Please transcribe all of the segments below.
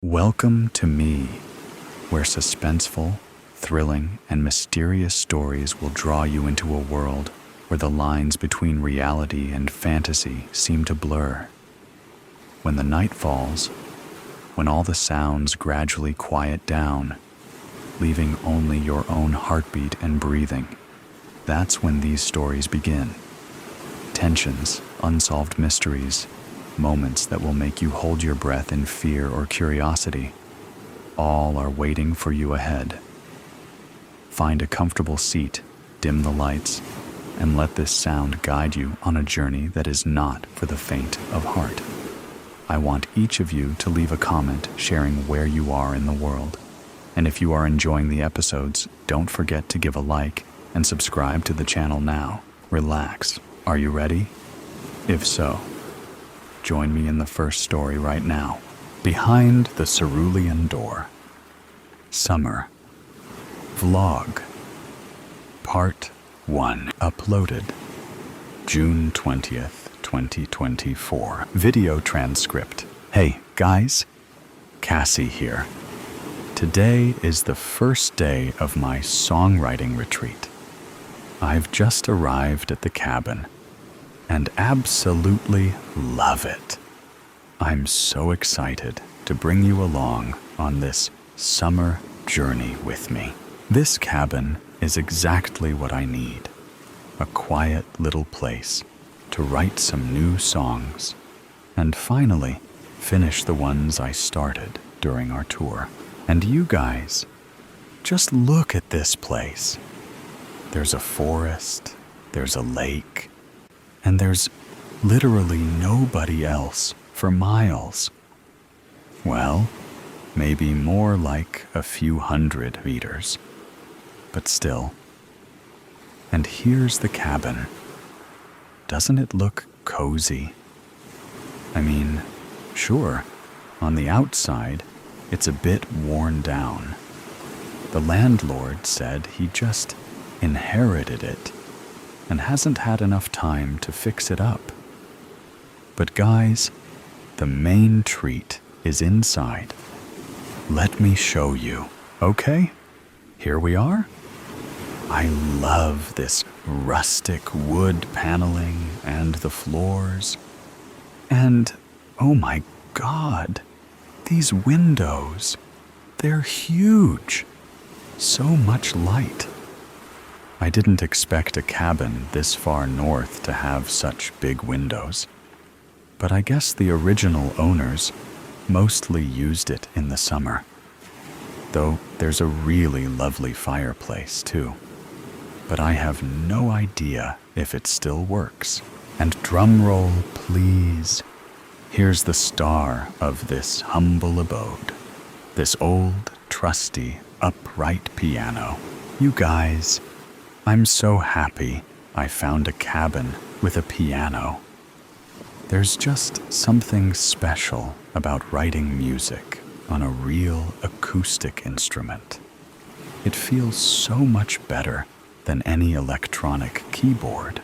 Welcome to me, where suspenseful, thrilling, and mysterious stories will draw you into a world where the lines between reality and fantasy seem to blur. When the night falls, when all the sounds gradually quiet down, leaving only your own heartbeat and breathing, that's when these stories begin. Tensions, unsolved mysteries, moments that will make you hold your breath in fear or curiosity, all are waiting for you ahead. Find a comfortable seat, dim the lights, and let this sound guide you on a journey that is not for the faint of heart. I want each of you to leave a comment sharing where you are in the world. And if you are enjoying the episodes, don't forget to give a like and subscribe to the channel now. Relax. Are you ready? If so, join me in the first story right now. Behind the Cerulean Door. Summer. Vlog. Part 1. Uploaded June 20th, 2024. Video transcript. Hey, guys. Cassie here. Today is the first day of my songwriting retreat. I've just arrived at the cabin and absolutely love it. I'm so excited to bring you along on this summer journey with me. This cabin is exactly what I need. A quiet little place to write some new songs and finally finish the ones I started during our tour. And you guys, just look at this place. There's a forest, there's a lake, and there's literally nobody else for miles. Well, maybe more like a few hundred meters, but still. And here's the cabin. Doesn't it look cozy? I mean, sure, on the outside, it's a bit worn down. The landlord said he just inherited it and hasn't had enough time to fix it up. But guys, the main treat is inside. Let me show you, okay? Here we are. I love this rustic wood paneling and the floors. And, oh my God, these windows, they're huge. So much light. I didn't expect a cabin this far north to have such big windows, but I guess the original owners mostly used it in the summer. Though there's a really lovely fireplace too, but I have no idea if it still works. And drum roll, please. Here's the star of this humble abode, this old, trusty, upright piano. You guys, I'm so happy I found a cabin with a piano. There's just something special about writing music on a real acoustic instrument. It feels so much better than any electronic keyboard.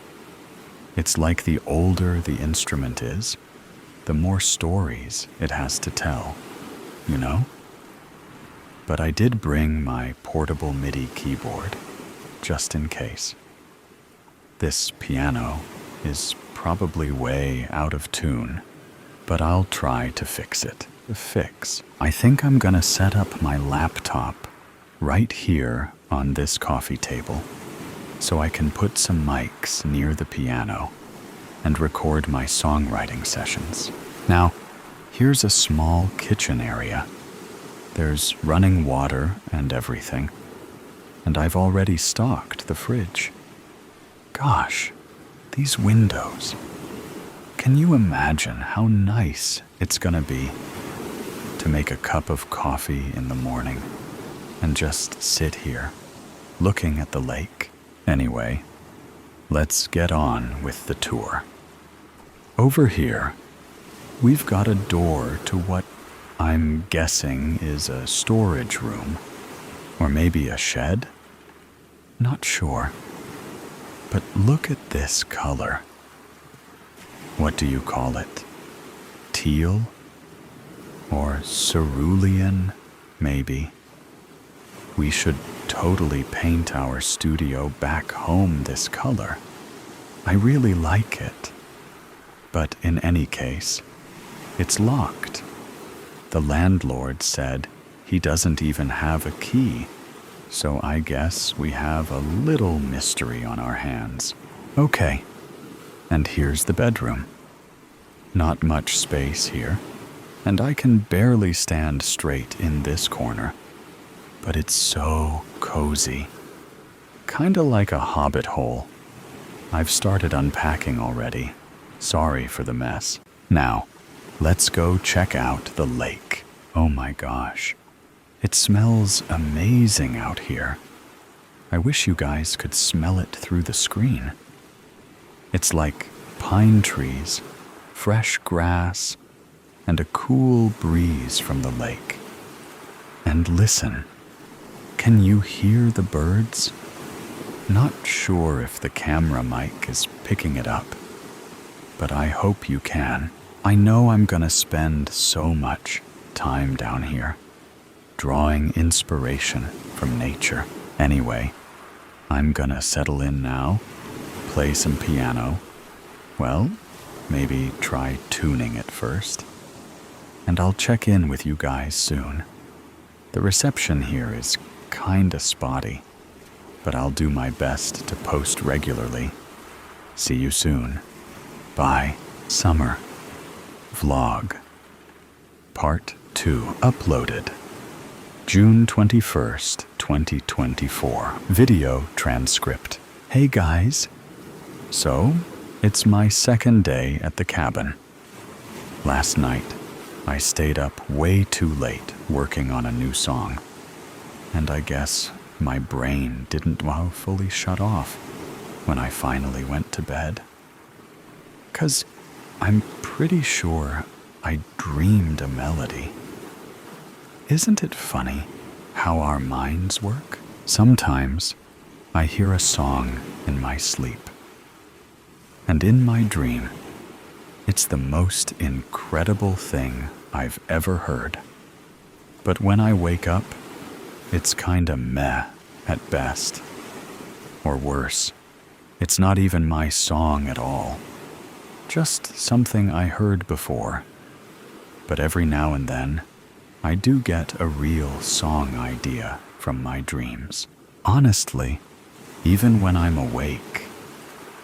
It's like the older the instrument is, the more stories it has to tell, you know? But I did bring my portable MIDI keyboard, just in case. This piano is probably way out of tune, but I'll try to fix it. I think I'm gonna set up my laptop right here on this coffee table so I can put some mics near the piano and record my songwriting sessions. Now, here's a small kitchen area. There's running water and everything, and I've already stocked the fridge. Gosh, these windows. Can you imagine how nice it's gonna be to make a cup of coffee in the morning and just sit here, looking at the lake? Anyway, let's get on with the tour. Over here, we've got a door to what I'm guessing is a storage room, or maybe a shed? Not sure. But look at this color. What do you call it? Teal? Or cerulean, maybe. We should totally paint our studio back home this color. I really like it. But in any case, it's locked. The landlord said he doesn't even have a key, so I guess we have a little mystery on our hands. Okay, and here's the bedroom. Not much space here, and I can barely stand straight in this corner, but it's so cozy. Kinda like a hobbit hole. I've started unpacking already. Sorry for the mess. Now, let's go check out the lake. Oh my gosh. It smells amazing out here. I wish you guys could smell it through the screen. It's like pine trees, fresh grass, and a cool breeze from the lake. And listen, can you hear the birds? Not sure if the camera mic is picking it up, but I hope you can. I know I'm gonna spend so much time down here, drawing inspiration from nature. Anyway, I'm gonna settle in now, play some piano, well, maybe try tuning it first, and I'll check in with you guys soon. The reception here is kinda spotty, but I'll do my best to post regularly. See you soon. Bye. Summer Vlog Part 2 uploaded June 21st, 2024. Video transcript. Hey guys. So, it's my second day at the cabin. Last night, I stayed up way too late working on a new song. And I guess my brain didn't fully shut off when I finally went to bed. 'Cause I'm pretty sure I dreamed a melody. Isn't it funny how our minds work? Sometimes I hear a song in my sleep. And in my dream, it's the most incredible thing I've ever heard. But when I wake up, it's kinda meh at best. Or worse, it's not even my song at all. Just something I heard before. But every now and then, I do get a real song idea from my dreams. Honestly, even when I'm awake,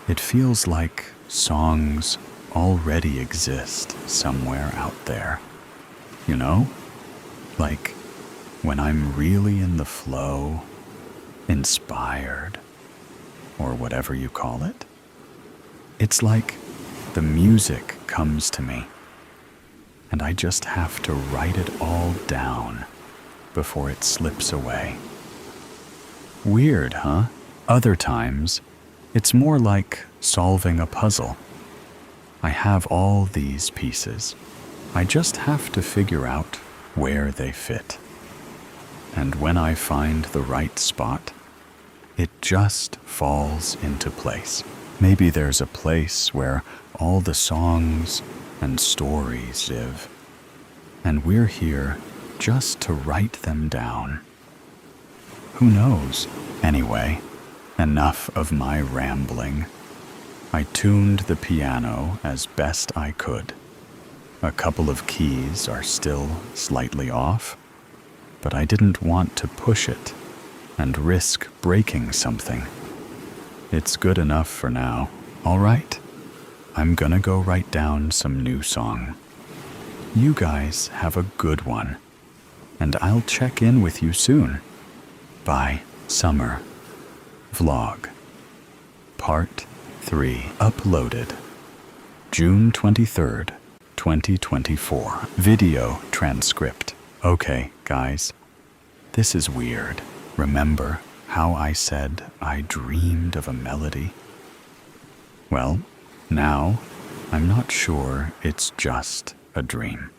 it feels like songs already exist somewhere out there. You know? Like when I'm really in the flow, inspired, or whatever you call it. It's like the music comes to me, and I just have to write it all down before it slips away. Weird, huh? Other times, it's more like solving a puzzle. I have all these pieces. I just have to figure out where they fit. And when I find the right spot, it just falls into place. Maybe there's a place where all the songs and stories live, and we're here just to write them down. Who knows? Anyway, enough of my rambling. I tuned the piano as best I could. A couple of keys are still slightly off, but I didn't want to push it and risk breaking something. It's good enough for now. All right, I'm gonna go write down some new song. You guys have a good one, and I'll check in with you soon. Bye. Summer Vlog Part 3 uploaded June 23rd, 2024. Video transcript. Okay, guys, this is weird. Remember how I said I dreamed of a melody? Well, now I'm not sure it's just a dream.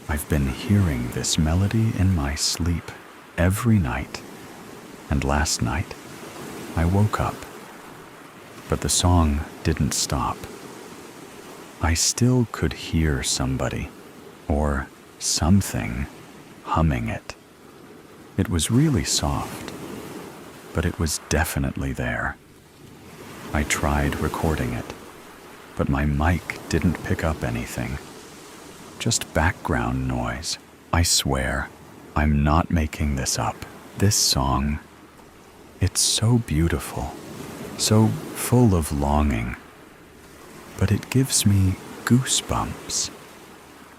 I've been hearing this melody in my sleep every night, and last night I woke up, but the song didn't stop. I still could hear somebody, or something humming it. It was really soft, but it was definitely there. I tried recording it, but my mic didn't pick up anything. Just background noise. I swear, I'm not making this up. This song, it's so beautiful, so full of longing, but it gives me goosebumps,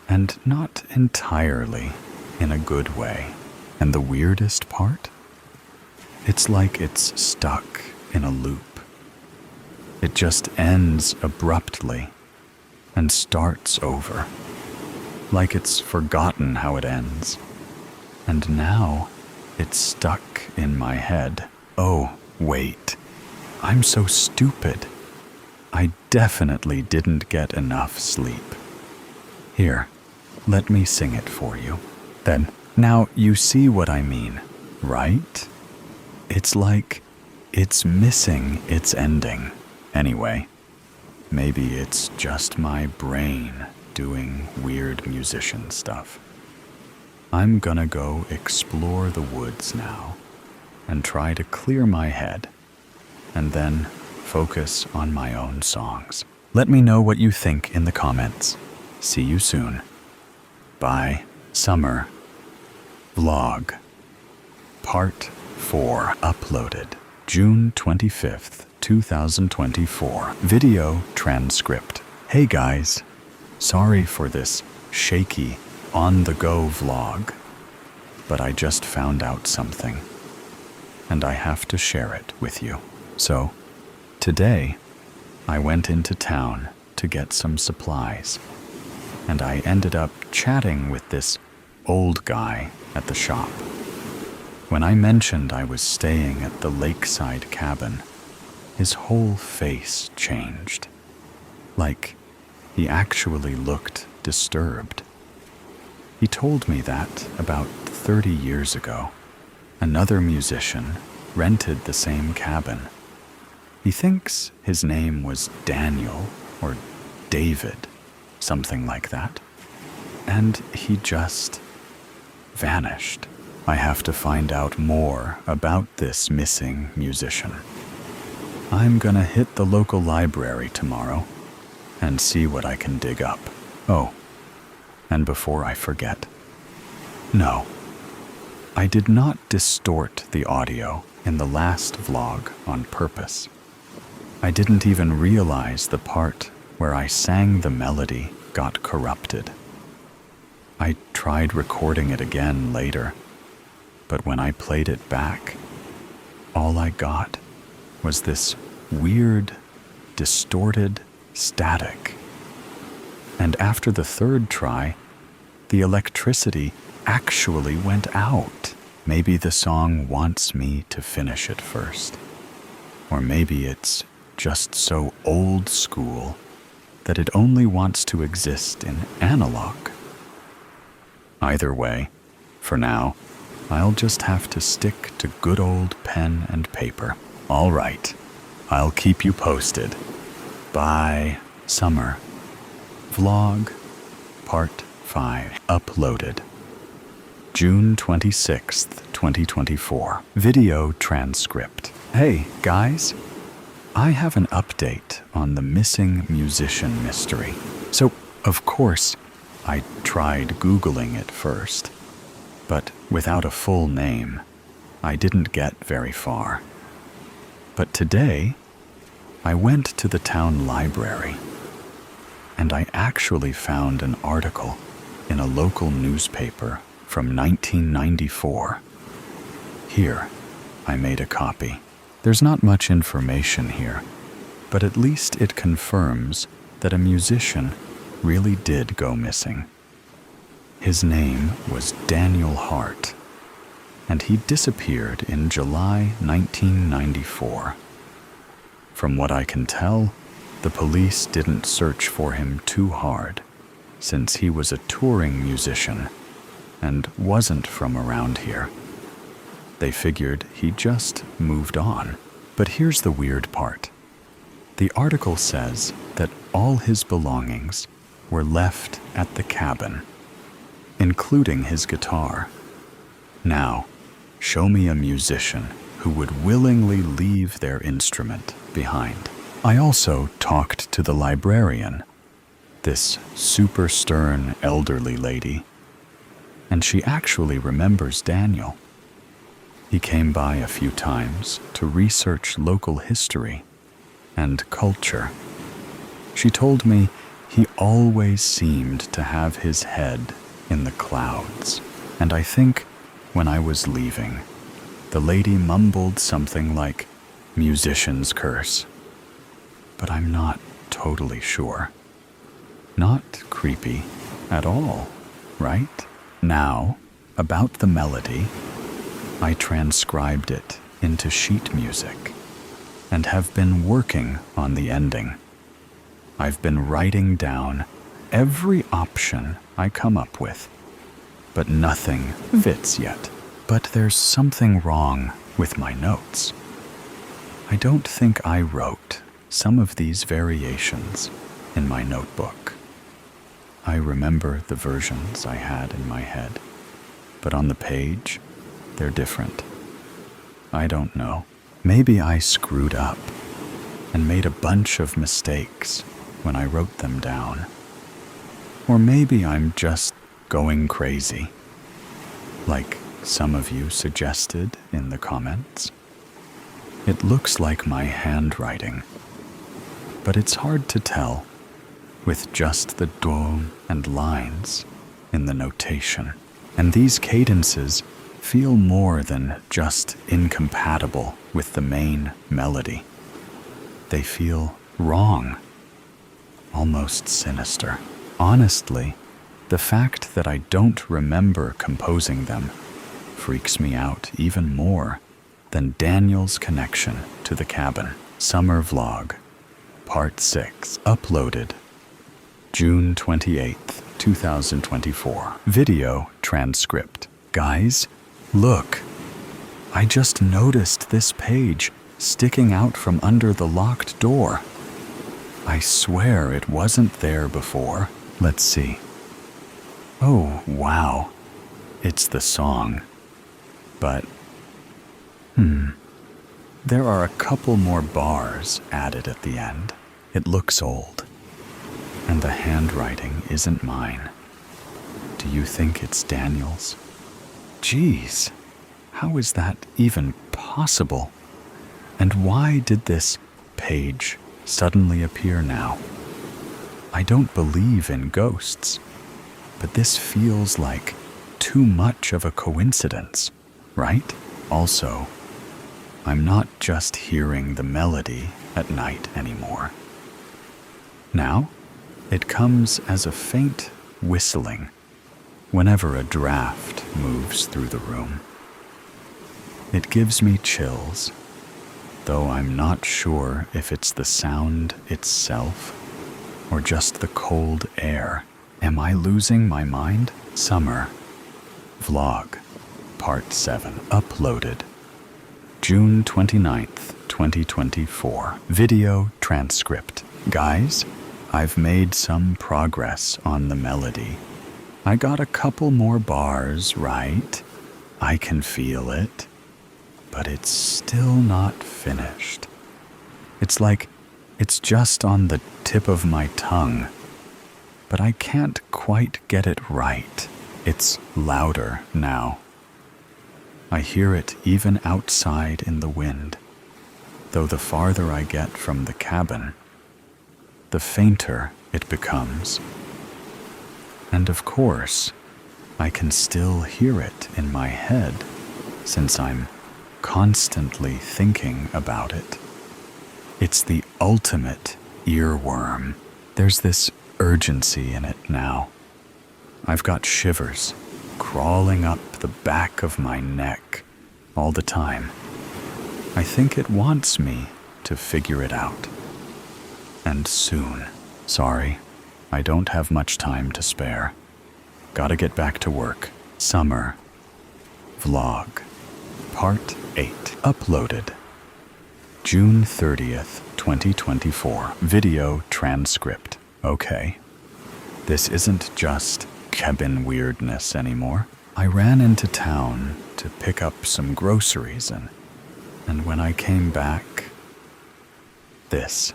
and not entirely in a good way. And the weirdest part? It's like it's stuck in a loop. It just ends abruptly and starts over, like it's forgotten how it ends. And now it's stuck in my head. Oh, wait. I'm so stupid. I definitely didn't get enough sleep. Here, let me sing it for you. Then, now you see what I mean, right? It's like it's missing its ending. Anyway, maybe it's just my brain doing weird musician stuff. I'm gonna go explore the woods now and try to clear my head and then focus on my own songs. Let me know what you think in the comments. See you soon. Bye. Summer Vlog Part 4 uploaded June 25th, 2024. Video transcript. Hey guys, sorry for this shaky on-the-go vlog, but I just found out something, and I have to share it with you. So, today, I went into town to get some supplies, and I ended up chatting with this old guy at the shop. When I mentioned I was staying at the lakeside cabin, his whole face changed. Like, he actually looked disturbed. He told me that about 30 years ago, another musician rented the same cabin. He thinks his name was Daniel or David, something like that. And he just vanished. I have to find out more about this missing musician. I'm gonna hit the local library tomorrow and see what I can dig up. Oh, and before I forget, no, I did not distort the audio in the last vlog on purpose. I didn't even realize the part where I sang the melody got corrupted. I tried recording it again later, but when I played it back, all I got was this weird, distorted static. And after the third try, the electricity actually went out. Maybe the song wants me to finish it first. Or maybe it's just so old school that it only wants to exist in analog. Either way, for now, I'll just have to stick to good old pen and paper. All right, I'll keep you posted. Bye. Summer Vlog Part 5 uploaded June 26th, 2024. Video transcript. Hey, guys. I have an update on the missing musician mystery. So, of course, I tried Googling it first, but without a full name, I didn't get very far. But today, I went to the town library, and I actually found an article in a local newspaper from 1994. Here, I made a copy. There's not much information here, but at least it confirms that a musician really did go missing. His name was Daniel Hart, and he disappeared in July 1994. From what I can tell, the police didn't search for him too hard, since he was a touring musician and wasn't from around here. They figured he just moved on. But here's the weird part. The article says that all his belongings were left at the cabin. including his guitar. Now, show me a musician who would willingly leave their instrument behind. I also talked to the librarian, this super stern elderly lady, and she actually remembers Daniel. He came by a few times to research local history and culture. She told me he always seemed to have his head in the clouds, and I think when I was leaving, the lady mumbled something like musician's curse, but I'm not totally sure. Not creepy at all, right? Now, about the melody, I transcribed it into sheet music and have been working on the ending. I've been writing down every option I come up with, but nothing fits yet. But there's something wrong with my notes. I don't think I wrote some of these variations in my notebook. I remember the versions I had in my head, but on the page, they're different. I don't know. Maybe I screwed up and made a bunch of mistakes when I wrote them down. Or maybe I'm just going crazy, like some of you suggested in the comments. It looks like my handwriting, but it's hard to tell with just the do and lines in the notation. And these cadences feel more than just incompatible with the main melody. They feel wrong, almost sinister. Honestly, the fact that I don't remember composing them freaks me out even more than Daniel's connection to the cabin. Summer Vlog, Part 6, uploaded June 28th, 2024. Video transcript. Guys, look, I just noticed this page sticking out from under the locked door. I swear it wasn't there before. Let's see. Oh, wow. It's the song. But, there are a couple more bars added at the end. It looks old. And the handwriting isn't mine. Do you think it's Daniel's? Geez, how is that even possible? And why did this page suddenly appear now? I don't believe in ghosts, but this feels like too much of a coincidence, right? Also, I'm not just hearing the melody at night anymore. Now, it comes as a faint whistling whenever a draft moves through the room. It gives me chills, though I'm not sure if it's the sound itself or just the cold air. Am I losing my mind? Summer Vlog, Part 7, uploaded June 29th, 2024. Video transcript. Guys, I've made some progress on the melody. I got a couple more bars right. I can feel it, but it's still not finished. It's like it's just on the tip of my tongue, but I can't quite get it right. It's louder now. I hear it even outside in the wind, though the farther I get from the cabin, the fainter it becomes. And of course, I can still hear it in my head, since I'm constantly thinking about it. It's the ultimate earworm. There's this urgency in it now. I've got shivers crawling up the back of my neck all the time. I think it wants me to figure it out. And soon. Sorry, I don't have much time to spare. Gotta get back to work. Summer Vlog, Part 8, uploaded June 30th, 2024. Video transcript. Okay, this isn't just cabin weirdness anymore. I ran into town to pick up some groceries and when I came back, this.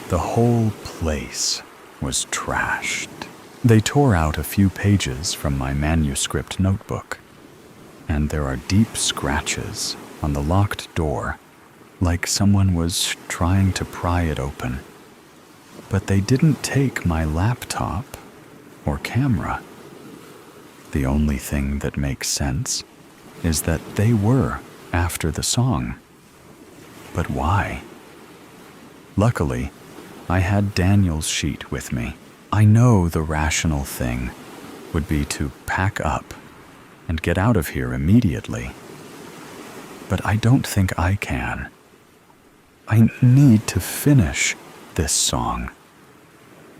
The whole place was trashed. They tore out a few pages from my manuscript notebook, and there are deep scratches on the locked door, like someone was trying to pry it open. But they didn't take my laptop or camera. The only thing that makes sense is that they were after the song. But why? Luckily, I had Daniel's sheet with me. I know the rational thing would be to pack up and get out of here immediately. But I don't think I can. I need to finish this song.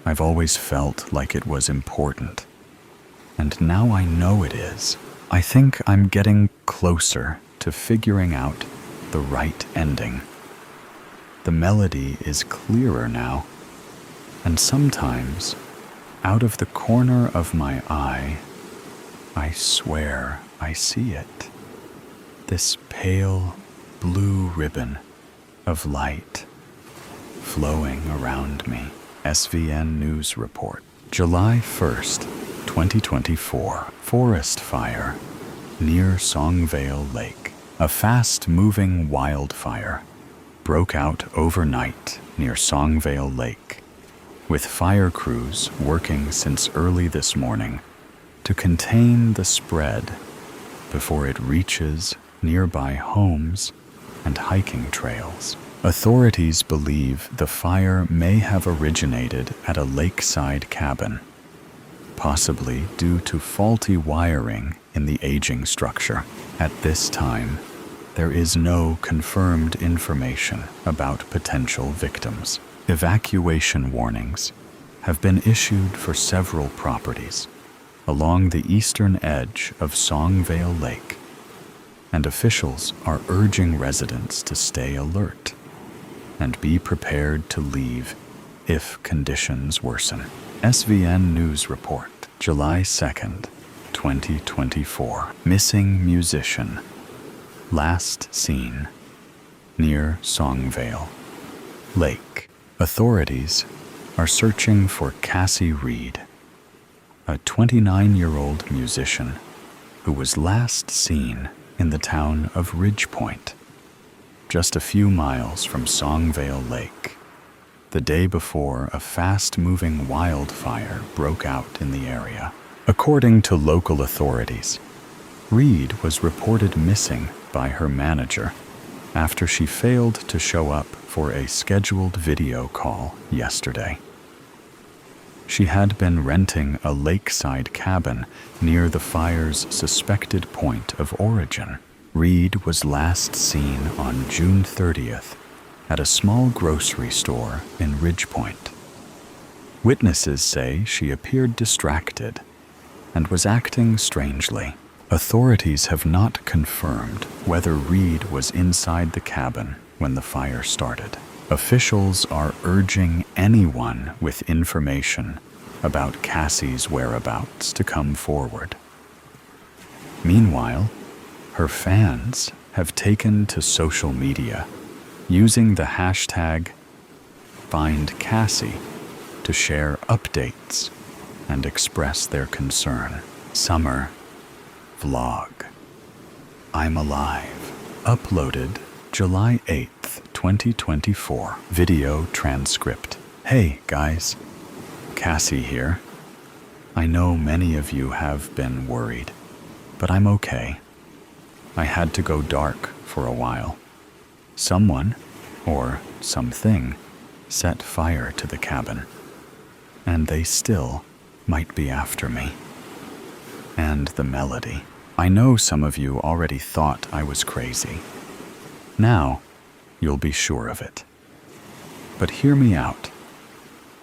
I've always felt like it was important, and now I know it is. I think I'm getting closer to figuring out the right ending. The melody is clearer now, and sometimes, out of the corner of my eye, I swear I see it. This pale blue ribbon of light flowing around me. SVN News Report. July 1st, 2024. Forest fire near Songvale Lake. A fast-moving wildfire broke out overnight near Songvale Lake, with fire crews working since early this morning to contain the spread before it reaches nearby homes and hiking trails. Authorities believe the fire may have originated at a lakeside cabin, possibly due to faulty wiring in the aging structure. At this time, there is no confirmed information about potential victims. Evacuation warnings have been issued for several properties along the eastern edge of Songvale Lake, and officials are urging residents to stay alert and be prepared to leave if conditions worsen. SVN News Report, July 2nd, 2024. Missing musician. Last seen near Songvale Lake. Authorities are searching for Cassie Reed, a 29-year-old musician who was last seen in the town of Ridgepoint, just a few miles from Songvale Lake, the day before a fast-moving wildfire broke out in the area. According to local authorities, Reed was reported missing by her manager after she failed to show up for a scheduled video call yesterday. She had been renting a lakeside cabin near the fire's suspected point of origin. Reed was last seen on June 30th at a small grocery store in Ridgepoint. Witnesses say she appeared distracted and was acting strangely. Authorities have not confirmed whether Reed was inside the cabin when the fire started. Officials are urging anyone with information about Cassie's whereabouts to come forward. Meanwhile, her fans have taken to social media, using the hashtag #FindCassie to share updates and express their concern. Summer vlog. I'm alive. Uploaded July 8th, 2024. Video transcript. Hey guys, Cassie here. I know many of you have been worried, but I'm okay. I had to go dark for a while. Someone, or something, set fire to the cabin, and they still might be after me. And the melody. I know some of you already thought I was crazy. Now, you'll be sure of it. But hear me out.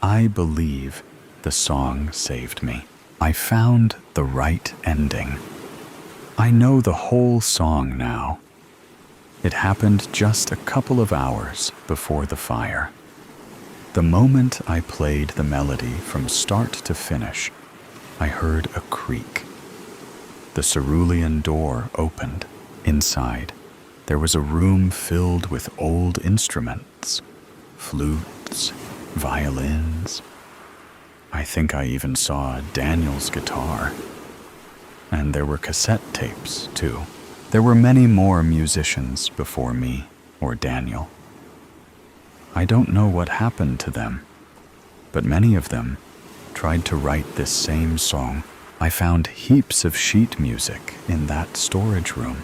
I believe the song saved me. I found the right ending. I know the whole song now. It happened just a couple of hours before the fire. The moment I played the melody from start to finish, I heard a creak. The cerulean door opened. Inside, there was a room filled with old instruments, flutes, violins. I think I even saw Daniel's guitar. And there were cassette tapes, too. There were many more musicians before me or Daniel. I don't know what happened to them, but many of them tried to write this same song. I found heaps of sheet music in that storage room,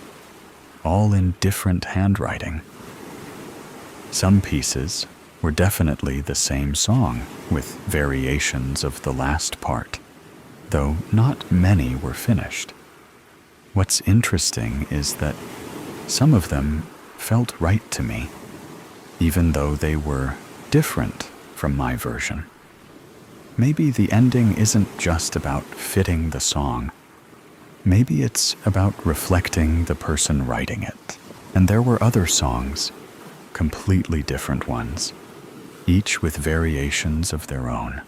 all in different handwriting. Some pieces were definitely the same song, with variations of the last part, though not many were finished. What's interesting is that some of them felt right to me, even though they were different from my version. Maybe the ending isn't just about fitting the song. Maybe it's about reflecting the person writing it. And there were other songs, completely different ones, each with variations of their own.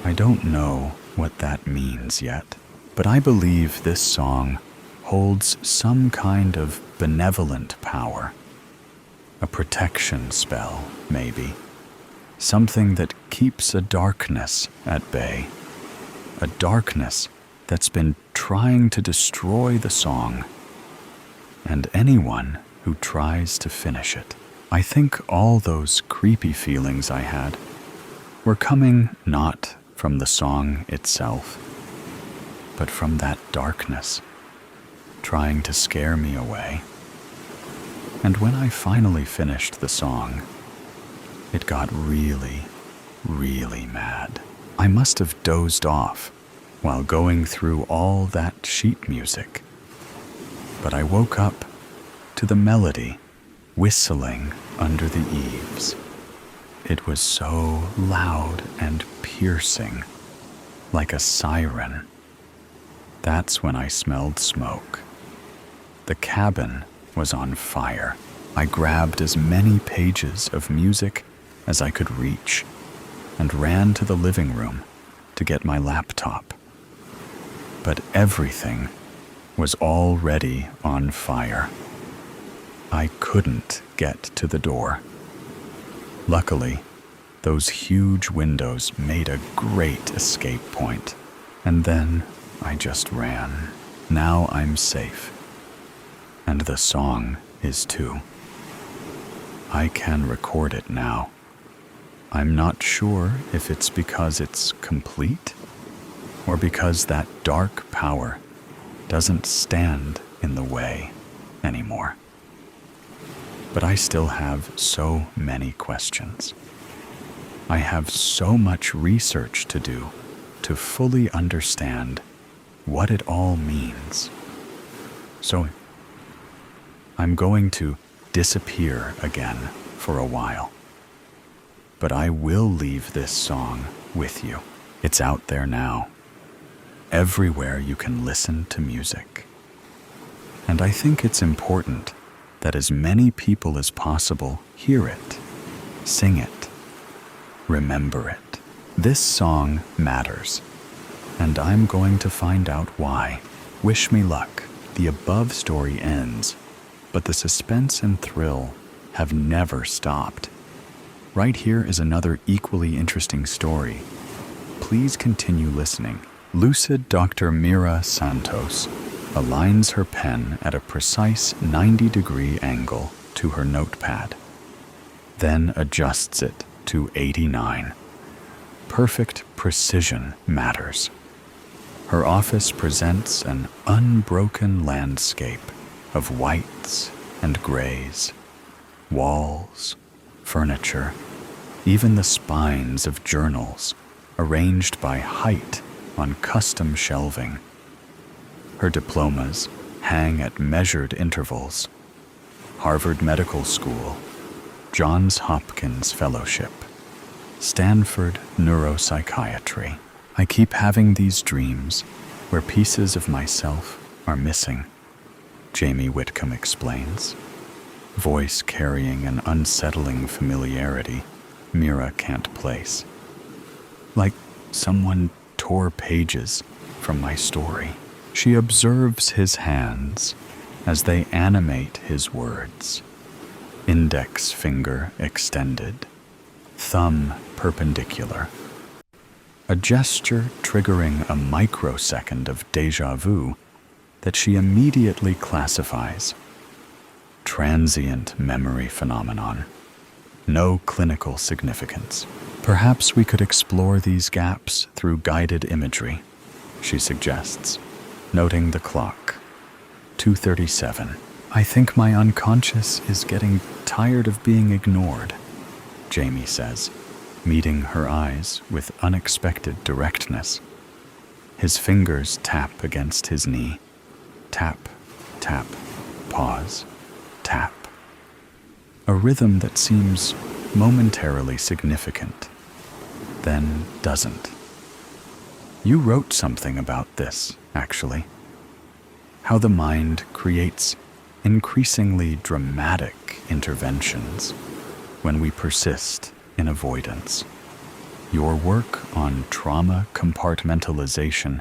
I don't know what that means yet, but I believe this song holds some kind of benevolent power. A protection spell, maybe. Something that keeps a darkness at bay. A darkness that's been trying to destroy the song. And anyone who tries to finish it. I think all those creepy feelings I had were coming not from the song itself, but from that darkness, trying to scare me away. And when I finally finished the song, it got really, really mad. I must have dozed off while going through all that sheet music. But I woke up to the melody whistling under the eaves. It was so loud and piercing, like a siren. That's when I smelled smoke. The cabin was on fire. I grabbed as many pages of music as I could reach and ran to the living room to get my laptop. But everything was already on fire. I couldn't get to the door. Luckily, those huge windows made a great escape point, and then I just ran. Now I'm safe. And the song is too. I can record it now. I'm not sure if it's because it's complete or because that dark power doesn't stand in the way anymore. But I still have so many questions. I have so much research to do to fully understand what it all means. So I'm going to disappear again for a while. But I will leave this song with you. It's out there now, everywhere you can listen to music. And I think it's important that as many people as possible hear it, sing it, remember it. This song matters, and I'm going to find out why. Wish me luck. The above story ends, but the suspense and thrill have never stopped. Right here is another equally interesting story. Please continue listening. Lucid Dr. Mira Santos aligns her pen at a precise 90-degree angle to her notepad, then adjusts it to 89. Perfect precision matters. Her office presents an unbroken landscape of whites and grays, walls, furniture, even the spines of journals arranged by height on custom shelving. Her diplomas hang at measured intervals. Harvard Medical School, Johns Hopkins Fellowship, Stanford Neuropsychiatry. I keep having these dreams where pieces of myself are missing, Jamie Whitcomb explains, voice carrying an unsettling familiarity Mira can't place. Like someone tore pages from my story. She observes his hands as they animate his words. Index finger extended, thumb perpendicular. A gesture triggering a microsecond of déjà vu that she immediately classifies. Transient memory phenomenon. No clinical significance. Perhaps we could explore these gaps through guided imagery, she suggests, noting the clock. 2:37. I think my unconscious is getting tired of being ignored, Jamie says, meeting her eyes with unexpected directness. His fingers tap against his knee. Tap, tap, pause, tap. A rhythm that seems momentarily significant, then doesn't. You wrote something about this, actually. How the mind creates increasingly dramatic interventions when we persist in avoidance. Your work on trauma compartmentalization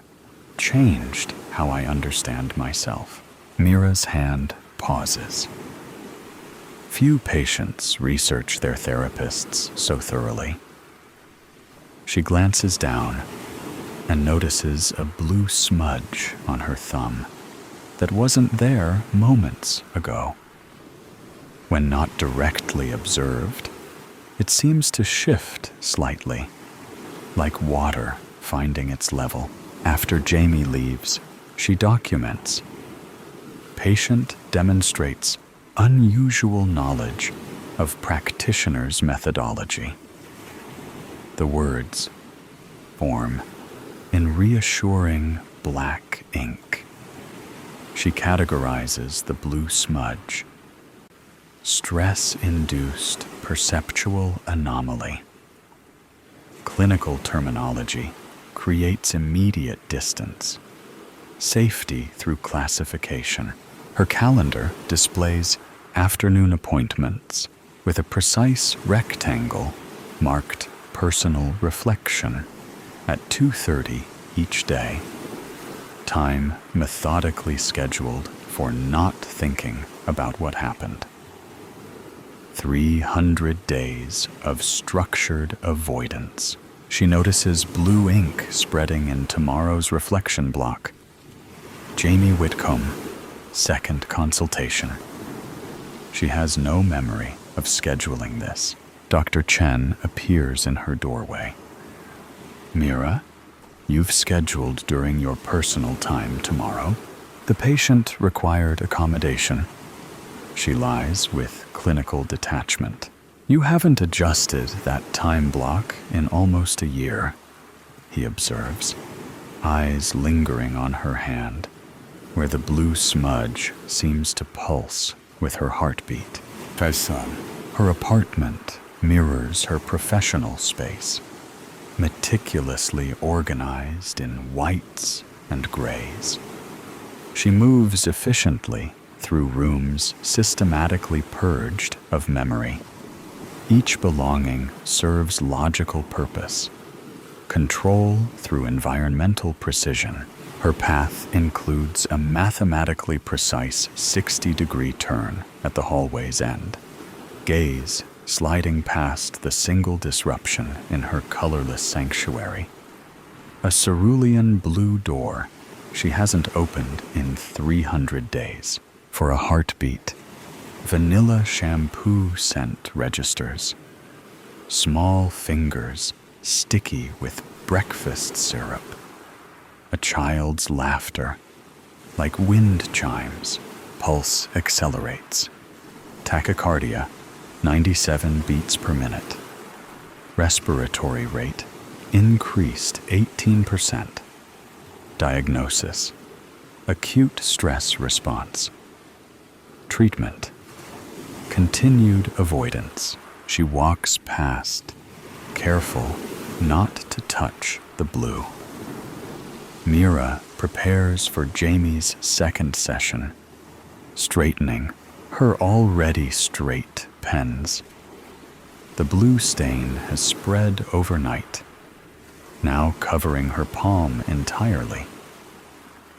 changed how I understand myself. Mira's hand pauses. Few patients research their therapists so thoroughly. She glances down and notices a blue smudge on her thumb that wasn't there moments ago. When not directly observed, it seems to shift slightly, like water finding its level. After Jamie leaves, she documents. Patient demonstrates unusual knowledge of practitioner's methodology. The words form in reassuring black ink. She categorizes the blue smudge. Stress-induced perceptual anomaly. Clinical terminology creates immediate distance. Safety through classification. Her calendar displays afternoon appointments with a precise rectangle marked personal reflection at 2:30 each day. Time methodically scheduled for not thinking about what happened. 300 days of structured avoidance. She notices blue ink spreading in tomorrow's reflection block. Jamie Whitcomb, second consultation. She has no memory of scheduling this. Dr. Chen appears in her doorway. Mira, you've scheduled during your personal time tomorrow. The patient required accommodation. She lies with clinical detachment. You haven't adjusted that time block in almost a year, he observes, eyes lingering on her hand, where the blue smudge seems to pulse with her heartbeat. Her apartment mirrors her professional space, meticulously organized in whites and grays. She moves efficiently through rooms systematically purged of memory. Each belonging serves logical purpose. Control through environmental precision. Her path includes a mathematically precise 60-degree turn at the hallway's end. Gaze sliding past the single disruption in her colorless sanctuary. A cerulean blue door she hasn't opened in 300 days. For a heartbeat, vanilla shampoo scent registers. Small fingers sticky with breakfast syrup. A child's laughter, like wind chimes. Pulse accelerates. Tachycardia, 97 beats per minute. Respiratory rate increased 18%. Diagnosis: acute stress response. Treatment: continued avoidance. She walks past, careful not to touch the blue. Mira prepares for Jamie's second session, straightening her already straight pens. The blue stain has spread overnight. now covering her palm entirely.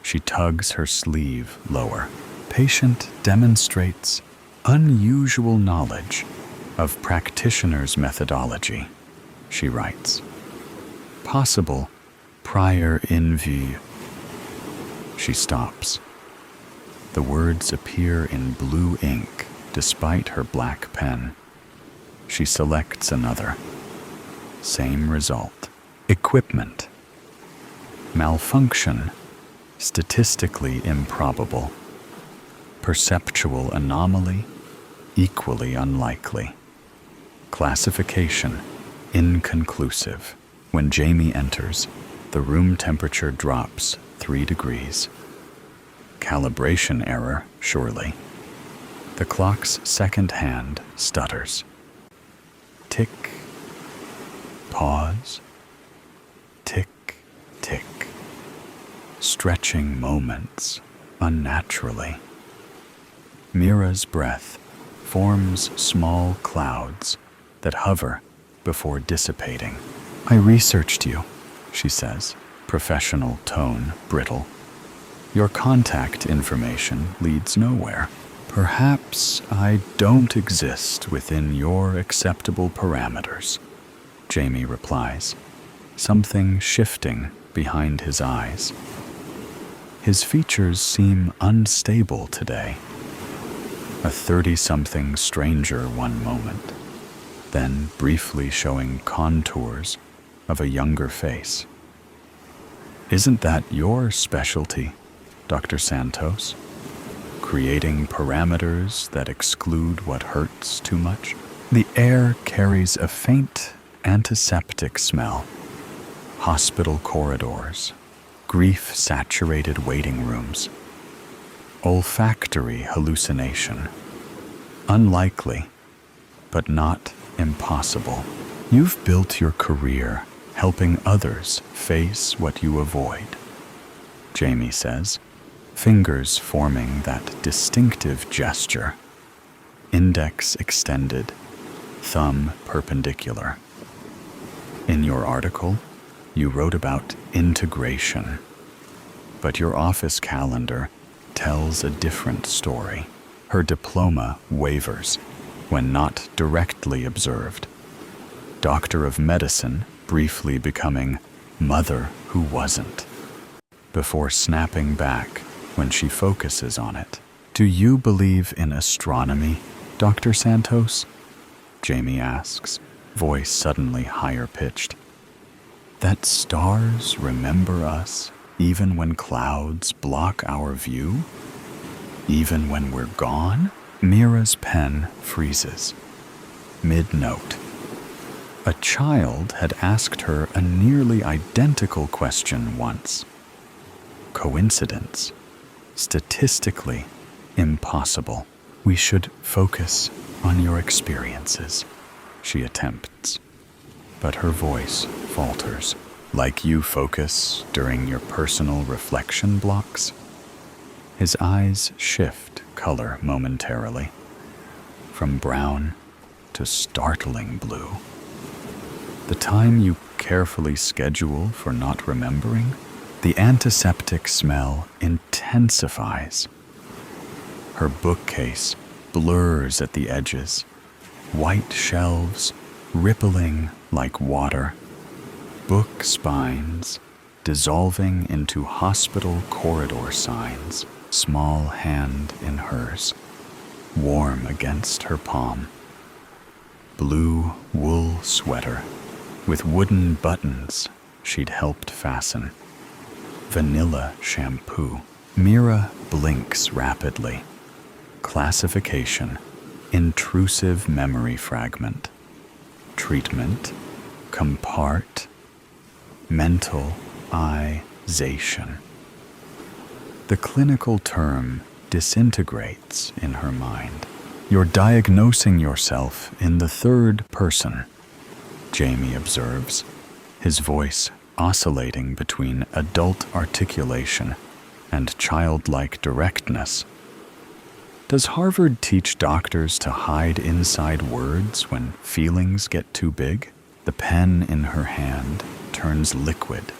She tugs her sleeve lower. Patient demonstrates unusual knowledge of practitioner's methodology, she writes. Possible prior in vue. She stops. The words appear in blue ink despite her black pen. She selects another. Same result. Equipment. Malfunction. Statistically improbable. Perceptual anomaly. Equally unlikely. Classification. Inconclusive. When Jamie enters, the room temperature drops 3 degrees. Calibration error, surely. The clock's second hand stutters. Tick. Pause. Tick, tick. Stretching moments unnaturally. Mira's breath forms small clouds that hover before dissipating. I researched you, she says, professional tone brittle. Your contact information leads nowhere. Perhaps I don't exist within your acceptable parameters, Jamie replies, something shifting behind his eyes. His features seem unstable today. A 30-something stranger one moment, then briefly showing contours of a younger face. Isn't that your specialty, Dr. Santos? Creating parameters that exclude what hurts too much? The air carries a faint antiseptic smell. Hospital corridors, grief-saturated waiting rooms, olfactory hallucination. Unlikely, but not impossible. You've built your career helping others face what you avoid, Jamie says, fingers forming that distinctive gesture, index extended, thumb perpendicular. In your article, you wrote about integration, but your office calendar tells a different story. Her diploma wavers when not directly observed. Doctor of Medicine briefly becoming Mother Who Wasn't, before snapping back when she focuses on it. Do you believe in astronomy, Dr. Santos? Jamie asks, voice suddenly higher-pitched. That stars remember us even when clouds block our view? Even when we're gone? Mira's pen freezes. Mid-note. A child had asked her a nearly identical question once. Coincidence? Statistically impossible. We should focus on your experiences, she attempts. But her voice falters. Like you focus during your personal reflection blocks? His eyes shift color momentarily, from brown to startling blue. The time you carefully schedule for not remembering, the antiseptic smell intensifies. Her bookcase blurs at the edges, white shelves rippling like water, book spines dissolving into hospital corridor signs, small hand in hers, warm against her palm. Blue wool sweater with wooden buttons she'd helped fasten. Vanilla shampoo. Mira blinks rapidly. Classification: intrusive memory fragment. Treatment: compartmentalization. The clinical term disintegrates in her mind. You're diagnosing yourself in the third person, Jamie observes, his voice oscillating between adult articulation and childlike directness. Does Harvard teach doctors to hide inside words when feelings get too big? The pen in her hand turns liquid,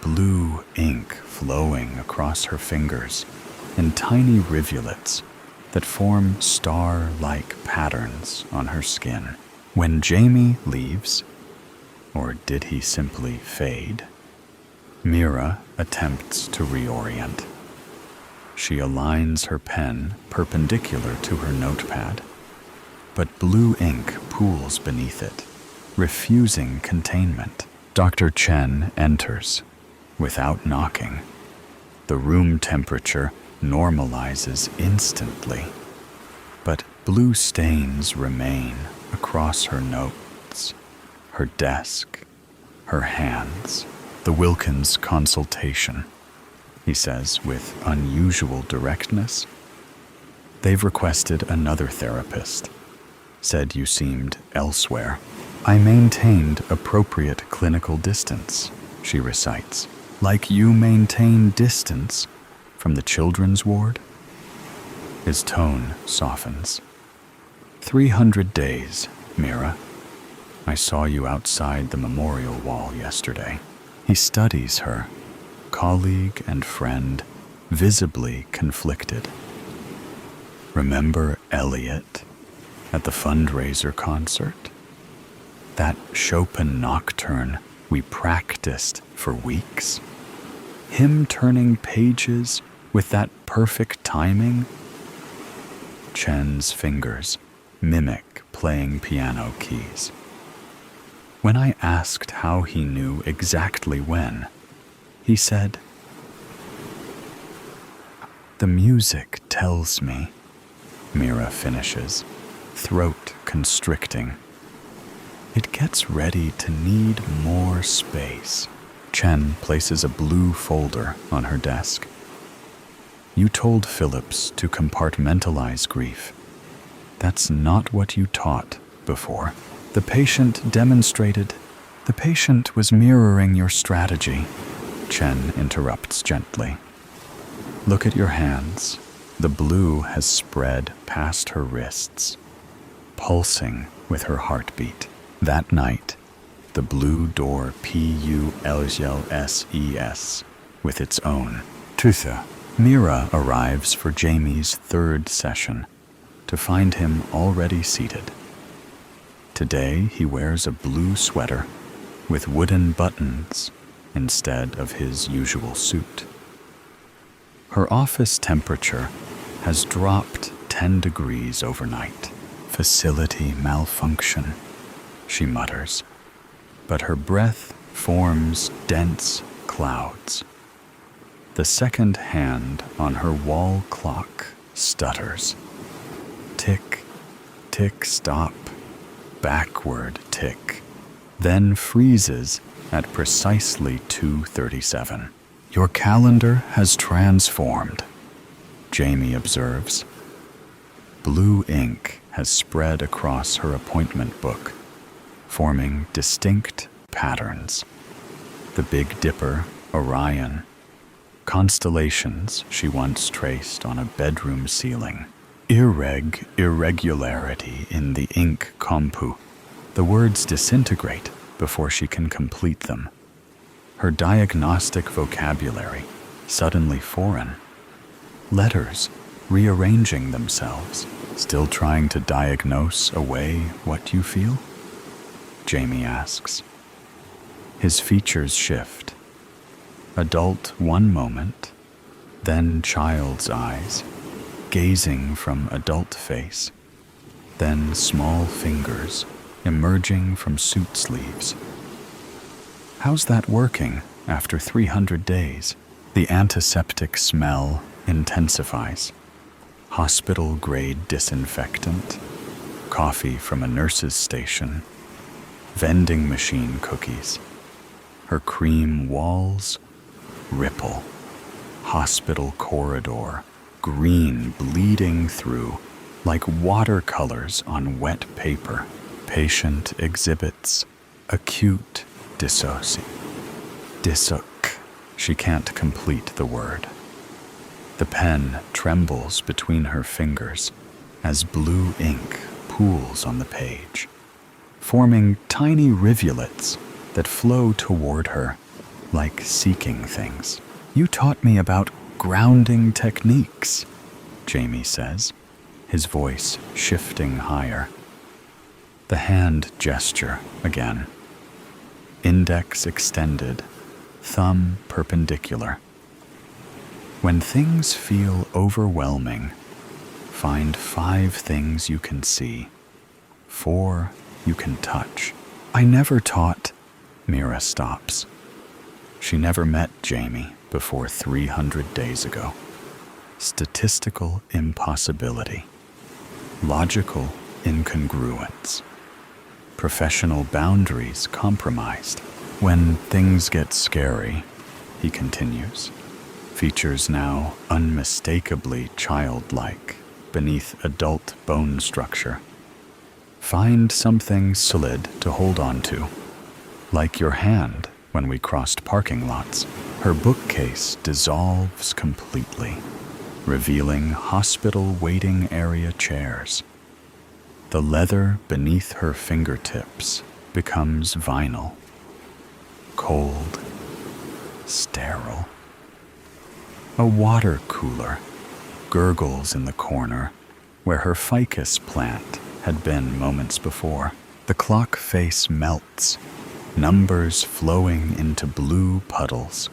blue ink flowing across her fingers in tiny rivulets that form star-like patterns on her skin. When Jamie leaves, or did he simply fade, Mira attempts to reorient. She aligns her pen perpendicular to her notepad, but blue ink pools beneath it, refusing containment. Dr. Chen enters without knocking. The room temperature normalizes instantly, but blue stains remain across her notes, her desk, her hands. The Wilkins consultation, he says with unusual directness. They've requested another therapist. Said you seemed elsewhere. I maintained appropriate clinical distance, she recites. Like you maintain distance from the children's ward? His tone softens. 300 days, Mira. I saw you outside the memorial wall yesterday. He studies her, colleague and friend, visibly conflicted. Remember Elliot at the fundraiser concert? That Chopin nocturne we practiced for weeks? Him turning pages with that perfect timing? Chen's fingers mimic playing piano keys. When I asked how he knew exactly when, he said, "The music tells me," Mira finishes, throat constricting. It gets ready to need more space. Chen places a blue folder on her desk. You told Phillips to compartmentalize grief. That's not what you taught before. The patient was mirroring your strategy, Chen interrupts gently. Look at your hands. The blue has spread past her wrists, pulsing with her heartbeat. That night, the blue door PULSES with its own tuthe. Mira arrives for Jamie's third session to find him already seated. Today he wears a blue sweater with wooden buttons instead of his usual suit. Her office temperature has dropped 10 degrees overnight. Facility malfunction, she mutters, but her breath forms dense clouds. The second hand on her wall clock stutters. Tick, tick, stop, backward tick, then freezes at precisely 2:37. Your calendar has transformed, Jamie observes. Blue ink has spread across her appointment book, forming distinct patterns. The Big Dipper, Orion, constellations she once traced on a bedroom ceiling. Irregularity in the ink compu. The words disintegrate before she can complete them. Her diagnostic vocabulary suddenly foreign. Letters rearranging themselves, still trying to diagnose away what you feel? Jamie asks. His features shift. Adult one moment, then child's eyes, gazing from adult face, then small fingers emerging from suit sleeves. How's that working after 300 days? The antiseptic smell intensifies. Hospital-grade disinfectant, coffee from a nurse's station, vending machine cookies. Her cream walls ripple. Hospital corridor, green bleeding through like watercolors on wet paper. Patient exhibits acute dissoc. She can't complete the word. The pen trembles between her fingers as blue ink pools on the page, forming tiny rivulets that flow toward her like seeking things. "You taught me about grounding techniques," Jamie says, his voice shifting higher. The hand gesture again. Index extended, thumb perpendicular. "When things feel overwhelming, find 5 things you can see, 4 you can touch." "I never taught," Mira stops. She never met Jamie before 300 days ago. Statistical impossibility. Logical incongruence. Professional boundaries compromised. "When things get scary," he continues, features now unmistakably childlike beneath adult bone structure. "Find something solid to hold on to, like your hand when we crossed parking lots." Her bookcase dissolves completely, revealing hospital waiting area chairs. The leather beneath her fingertips becomes vinyl, cold, sterile. A water cooler gurgles in the corner where her ficus plant had been moments before. The clock face melts, numbers flowing into blue puddles.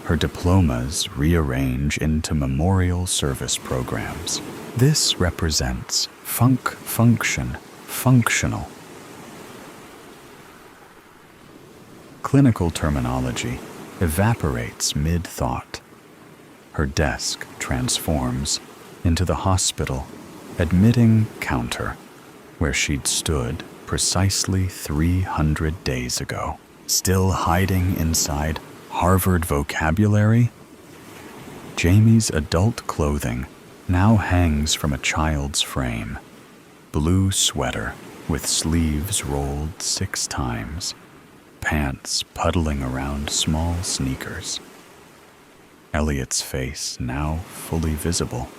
Her diplomas rearrange into memorial service programs. This represents functional. Clinical terminology evaporates mid-thought. Her desk transforms into the hospital admitting counter, where she'd stood precisely 300 days ago, still hiding inside Harvard vocabulary. Jamie's adult clothing now hangs from a child's frame. Blue sweater with sleeves rolled 6 times, pants puddling around small sneakers. Elliot's face now fully visible,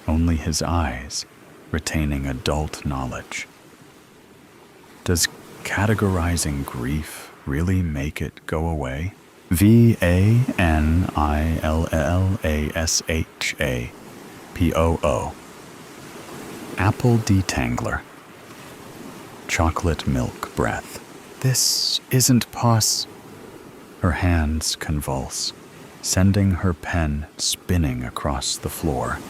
only his eyes retaining adult knowledge. Does categorizing grief really make it go away? VANILLASHAPOO. Apple detangler. Chocolate milk breath. This isn't pos. Her hands convulse, sending her pen spinning across the floor.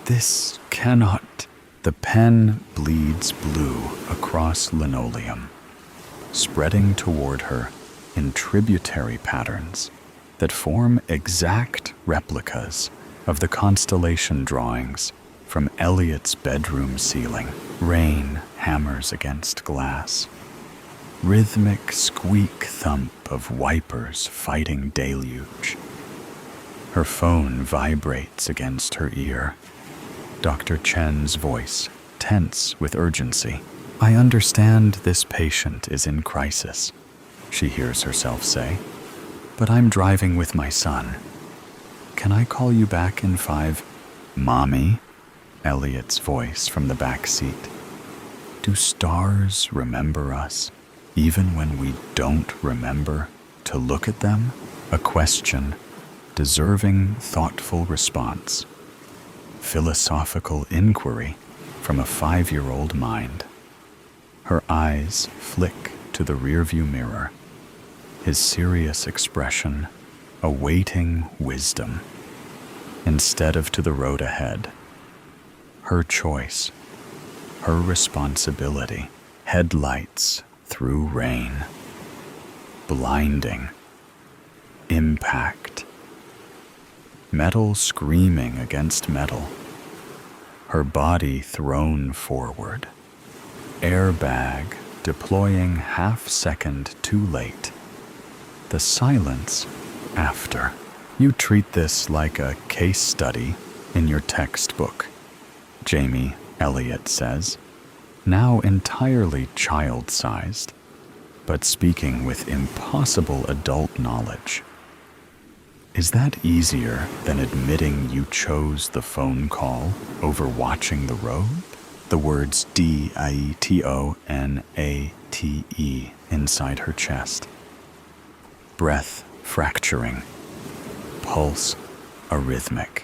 This cannot. The pen bleeds blue across linoleum, spreading toward her in tributary patterns that form exact replicas of the constellation drawings from Elliot's bedroom ceiling. Rain hammers against glass. Rhythmic squeak thump of wipers fighting deluge. Her phone vibrates against her ear. Dr. Chen's voice, tense with urgency. "I understand this patient is in crisis," she hears herself say, "but I'm driving with my son. Can I call you back in 5? "Mommy," Elliot's voice from the back seat. "Do stars remember us, even when we don't remember to look at them?" A question deserving thoughtful response. Philosophical inquiry from a 5-year-old mind. Her eyes flick to the rearview mirror, his serious expression awaiting wisdom instead of to the road ahead. Her choice, her responsibility. Headlights through rain. Blinding. Impact. Metal screaming against metal. Her body thrown forward. Airbag deploying half-second too late. The silence after. "You treat this like a case study in your textbook," Jamie Elliott says, now entirely child-sized, but speaking with impossible adult knowledge. "Is that easier than admitting you chose the phone call over watching the road?" The words DIETONATE inside her chest. Breath fracturing, pulse arrhythmic.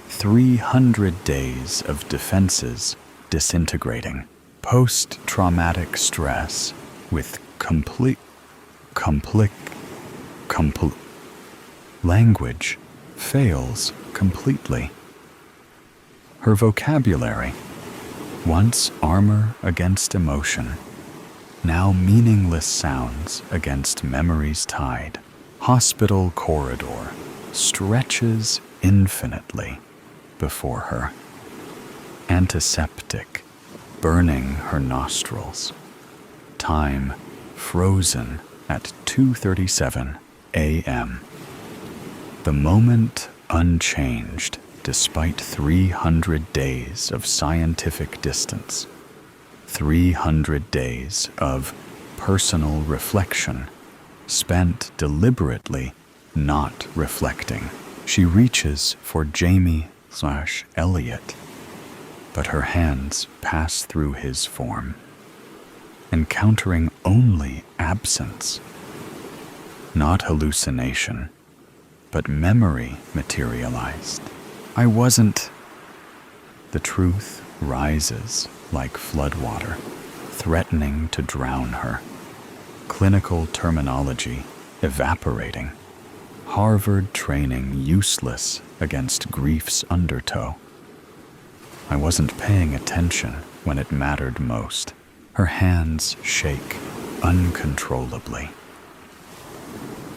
300 days of defenses disintegrating. Post-traumatic stress with complete language fails completely. Her vocabulary, once armor against emotion, now meaningless sounds against memory's tide. Hospital corridor stretches infinitely before her. Antiseptic burning her nostrils. Time frozen at 2:37 a.m. The moment unchanged despite 300 days of scientific distance. 300 days of personal reflection spent deliberately not reflecting. She reaches for Jamie/Elliot, but her hands pass through his form, encountering only absence. Not hallucination, but memory materialized. I wasn't. The truth rises like floodwater, threatening to drown her. Clinical terminology evaporating. Harvard training useless against grief's undertow. I wasn't paying attention when it mattered most. Her hands shake uncontrollably.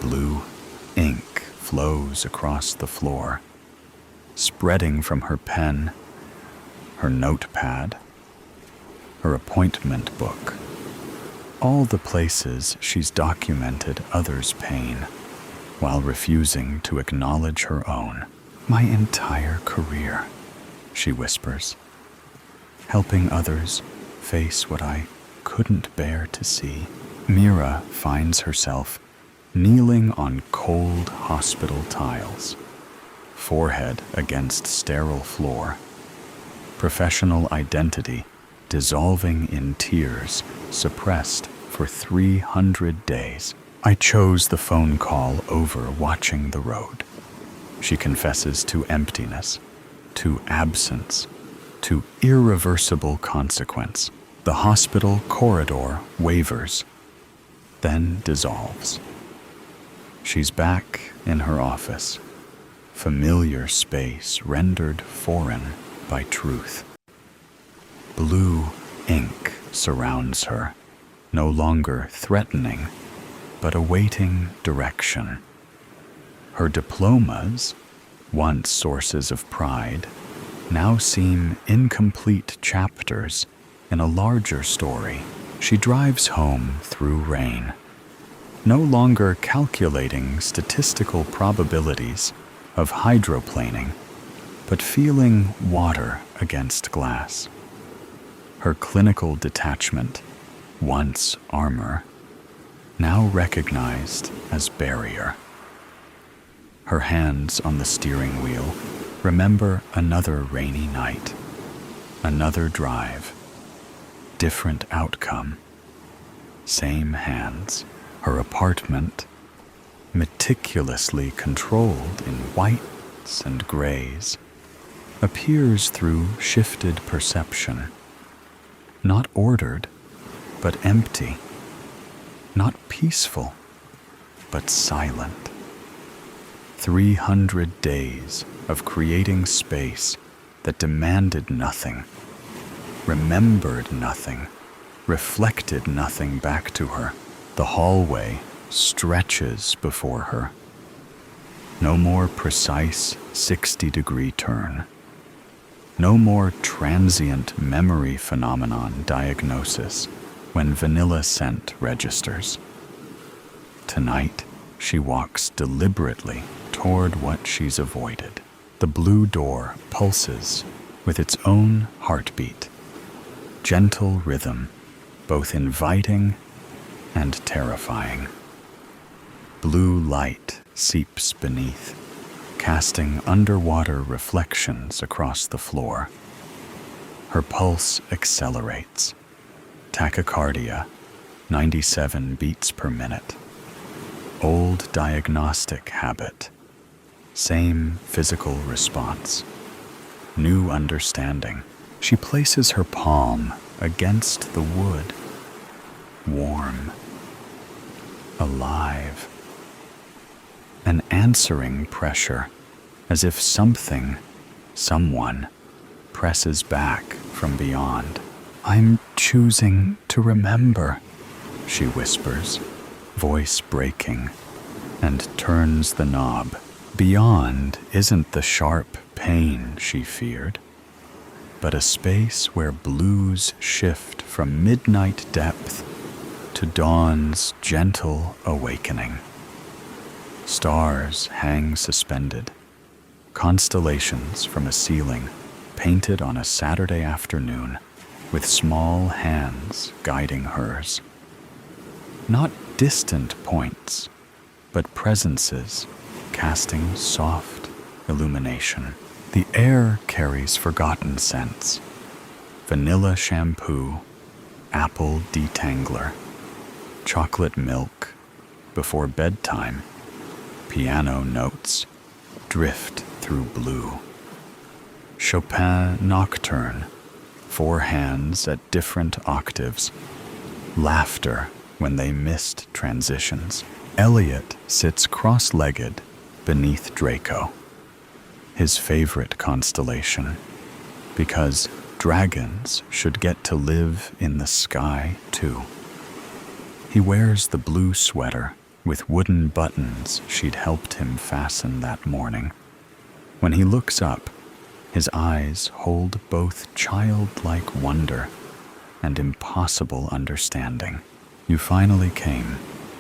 Blue ink flows across the floor, spreading from her pen, her notepad, her appointment book, all the places she's documented others' pain while refusing to acknowledge her own. My entire career, she whispers, helping others face what I couldn't bear to see. Mira finds herself kneeling on cold hospital tiles, forehead against sterile floor, professional identity dissolving in tears, suppressed for 300 days. I chose the phone call over watching the road. She confesses to emptiness, to absence, to irreversible consequence. The hospital corridor wavers, then dissolves. She's back in her office, familiar space rendered foreign by truth. Blue ink surrounds her, no longer threatening, but awaiting direction. Her diplomas, once sources of pride, now seem incomplete chapters in a larger story. She drives home through rain, no longer calculating statistical probabilities of hydroplaning, but feeling water against glass. Her clinical detachment, once armor, now recognized as barrier. Her hands on the steering wheel remember another rainy night, another drive, different outcome, same hands. Her apartment, meticulously controlled in whites and grays, appears through shifted perception. Not ordered, but empty. Not peaceful, but silent. 300 days of creating space that demanded nothing, remembered nothing, reflected nothing back to her. The hallway stretches before her. No more precise 60-degree turn. No more transient memory phenomenon diagnosis when vanilla scent registers. Tonight, she walks deliberately toward what she's avoided. The blue door pulses with its own heartbeat. Gentle rhythm, both inviting and terrifying. Blue light seeps beneath, casting underwater reflections across the floor. Her pulse accelerates. Tachycardia 97 beats per minute. Old diagnostic habit. Same physical response. New understanding. She places her palm against the wood. Warm. Alive. An answering pressure, as if something, someone, presses back from beyond. I'm choosing to remember, she whispers, voice breaking, and turns the knob. Beyond isn't the sharp pain she feared, but a space where blues shift from midnight depth to dawn's gentle awakening. Stars hang suspended, constellations from a ceiling painted on a Saturday afternoon with small hands guiding hers. Not distant points, but presences casting soft illumination. The air carries forgotten scents. Vanilla shampoo, apple detangler, chocolate milk. Before bedtime, piano notes drift through blue. Chopin Nocturne, 4 hands at different octaves. Laughter when they missed transitions. Eliot sits cross-legged beneath Draco, his favorite constellation, because dragons should get to live in the sky too. He wears the blue sweater with wooden buttons she'd helped him fasten that morning. When he looks up, his eyes hold both childlike wonder and impossible understanding. You finally came,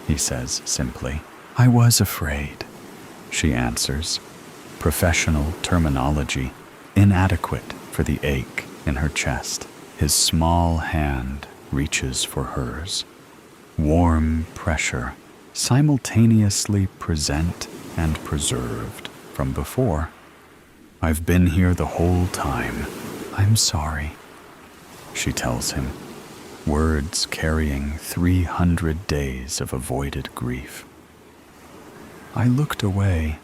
he says simply. I was afraid, she answers, professional terminology inadequate for the ache in her chest. His small hand reaches for hers. Warm pressure, simultaneously present and preserved from before. I've been here the whole time. I'm sorry, she tells him, words carrying 300 days of avoided grief. I looked away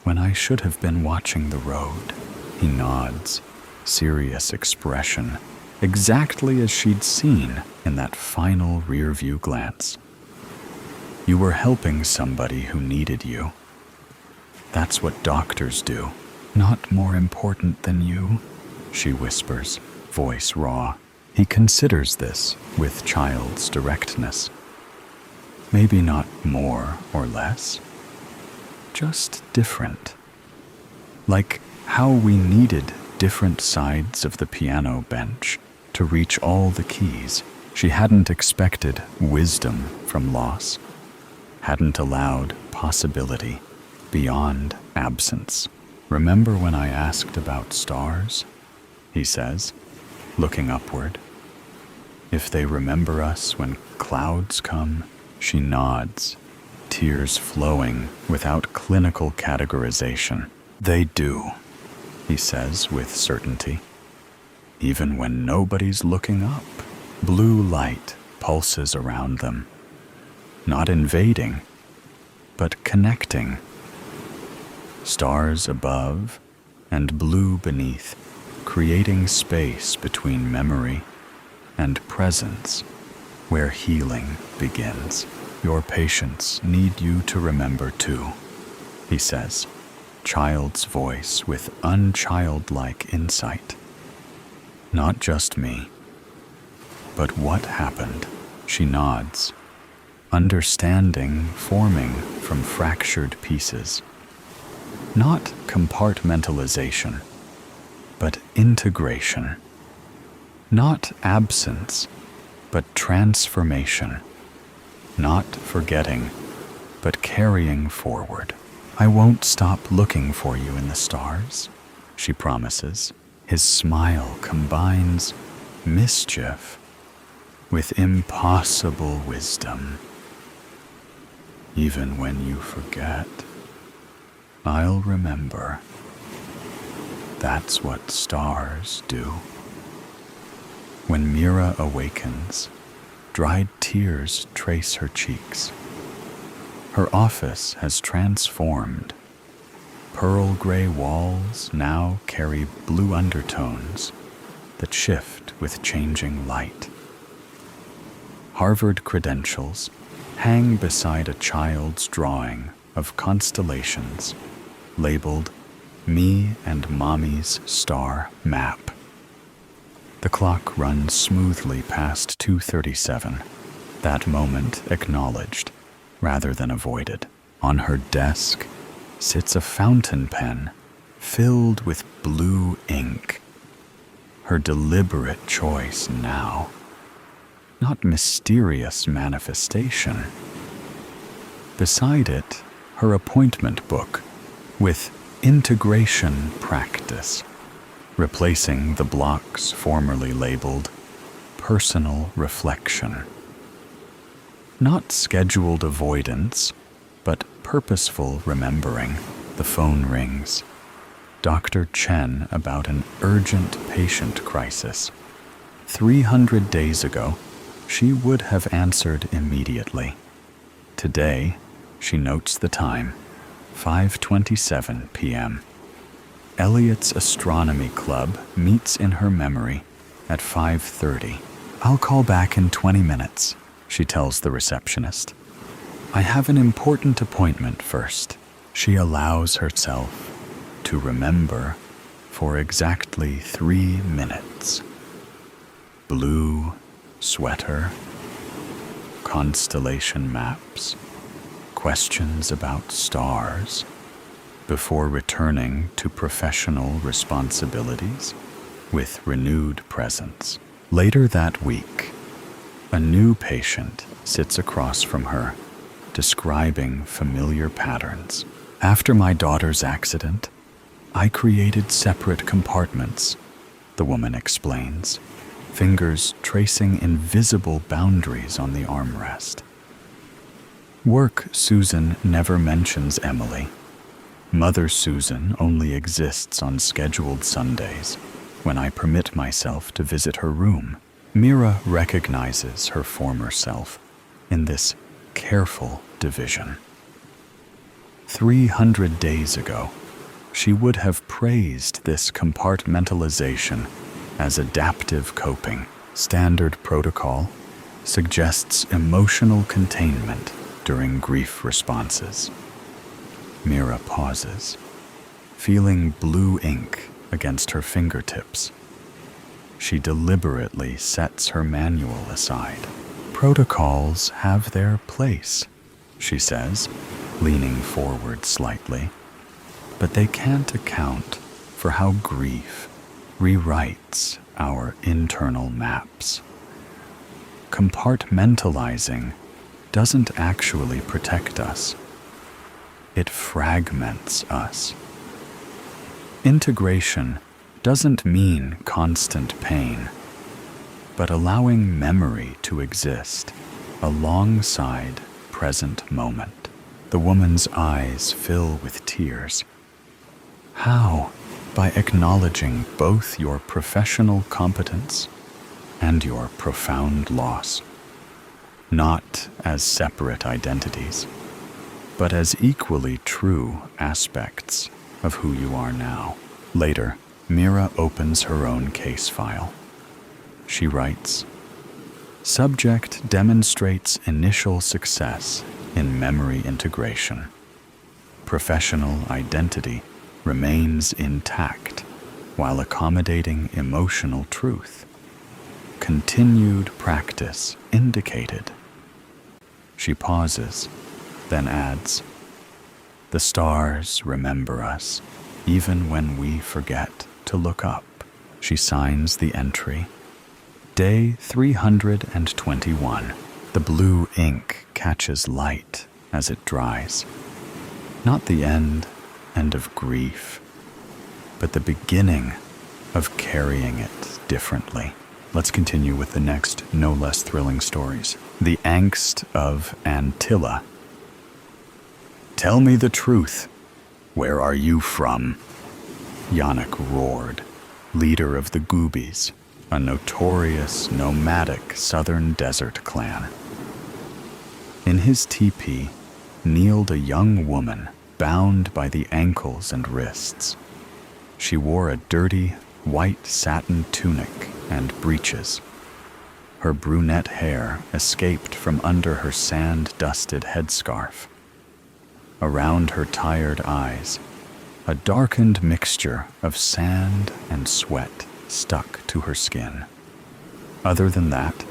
when I should have been watching the road. He nods, serious expression, exactly as she'd seen in that final rear-view glance. You were helping somebody who needed you. That's what doctors do. Not more important than you, she whispers, voice raw. He considers this with child's directness. Maybe not more or less, just different. Like how we needed different sides of the piano bench to reach all the keys. She hadn't expected wisdom from loss, hadn't allowed possibility beyond absence. Remember when I asked about stars? He says, looking upward. If they remember us when clouds come, she nods, tears flowing without clinical categorization. They do, he says with certainty. Even when nobody's looking up, blue light pulses around them. Not invading, but connecting. Stars above and blue beneath, creating space between memory and presence, where healing begins. Your patients need you to remember too, he says, child's voice with unchildlike insight. Not just me, but what happened? She nods, understanding forming from fractured pieces. Not compartmentalization, but integration. Not absence, but transformation. Not forgetting, but carrying forward. I won't stop looking for you in the stars, she promises. His smile combines mischief with impossible wisdom. Even when you forget, I'll remember. That's what stars do. When Mira awakens, Dried tears trace her cheeks. Her office has transformed. Pearl gray walls now carry blue undertones that shift with changing light. Harvard credentials hang beside a child's drawing of constellations labeled "Me and Mommy's Star Map." The clock runs smoothly past 2:37, that moment acknowledged rather than avoided. On her desk sits a fountain pen filled with blue ink. Her deliberate choice now, not mysterious manifestation. Beside it, her appointment book with integration practice, replacing the blocks formerly labeled personal reflection. Not scheduled avoidance, but purposeful remembering. The phone rings. Dr. Chen about an urgent patient crisis. 300 days ago, she would have answered immediately. Today, she notes the time, 5:27 p.m. Elliot's astronomy club meets in her memory at 5:30. "I'll call back in 20 minutes, she tells the receptionist. "I have an important appointment first." She allows herself to remember for exactly 3 minutes. Blue sweater, constellation maps, questions about stars, before returning to professional responsibilities with renewed presence. Later that week, a new patient sits across from her, describing familiar patterns. "After my daughter's accident, I created separate compartments," the woman explains, fingers tracing invisible boundaries on the armrest. Work Susan never mentions Emily. Mother Susan only exists on scheduled Sundays, when I permit myself to visit her room. Mira recognizes her former self in this careful division. 300 days ago, she would have praised this compartmentalization as adaptive coping. Standard protocol suggests emotional containment during grief responses. Mira pauses, feeling blue ink against her fingertips. She deliberately sets her manual aside. "Protocols have their place," she says, leaning forward slightly. "But they can't account for how grief rewrites our internal maps. Compartmentalizing doesn't actually protect us. It fragments us. Integration doesn't mean constant pain, but allowing memory to exist alongside present moment." The woman's eyes fill with tears. "How?" "By acknowledging both your professional competence and your profound loss, not as separate identities, but as equally true aspects of who you are now." Later, Mira opens her own case file. She writes, "Subject demonstrates initial success in memory integration. Professional identity remains intact while accommodating emotional truth. Continued practice indicated." She pauses, then adds, "The stars remember us, even when we forget to look up." She signs the entry. Day 321. The blue ink catches light as it dries. Not the end of grief, but the beginning of carrying it differently. Let's continue with the next no less thrilling stories. The Angst of Antilla. "Tell me the truth. Where are you from?" Yannick roared, leader of the Goobies, a notorious nomadic southern desert clan. In his teepee kneeled a young woman bound by the ankles and wrists. She wore a dirty, white satin tunic and breeches. Her brunette hair escaped from under her sand-dusted headscarf. Around her tired eyes, a darkened mixture of sand and sweat stuck to her skin. Other than that,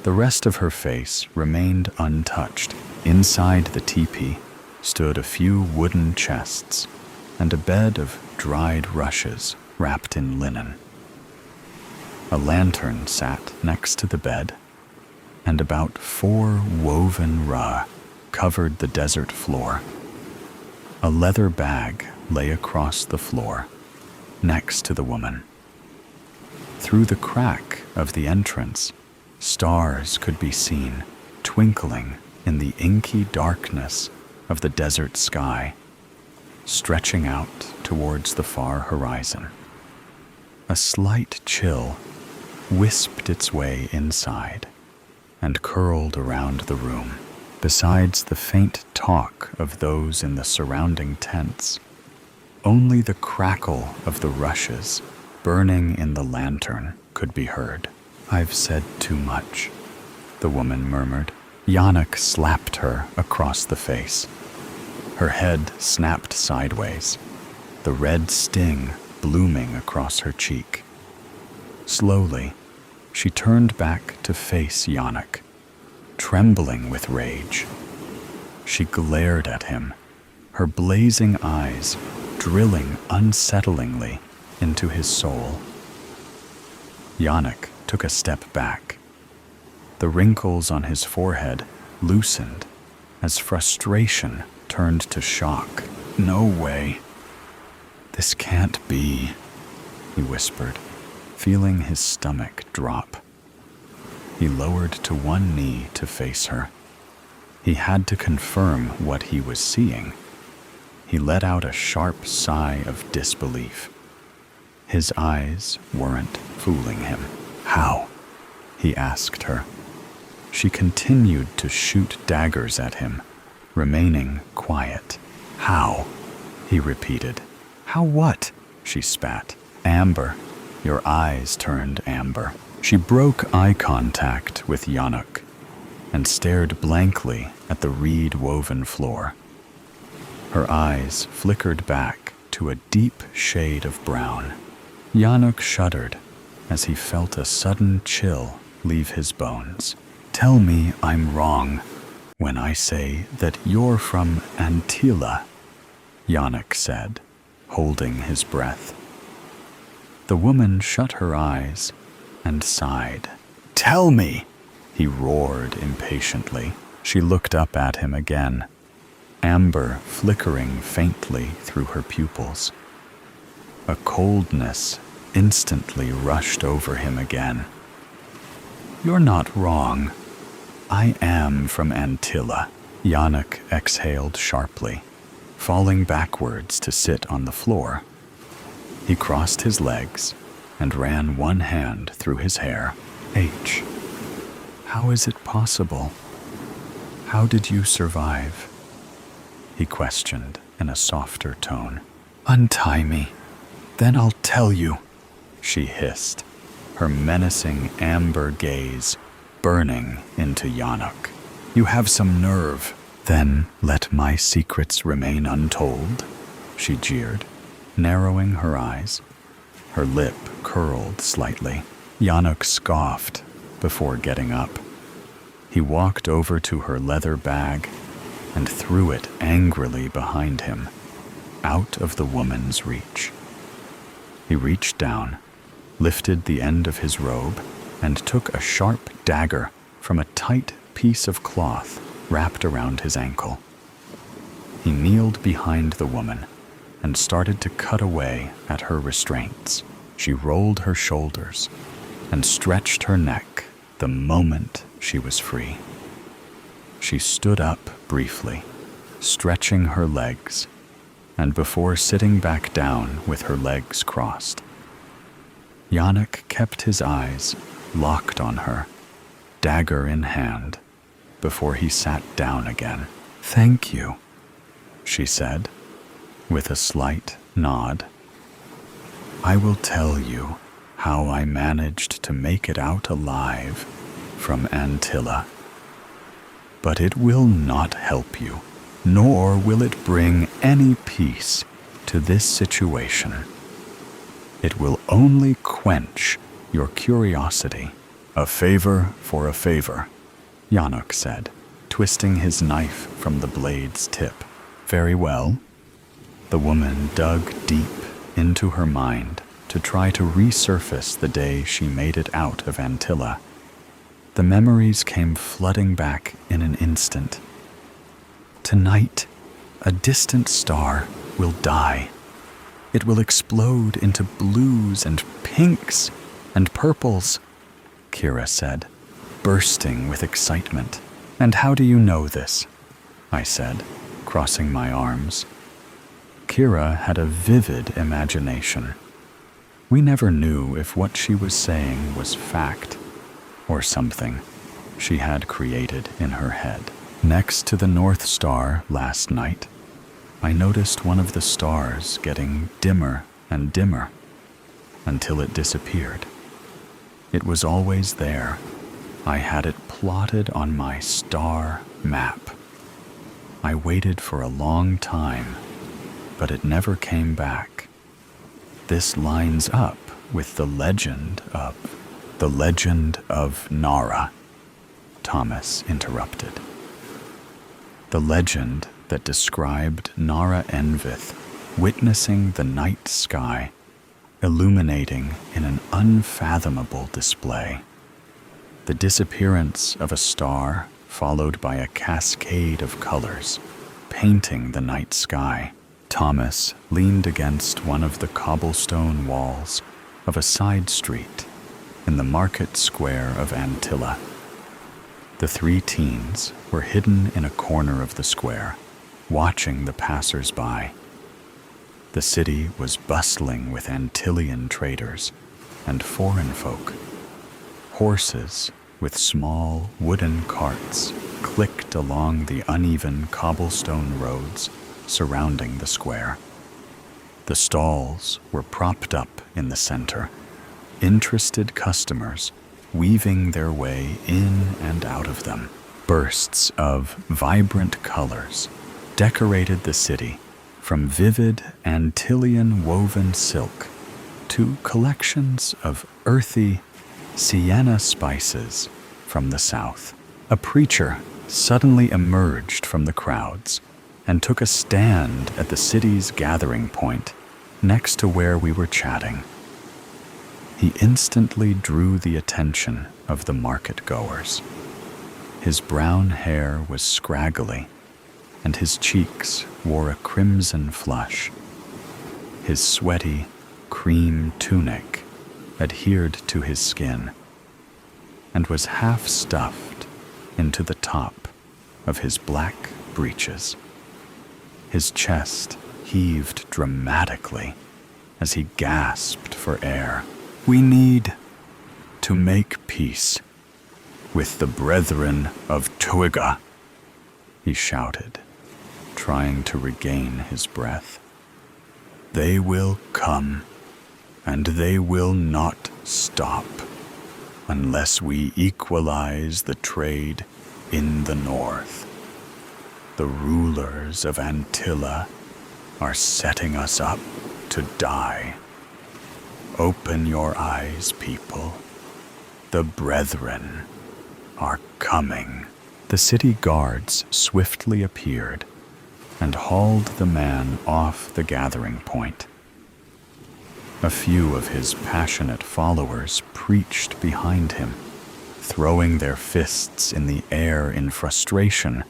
the rest of her face remained untouched. Inside the teepee stood a few wooden chests and a bed of dried rushes wrapped in linen. A lantern sat next to the bed, and about 4 woven rugs covered the desert floor. A leather bag lay across the floor, next to the woman. Through the crack of the entrance, stars could be seen twinkling in the inky darkness of the desert sky, stretching out towards the far horizon. A slight chill wisped its way inside and curled around the room. Besides the faint talk of those in the surrounding tents, only the crackle of the rushes burning in the lantern could be heard. "I've said too much," the woman murmured. Yannick slapped her across the face. Her head snapped sideways, the red sting blooming across her cheek. Slowly, she turned back to face Yannick, trembling with rage. She glared at him, her blazing eyes drilling unsettlingly into his soul. Yannick took a step back. The wrinkles on his forehead loosened as frustration turned to shock. "No way. This can't be," he whispered, feeling his stomach drop. He lowered to one knee to face her. He had to confirm what he was seeing. He let out a sharp sigh of disbelief. His eyes weren't fooling him. "How?" he asked her. She continued to shoot daggers at him, remaining quiet. "How?" he repeated. "How what?" she spat. "Amber." Your eyes turned amber. She broke eye contact with Yannick and stared blankly at the reed-woven floor. Her eyes flickered back to a deep shade of brown. Yannick shuddered as he felt a sudden chill leave his bones. "Tell me I'm wrong when I say that you're from Antilla," Yannick said, holding his breath. The woman shut her eyes and sighed. "Tell me!" he roared impatiently. She looked up at him again, amber flickering faintly through her pupils. A coldness instantly rushed over him again. "You're not wrong. I am from Antilla," Yannick exhaled sharply, falling backwards to sit on the floor. He crossed his legs and ran one hand through his hair. "H, how is it possible? How did you survive?" he questioned in a softer tone. "Untie me, then I'll tell you," she hissed, her menacing amber gaze burning into Yannick. "You have some nerve." "Then let my secrets remain untold," she jeered, narrowing her eyes. Her lip curled slightly. Yannick scoffed before getting up. He walked over to her leather bag and threw it angrily behind him, out of the woman's reach. He reached down, lifted the end of his robe, and took a sharp dagger from a tight piece of cloth wrapped around his ankle. He kneeled behind the woman and started to cut away at her restraints. She rolled her shoulders and stretched her neck the moment she was free. She stood up briefly, stretching her legs, and before sitting back down with her legs crossed. Yannick kept his eyes locked on her, dagger in hand, before he sat down again. "Thank you," she said, with a slight nod. "I will tell you how I managed to make it out alive from Antilla. But it will not help you, nor will it bring any peace to this situation. It will only quench your curiosity." "A favor for a favor," Yannick said, twisting his knife from the blade's tip. "Very well." The woman dug deep into her mind to try to resurface the day she made it out of Antilla. The memories came flooding back in an instant. "Tonight, a distant star will die. It will explode into blues and pinks and purples," Kira said, bursting with excitement. "And how do you know this?" I said, crossing my arms. Kira had a vivid imagination. We never knew if what she was saying was fact or something she had created in her head. Next to the North Star last night, I noticed one of the stars getting dimmer and dimmer until it disappeared. It was always there. I had it plotted on my star map. I waited for a long time, but it never came back. This lines up with the legend of Nara, Thomas interrupted. The legend that described Nara Envith witnessing the night sky, illuminating in an unfathomable display. The disappearance of a star followed by a cascade of colors, painting the night sky. Thomas leaned against one of the cobblestone walls of a side street in the market square of Antilla. The three teens were hidden in a corner of the square, watching the passers-by. The city was bustling with Antillian traders and foreign folk. Horses with small wooden carts clicked along the uneven cobblestone roads surrounding the square. The stalls were propped up in the center, interested customers weaving their way in and out of them. Bursts of vibrant colors decorated the city, from vivid Antillian woven silk to collections of earthy sienna spices from the south. A preacher suddenly emerged from the crowds and took a stand at the city's gathering point next to where we were chatting. He instantly drew the attention of the market-goers. His brown hair was scraggly, and his cheeks wore a crimson flush. His sweaty, cream tunic adhered to his skin and was half stuffed into the top of his black breeches. His chest heaved dramatically as he gasped for air. "We need to make peace with the brethren of Tuiga," he shouted, trying to regain his breath. "They will come, and they will not stop unless we equalize the trade in the north. The rulers of Antilla are setting us up to die. Open your eyes, people. The brethren are coming." The city guards swiftly appeared and hauled the man off the gathering point. A few of his passionate followers preached behind him, throwing their fists in the air in frustration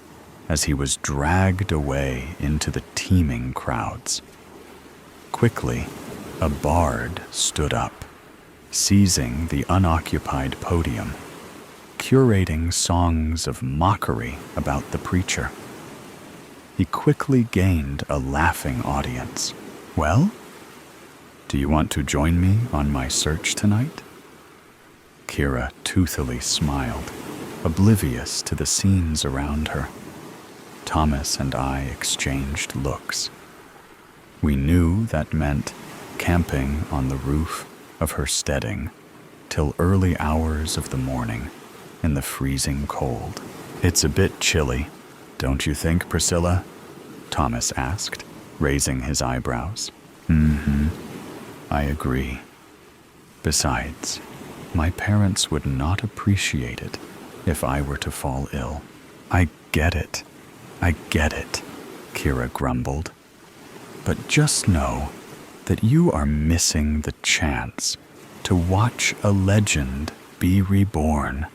as he was dragged away into the teeming crowds. Quickly, a bard stood up, seizing the unoccupied podium, curating songs of mockery about the preacher. He quickly gained a laughing audience. "Well, do Do you want to join me on my search tonight? Kira toothily smiled, oblivious to the scenes around her. Thomas and I exchanged looks. We knew that meant camping on the roof of her steading till early hours of the morning in the freezing cold. It's a bit chilly, don't you think, Priscilla? Thomas asked, raising his eyebrows. I agree. Besides, my parents would not appreciate it if I were to fall ill. I get it, Kira grumbled. But just know that you are missing the chance to watch a legend be reborn.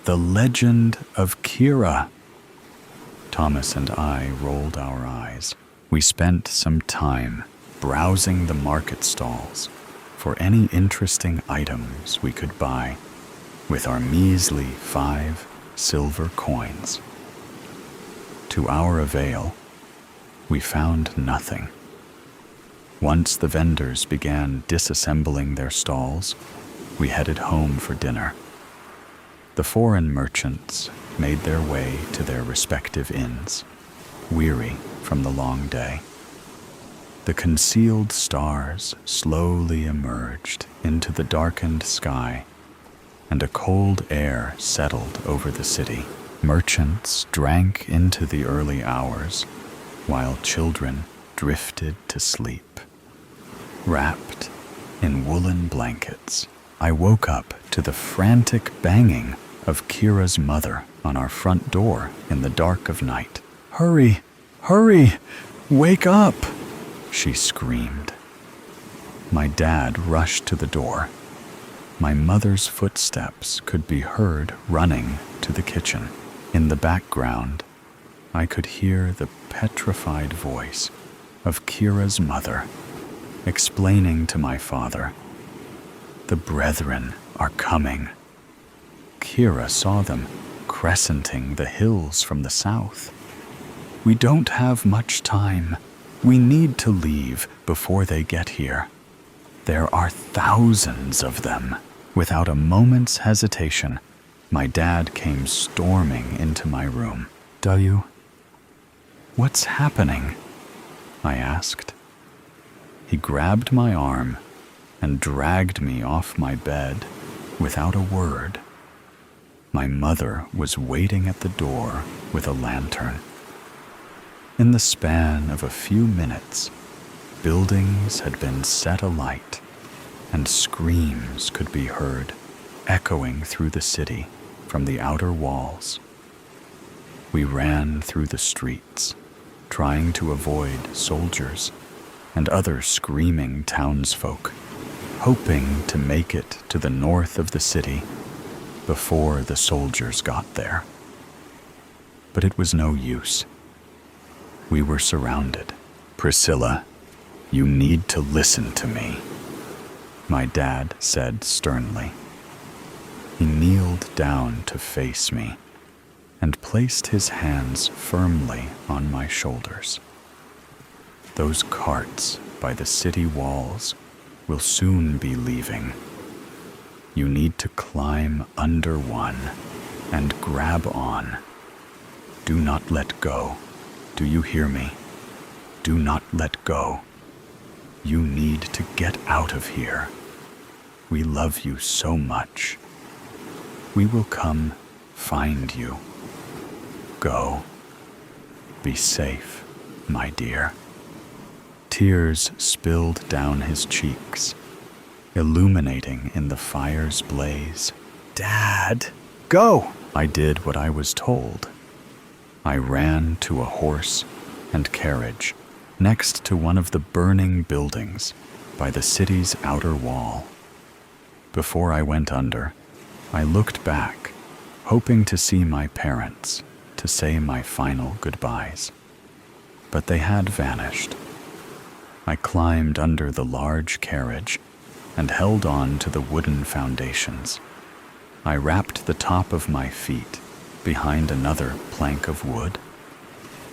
The legend of Kira. Thomas and I rolled our eyes. We spent some time browsing the market stalls for any interesting items we could buy with our measly 5 silver coins. To our avail, we found nothing. Once the vendors began disassembling their stalls, we headed home for dinner. The foreign merchants made their way to their respective inns, weary from the long day. The concealed stars slowly emerged into the darkened sky, and a cold air settled over the city. Merchants drank into the early hours, while children drifted to sleep. Wrapped in woolen blankets, I woke up to the frantic banging of Kira's mother on our front door in the dark of night. "Hurry! Hurry! Wake up!" she screamed. My dad rushed to the door. My mother's footsteps could be heard running to the kitchen. In the background, I could hear the petrified voice of Kira's mother explaining to my father, "The brethren are coming." Kira saw them crescenting the hills from the south. "We don't have much time. We need to leave before they get here. There are thousands of them." Without a moment's hesitation, my dad came storming into my room. "Dayu, what's happening?" I asked. He grabbed my arm and dragged me off my bed without a word. My mother was waiting at the door with a lantern. In the span of a few minutes, buildings had been set alight, and screams could be heard echoing through the city from the outer walls. We ran through the streets, trying to avoid soldiers and other screaming townsfolk, hoping to make it to the north of the city before the soldiers got there. But it was no use. We were surrounded. "Priscilla, you need to listen to me," my dad said sternly. He kneeled down to face me and placed his hands firmly on my shoulders. "Those carts by the city walls will soon be leaving. You need to climb under one and grab on. Do not let go. Do you hear me? Do not let go. You need to get out of here. We love you so much. We will come find you. Go. Be safe, my dear." Tears spilled down his cheeks, illuminating in the fire's blaze. "Dad, go!" I did what I was told. I ran to a horse and carriage next to one of the burning buildings by the city's outer wall. Before I went under, I looked back, hoping to see my parents, to say my final goodbyes. But they had vanished. I climbed under the large carriage and held on to the wooden foundations. I wrapped the top of my feet behind another plank of wood.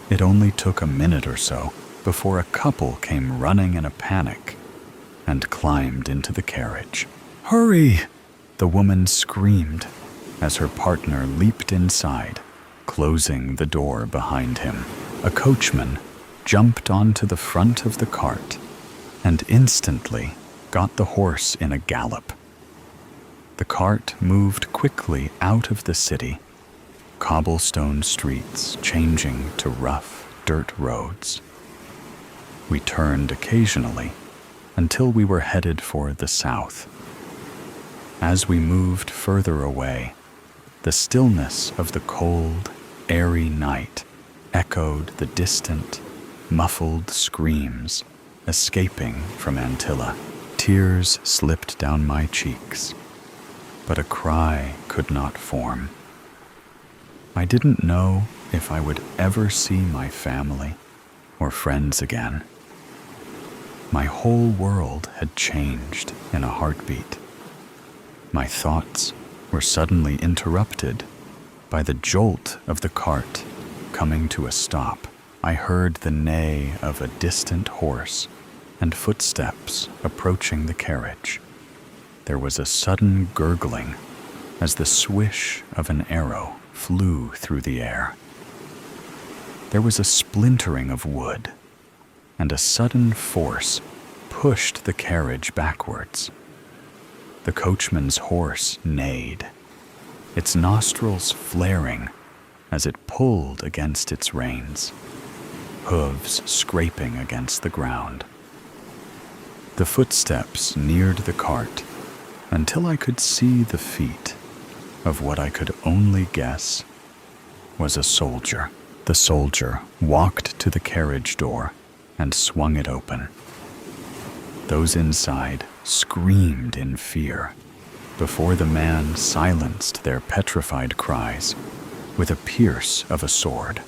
It only took a minute or so before a couple came running in a panic. and climbed into the carriage. "Hurry!" the woman screamed as her partner leaped inside, closing the door behind him. A coachman jumped onto the front of the cart and instantly got the horse in a gallop. The cart moved quickly out of the city, cobblestone streets changing to rough dirt roads. We turned occasionally until we were headed for the south. As we moved further away, the stillness of the cold, airy night echoed the distant, muffled screams escaping from Antilla. Tears slipped down my cheeks, but a cry could not form. I didn't know if I would ever see my family or friends again. My whole world had changed in a heartbeat. My thoughts were suddenly interrupted by the jolt of the cart coming to a stop. I heard the neigh of a distant horse and footsteps approaching the carriage. There was a sudden gurgling as the swish of an arrow flew through the air. There was a splintering of wood, and a sudden force pushed the carriage backwards. The coachman's horse neighed, its nostrils flaring as it pulled against its reins, hooves scraping against the ground. The footsteps neared the cart until I could see the feet of what I could only guess was a soldier. The soldier walked to the carriage door and swung it open. Those inside screamed in fear before the man silenced their petrified cries with a pierce of a sword.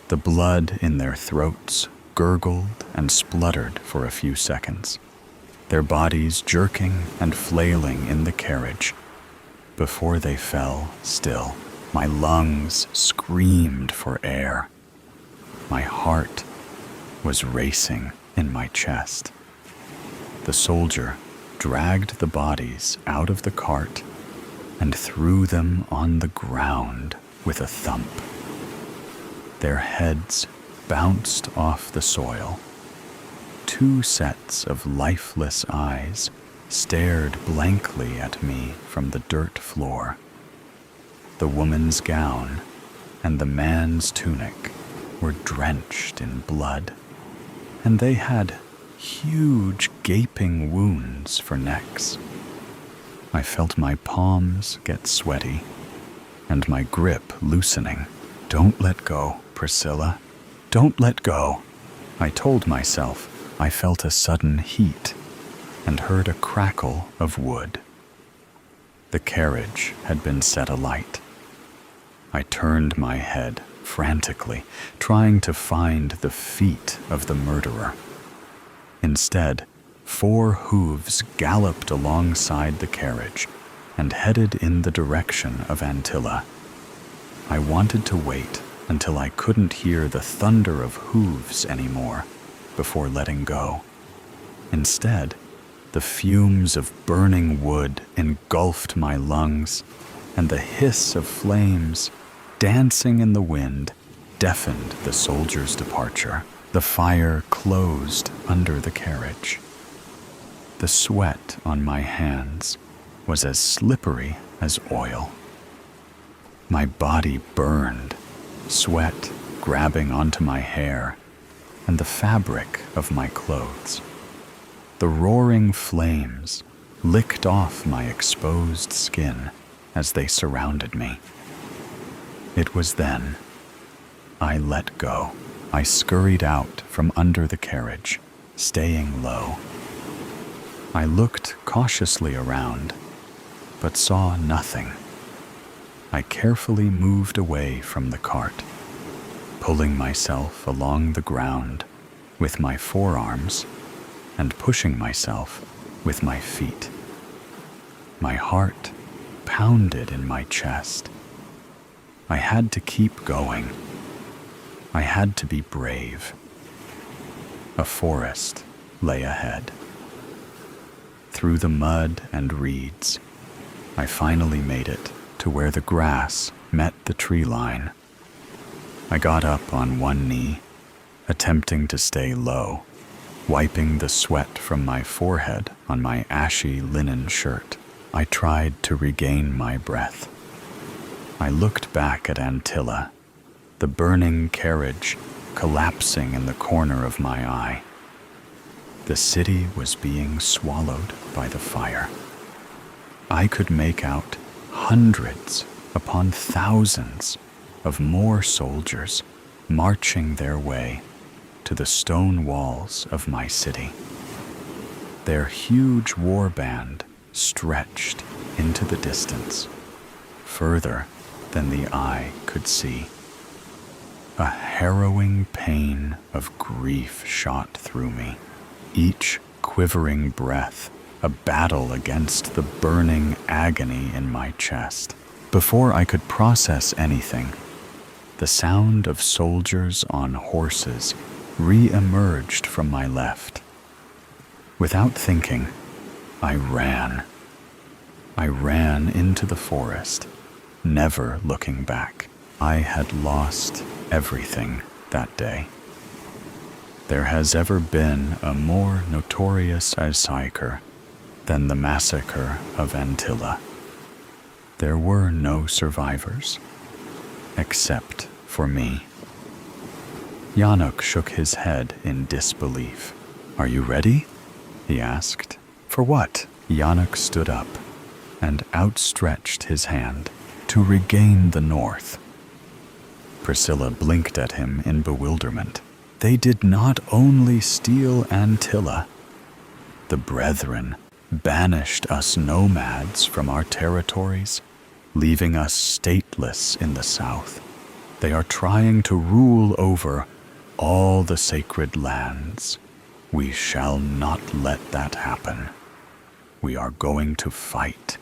The blood in their throats gurgled and spluttered for a few seconds, their bodies jerking and flailing in the carriage before they fell still. My lungs screamed for air. My heart was racing in my chest. The soldier dragged the bodies out of the cart and threw them on the ground with a thump. Their heads bounced off the soil. Two sets of lifeless eyes stared blankly at me from the dirt floor. The woman's gown and the man's tunic were drenched in blood, and they had huge gaping wounds for necks. I felt my palms get sweaty and my grip loosening. "Don't let go, Priscilla. Don't let go," I told myself. I felt a sudden heat and heard a crackle of wood. The carriage had been set alight. I turned my head frantically, trying to find the feet of the murderer. Instead, 4 hooves galloped alongside the carriage and headed in the direction of Antilla. I wanted to wait until I couldn't hear the thunder of hooves anymore before letting go. Instead, the fumes of burning wood engulfed my lungs, and the hiss of flames dancing in the wind deafened the soldier's departure. The fire closed under the carriage. The sweat on my hands was as slippery as oil. My body burned, sweat grabbing onto my hair and the fabric of my clothes. The roaring flames licked off my exposed skin as they surrounded me. It was then I let go. I scurried out from under the carriage, staying low. I looked cautiously around, but saw nothing. I carefully moved away from the cart, pulling myself along the ground with my forearms and pushing myself with my feet. My heart pounded in my chest. I had to keep going. I had to be brave. A forest lay ahead. through the mud and reeds. I finally made it to where the grass met the tree line. I got up on one knee, attempting to stay low, wiping the sweat from my forehead on my ashy linen shirt. I tried to regain my breath. I looked back at Antilla, the burning carriage collapsing in the corner of my eye. The city was being swallowed by the fire. I could make out hundreds upon thousands of more soldiers marching their way to the stone walls of my city. Their huge war band stretched into the distance, further than the eye could see. A harrowing pain of grief shot through me, each quivering breath a battle against the burning agony in my chest. Before I could process anything, the sound of soldiers on horses re-emerged from my left. Without thinking, I ran. I ran into the forest, never looking back. I had lost everything that day. There has ever been a more notorious massacre than the massacre of Antilla. There were no survivors, except for me. Yanuk shook his head in disbelief. "Are you ready?" he asked. "For what?" Yanuk stood up and outstretched his hand to regain the north. Priscilla blinked at him in bewilderment. They did not only steal Antilla. The Brethren banished us nomads from our territories, leaving us stateless in the south. They are trying to rule over all the sacred lands. We shall not let that happen. We are going to fight.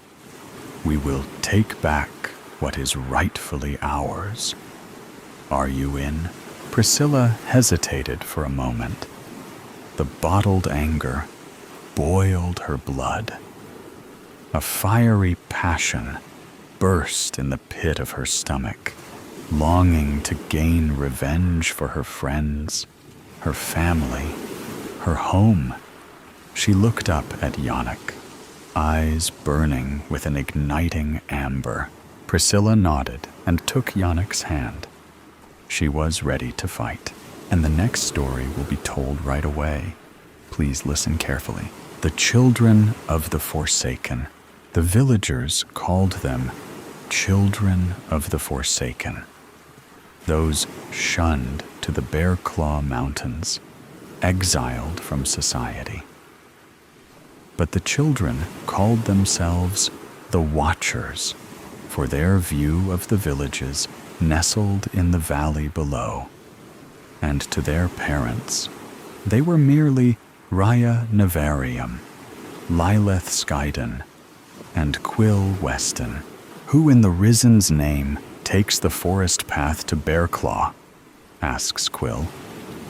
We will take back what is rightfully ours. Are you in? Priscilla hesitated for a moment. The bottled anger boiled her blood. A fiery passion burst in the pit of her stomach, longing to gain revenge for her friends, her family, her home. She looked up at Yanuk, eyes burning with an igniting amber. Priscilla nodded and took Yanuk's hand. She was ready to fight, and the next story will be told right away. Please listen carefully. The children of the Forsaken. The villagers called them Children of the Forsaken, those shunned to the Bear Claw Mountains, exiled from society. But the children called themselves the Watchers, for their view of the villages nestled in the valley below, and to their parents, they were merely Raya Navarium, Lilith Skyden, and Quill Weston. Who in the Risen's name takes the forest path to Bearclaw? Asks Quill,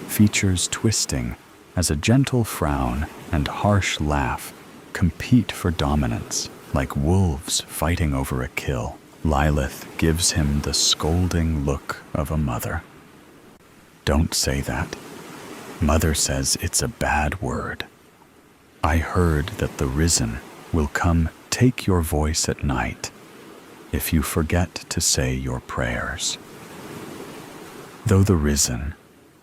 features twisting as a gentle frown and harsh laugh compete for dominance, like wolves fighting over a kill. Lilith gives him the scolding look of a mother. Don't say that. Mother says it's a bad word. I heard that the Risen will come take your voice at night if you forget to say your prayers. Though the Risen,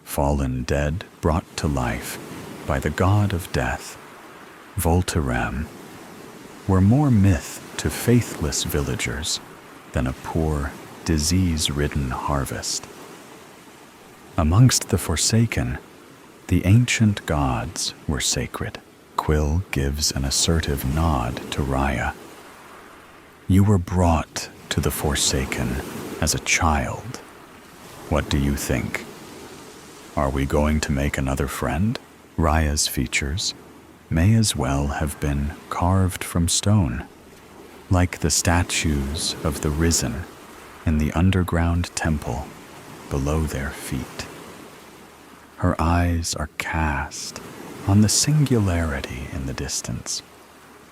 fallen dead brought to life by the god of death, VOL.8, were more myth to faithless villagers than a poor, disease-ridden harvest. Amongst the Forsaken, the ancient gods were sacred. Quill gives an assertive nod to Raya. You were brought to the Forsaken as a child. What do you think? Are we going to make another friend? Raya's features may as well have been carved from stone, like the statues of the Risen in the underground temple below their feet. Her eyes are cast on the singularity in the distance,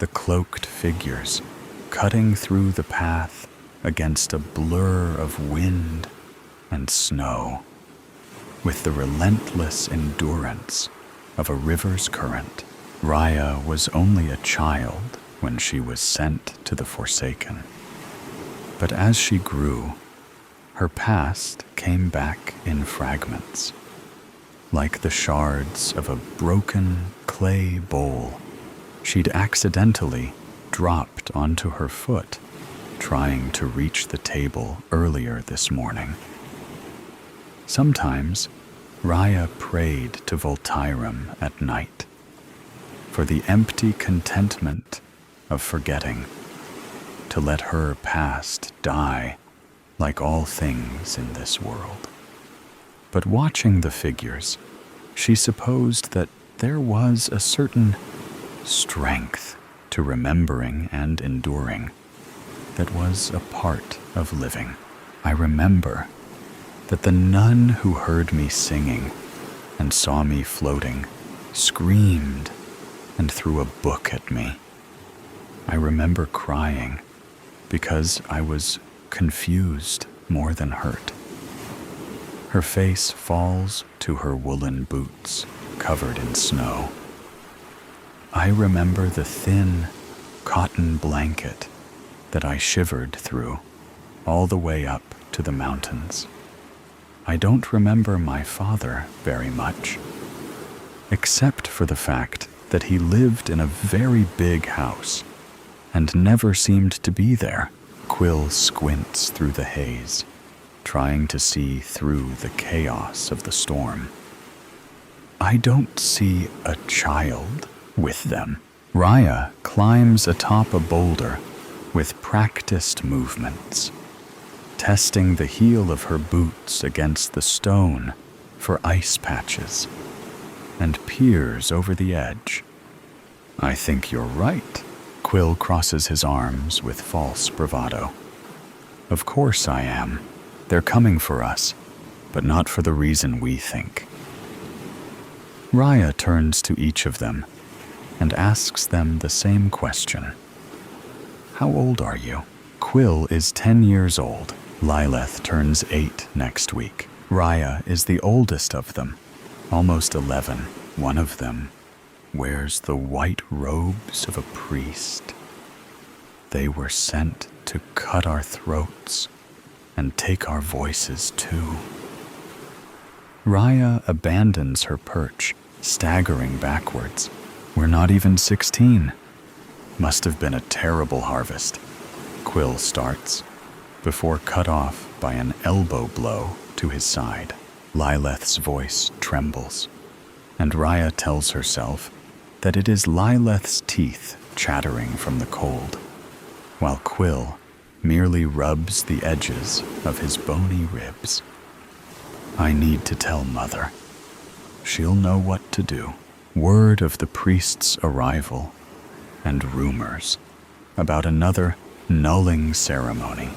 the cloaked figures cutting through the path against a blur of wind and snow, with the relentless endurance of a river's current. Raya was only a child when she was sent to the Forsaken. But as she grew, her past came back in fragments, like the shards of a broken clay bowl she'd accidentally dropped onto her foot trying to reach the table earlier this morning. Sometimes Raya prayed to Voltairam at night for the empty contentment of forgetting, to let her past die like all things in this world. But watching the figures, she supposed that there was a certain strength to remembering and enduring that was a part of living. I remember that the nun who heard me singing and saw me floating screamed and threw a book at me. I remember crying because I was confused more than hurt. Her face falls to her woolen boots covered in snow. I remember the thin cotton blanket that I shivered through all the way up to the mountains. I don't remember my father very much, except for the fact that he lived in a very big house and never seemed to be there. Quill squints through the haze, trying to see through the chaos of the storm. I don't see a child with them. Raya climbs atop a boulder with practiced movements, testing the heel of her boots against the stone for ice patches, and peers over the edge. I think you're right. Quill crosses his arms with false bravado. Of course I am. They're coming for us, but not for the reason we think. Raya turns to each of them and asks them the same question. How old are you? Quill is 10 years old. Lilith turns 8 next week. Raya is the oldest of them, almost 11. One of them wears the white robes of a priest. They were sent to cut our throats and take our voices too. Raya abandons her perch, staggering backwards. We're not even 16. Must have been a terrible harvest. Quill starts, before cut off by an elbow blow to his side. Lilith's voice trembles, and Raya tells herself that it is Lilith's teeth chattering from the cold, while Quill merely rubs the edges of his bony ribs. I need to tell Mother. She'll know what to do. Word of the priest's arrival and rumors about another nulling ceremony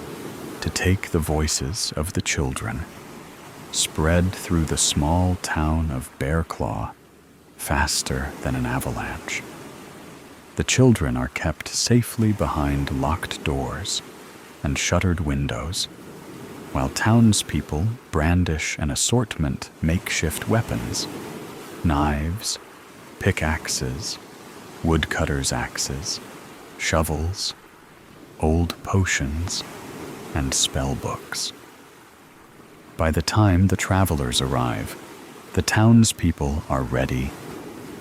to take the voices of the children spread through the small town of Bearclaw faster than an avalanche. The children are kept safely behind locked doors and shuttered windows, while townspeople brandish an assortment makeshift weapons: knives, pickaxes, woodcutters' axes, shovels, old potions, and spell books. By the time the travelers arrive, the townspeople are ready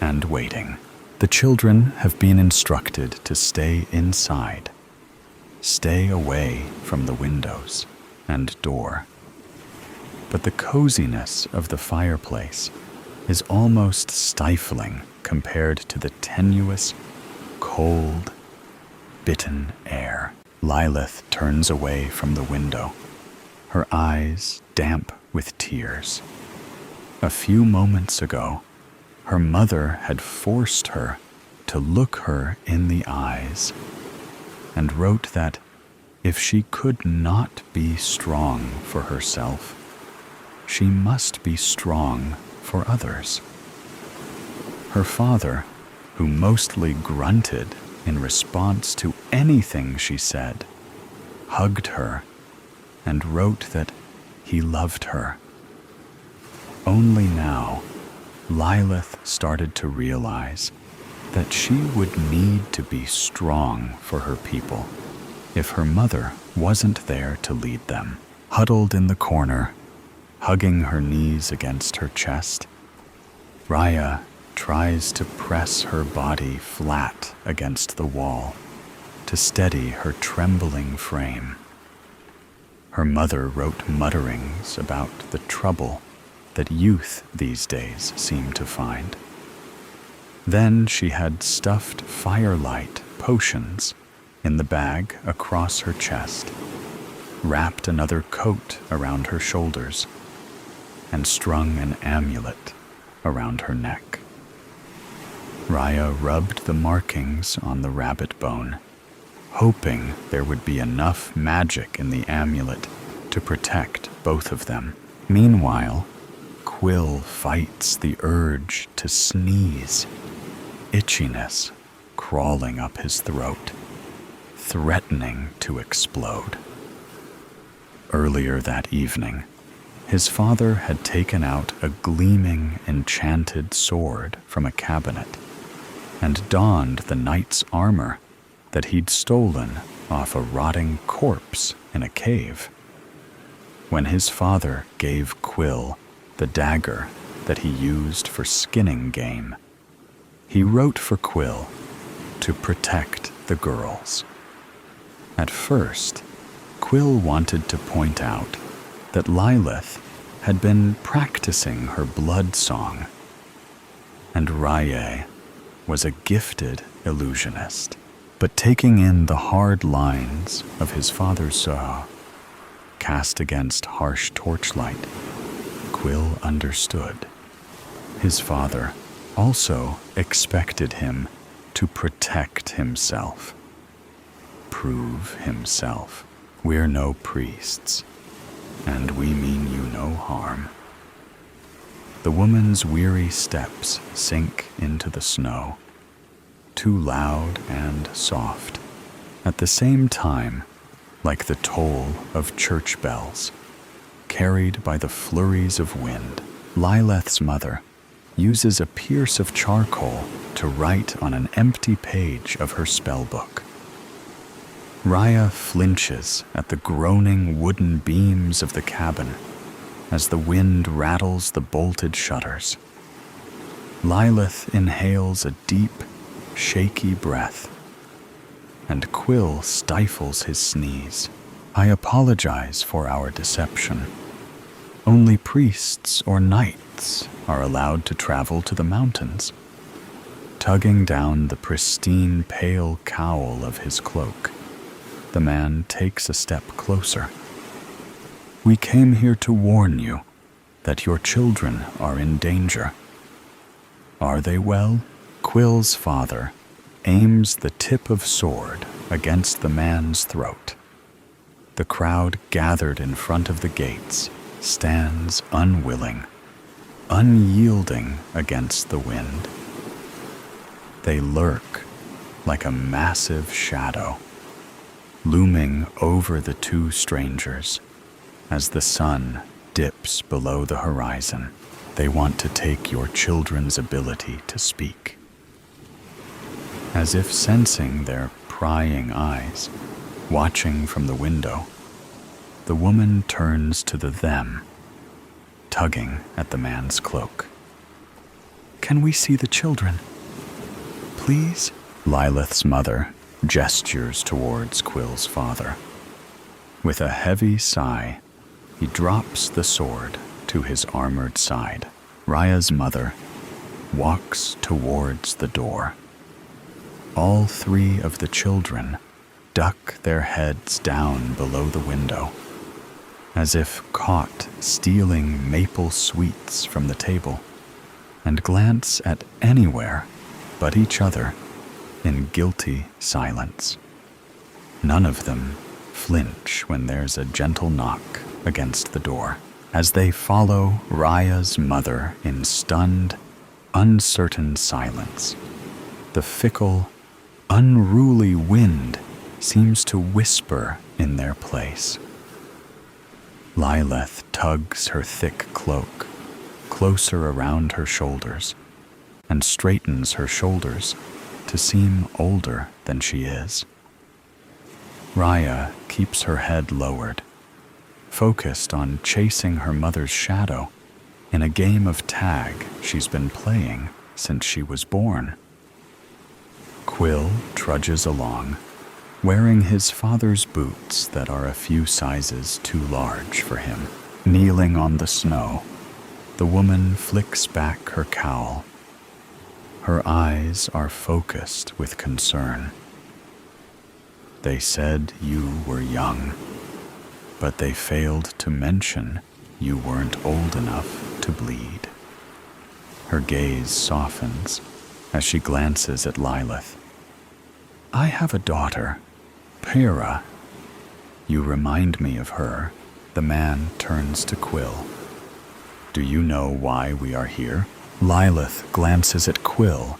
and waiting. The children have been instructed to stay inside, stay away from the windows and door. But the coziness of the fireplace is almost stifling compared to the tenuous, cold, bitten air. Lilith turns away from the window, her eyes damp with tears. A few moments ago, her mother had forced her to look her in the eyes and wrote that if she could not be strong for herself, she must be strong for others. Her father, who mostly grunted in response to anything she said, hugged her, and wrote that he loved her. Only now, Lilith started to realize that she would need to be strong for her people if her mother wasn't there to lead them. Huddled in the corner, hugging her knees against her chest, Raya tries to press her body flat against the wall to steady her trembling frame. Her mother wrote mutterings about the trouble that youth these days seem to find. Then she had stuffed firelight potions in the bag across her chest, wrapped another coat around her shoulders, and strung an amulet around her neck. Raya rubbed the markings on the rabbit bone, hoping there would be enough magic in the amulet to protect both of them. Meanwhile, Quill fights the urge to sneeze, itchiness crawling up his throat, threatening to explode. Earlier that evening, his father had taken out a gleaming, enchanted sword from a cabinet and donned the knight's armor that he'd stolen off a rotting corpse in a cave. When his father gave Quill the dagger that he used for skinning game, he wrote for Quill to protect the girls. At first, Quill wanted to point out that Lilith had been practicing her blood song, and Raya was a gifted illusionist. But taking in the hard lines of his father's saw, cast against harsh torchlight, Quill understood. His father also expected him to protect himself, prove himself. We're no priests, and we mean you no harm. The woman's weary steps sink into the snow, too loud and soft, at the same time like the toll of church bells, carried by the flurries of wind. Lilith's mother uses a pierce of charcoal to write on an empty page of her spellbook. Raya flinches at the groaning wooden beams of the cabin as the wind rattles the bolted shutters. Lilith inhales a deep, shaky breath, and Quill stifles his sneeze. I apologize for our deception. Only priests or knights are allowed to travel to the mountains. Tugging down the pristine pale cowl of his cloak, the man takes a step closer. We came here to warn you that your children are in danger. Are they well? Quill's father aims the tip of sword against the man's throat. The crowd gathered in front of the gates stands unwilling, unyielding against the wind. They lurk like a massive shadow, looming over the two strangers as the sun dips below the horizon. They want to take your children's ability to speak. As if sensing their prying eyes, watching from the window, the woman turns to the them, tugging at the man's cloak. Can we see the children? Please? Lilith's mother gestures towards Quill's father. With a heavy sigh, he drops the sword to his armored side. Raya's mother walks towards the door. All three of the children duck their heads down below the window, as if caught stealing maple sweets from the table, and glance at anywhere but each other in guilty silence. None of them flinch when there's a gentle knock against the door, as they follow Raya's mother in stunned, uncertain silence. The fickle, unruly wind seems to whisper in their place. Lilith tugs her thick cloak closer around her shoulders and straightens her shoulders to seem older than she is. Raya keeps her head lowered, focused on chasing her mother's shadow in a game of tag she's been playing since she was born. Quill trudges along, wearing his father's boots that are a few sizes too large for him. Kneeling on the snow, the woman flicks back her cowl. Her eyes are focused with concern. They said you were young, but they failed to mention you weren't old enough to bleed. Her gaze softens as she glances at Lilith. I have a daughter, Para. You remind me of her. The man turns to Quill. Do you know why we are here? Lilith glances at Quill,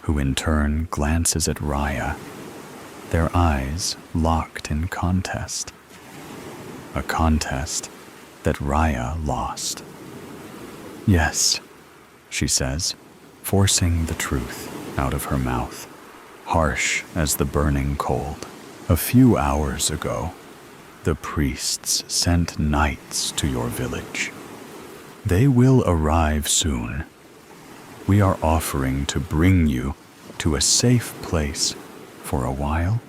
who in turn glances at Raya, their eyes locked in contest. A contest that Raya lost. Yes, she says, forcing the truth out of her mouth, harsh as the burning cold. A few hours ago, the priests sent knights to your village. They will arrive soon. We are offering to bring you to a safe place for a while.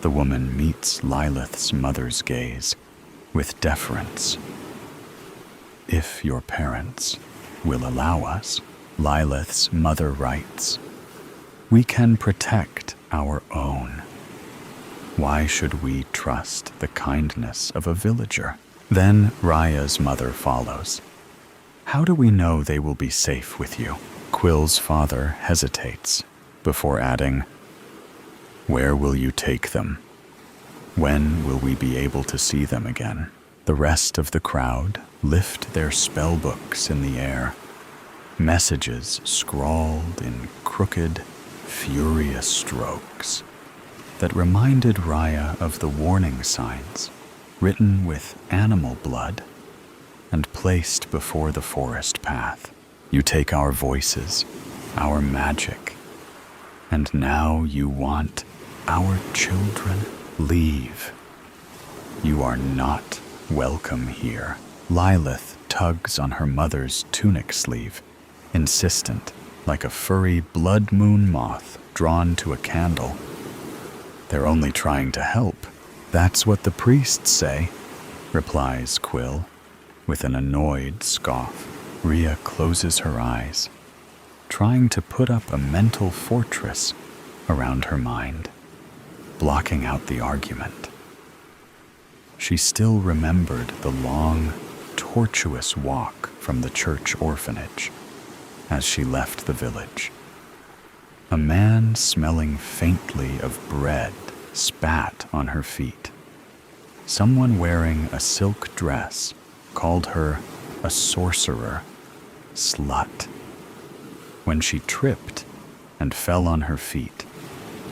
The woman meets Lilith's mother's gaze with deference. If your parents will allow us, Lilith's mother writes, we can protect our own. Why should we trust the kindness of a villager? Then Raya's mother follows. How do we know they will be safe with you? Quill's father hesitates before adding, where will you take them? When will we be able to see them again? The rest of the crowd lift their spellbooks in the air, messages scrawled in crooked, furious strokes that reminded Raya of the warning signs written with animal blood and placed before the forest path. You take our voices, our magic, and now you want our children? Leave. You are not welcome here. Lilith tugs on her mother's tunic sleeve, insistent, like a furry blood moon moth drawn to a candle. They're only trying to help. That's what the priests say, replies Quill, with an annoyed scoff. Rhea closes her eyes, trying to put up a mental fortress around her mind, blocking out the argument. She still remembered the long, tortuous walk from the church orphanage as she left the village. A man smelling faintly of bread spat on her feet. Someone wearing a silk dress called her a sorcerer, slut. When she tripped and fell on her feet,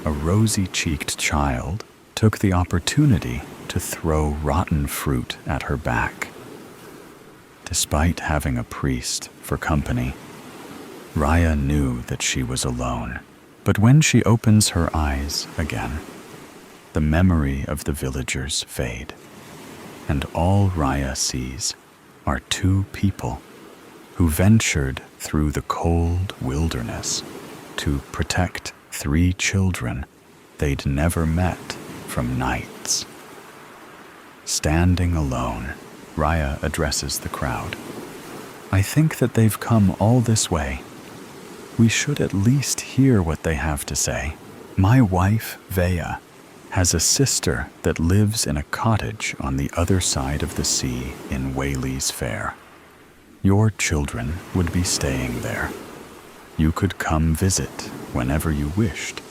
a rosy-cheeked child took the opportunity to throw rotten fruit at her back. Despite having a priest for company, Raya knew that she was alone. But when she opens her eyes again, the memory of the villagers fade, and all Raya sees are two people who ventured through the cold wilderness to protect 3 children they'd never met from knights. Standing alone, Raya addresses the crowd. I think that they've come all this way. We should at least hear what they have to say. My wife, Vea, has a sister that lives in a cottage on the other side of the sea in Whaley's Fair. Your children would be staying there. You could come visit whenever you wished,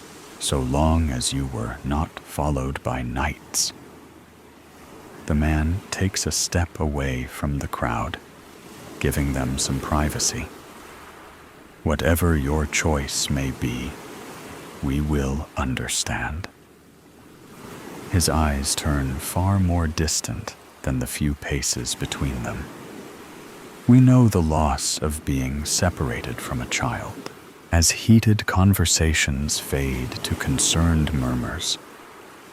so long as you were not followed by knights. The man takes a step away from the crowd, giving them some privacy. Whatever your choice may be, we will understand. His eyes turn far more distant than the few paces between them. We know the loss of being separated from a child, as heated conversations fade to concerned murmurs,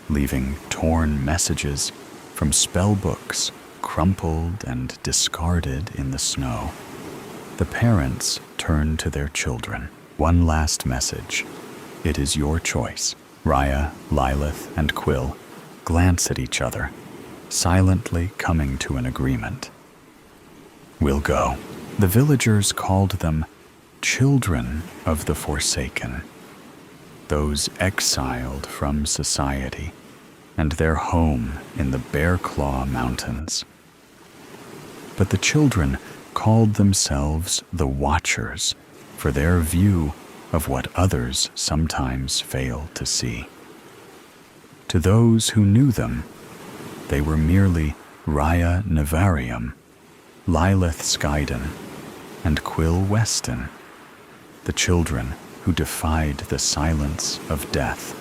leaving torn messages from spell books crumpled and discarded in the snow. The parents turn to their children. One last message. It is your choice. Raya, Lilith, and Quill glance at each other, silently coming to an agreement. We'll go. The villagers called them children of the Forsaken, those exiled from society and their home in the Bear Claw Mountains. But the children called themselves the Watchers for their view of what others sometimes fail to see. To those who knew them, they were merely Raya Navarium, Lilith Skyden, and Quill Weston, the children who defied the silence of death,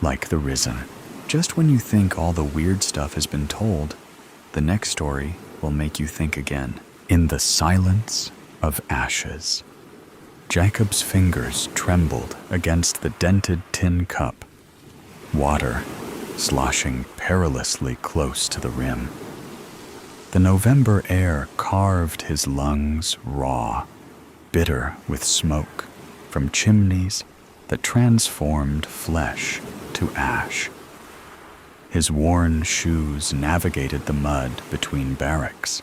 like the Risen. Just when you think all the weird stuff has been told, the next story will make you think again. In the silence of ashes, Jacob's fingers trembled against the dented tin cup, water sloshing perilously close to the rim. The November air carved his lungs raw, bitter with smoke from chimneys that transformed flesh to ash. His worn shoes navigated the mud between barracks,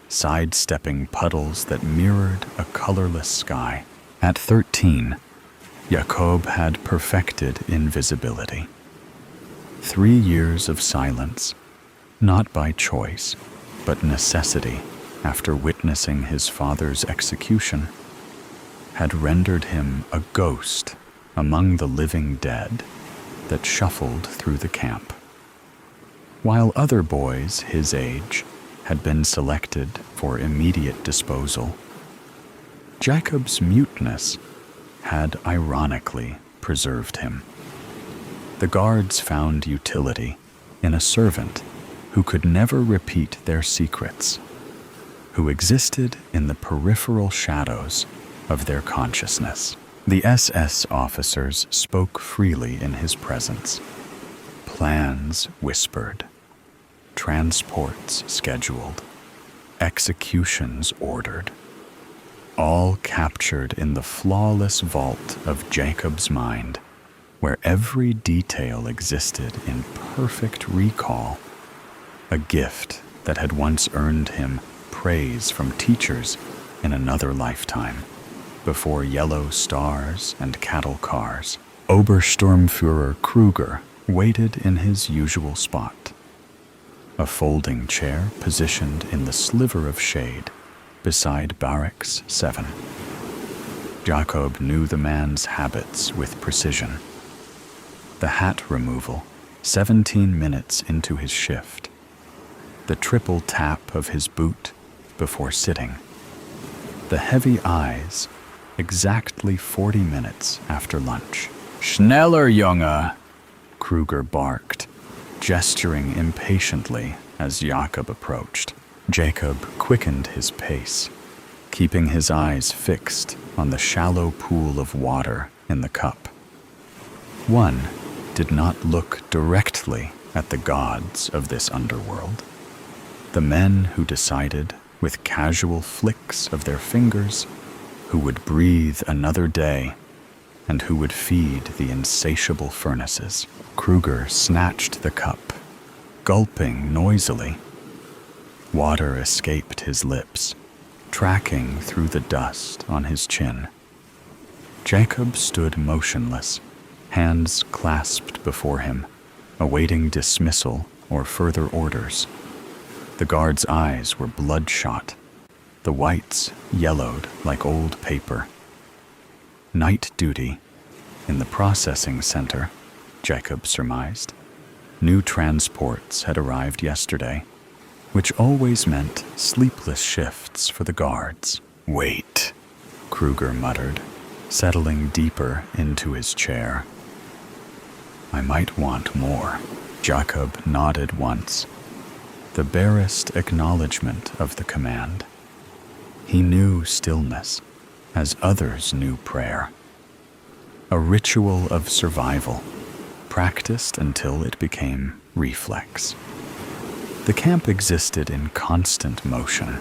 sidestepping puddles that mirrored a colorless sky. At 13, Jacob had perfected invisibility. 3 years of silence, not by choice, but necessity after witnessing his father's execution, had rendered him a ghost among the living dead that shuffled through the camp. While other boys his age had been selected for immediate disposal, Jacob's muteness had ironically preserved him. The guards found utility in a servant who could never repeat their secrets, who existed in the peripheral shadows of their consciousness. The SS officers spoke freely in his presence. Plans whispered, transports scheduled, executions ordered, all captured in the flawless vault of Jacob's mind, where every detail existed in perfect recall, a gift that had once earned him praise from teachers in another lifetime, before yellow stars and cattle cars. Obersturmführer Kruger waited in his usual spot, a folding chair positioned in the sliver of shade beside Barracks 7. Jacob knew the man's habits with precision. The hat removal, 17 minutes into his shift. The triple tap of his boot before sitting. The heavy eyes, exactly 40 minutes after lunch. Schneller, Junge! Kruger barked, gesturing impatiently as Jacob approached. Jacob quickened his pace, keeping his eyes fixed on the shallow pool of water in the cup. One did not look directly at the gods of this underworld, the men who decided, with casual flicks of their fingers, who would breathe another day and who would feed the insatiable furnaces. Kruger snatched the cup, gulping noisily. Water escaped his lips, tracking through the dust on his chin. Jacob stood motionless, hands clasped before him, awaiting dismissal or further orders. The guard's eyes were bloodshot, the whites yellowed like old paper. Night duty in the processing center, Jacob surmised. New transports had arrived yesterday, which always meant sleepless shifts for the guards. Wait, Kruger muttered, settling deeper into his chair. I might want more. Jacob nodded once, the barest acknowledgement of the command. He knew stillness, as others knew prayer. A ritual of survival, practiced until it became reflex. The camp existed in constant motion,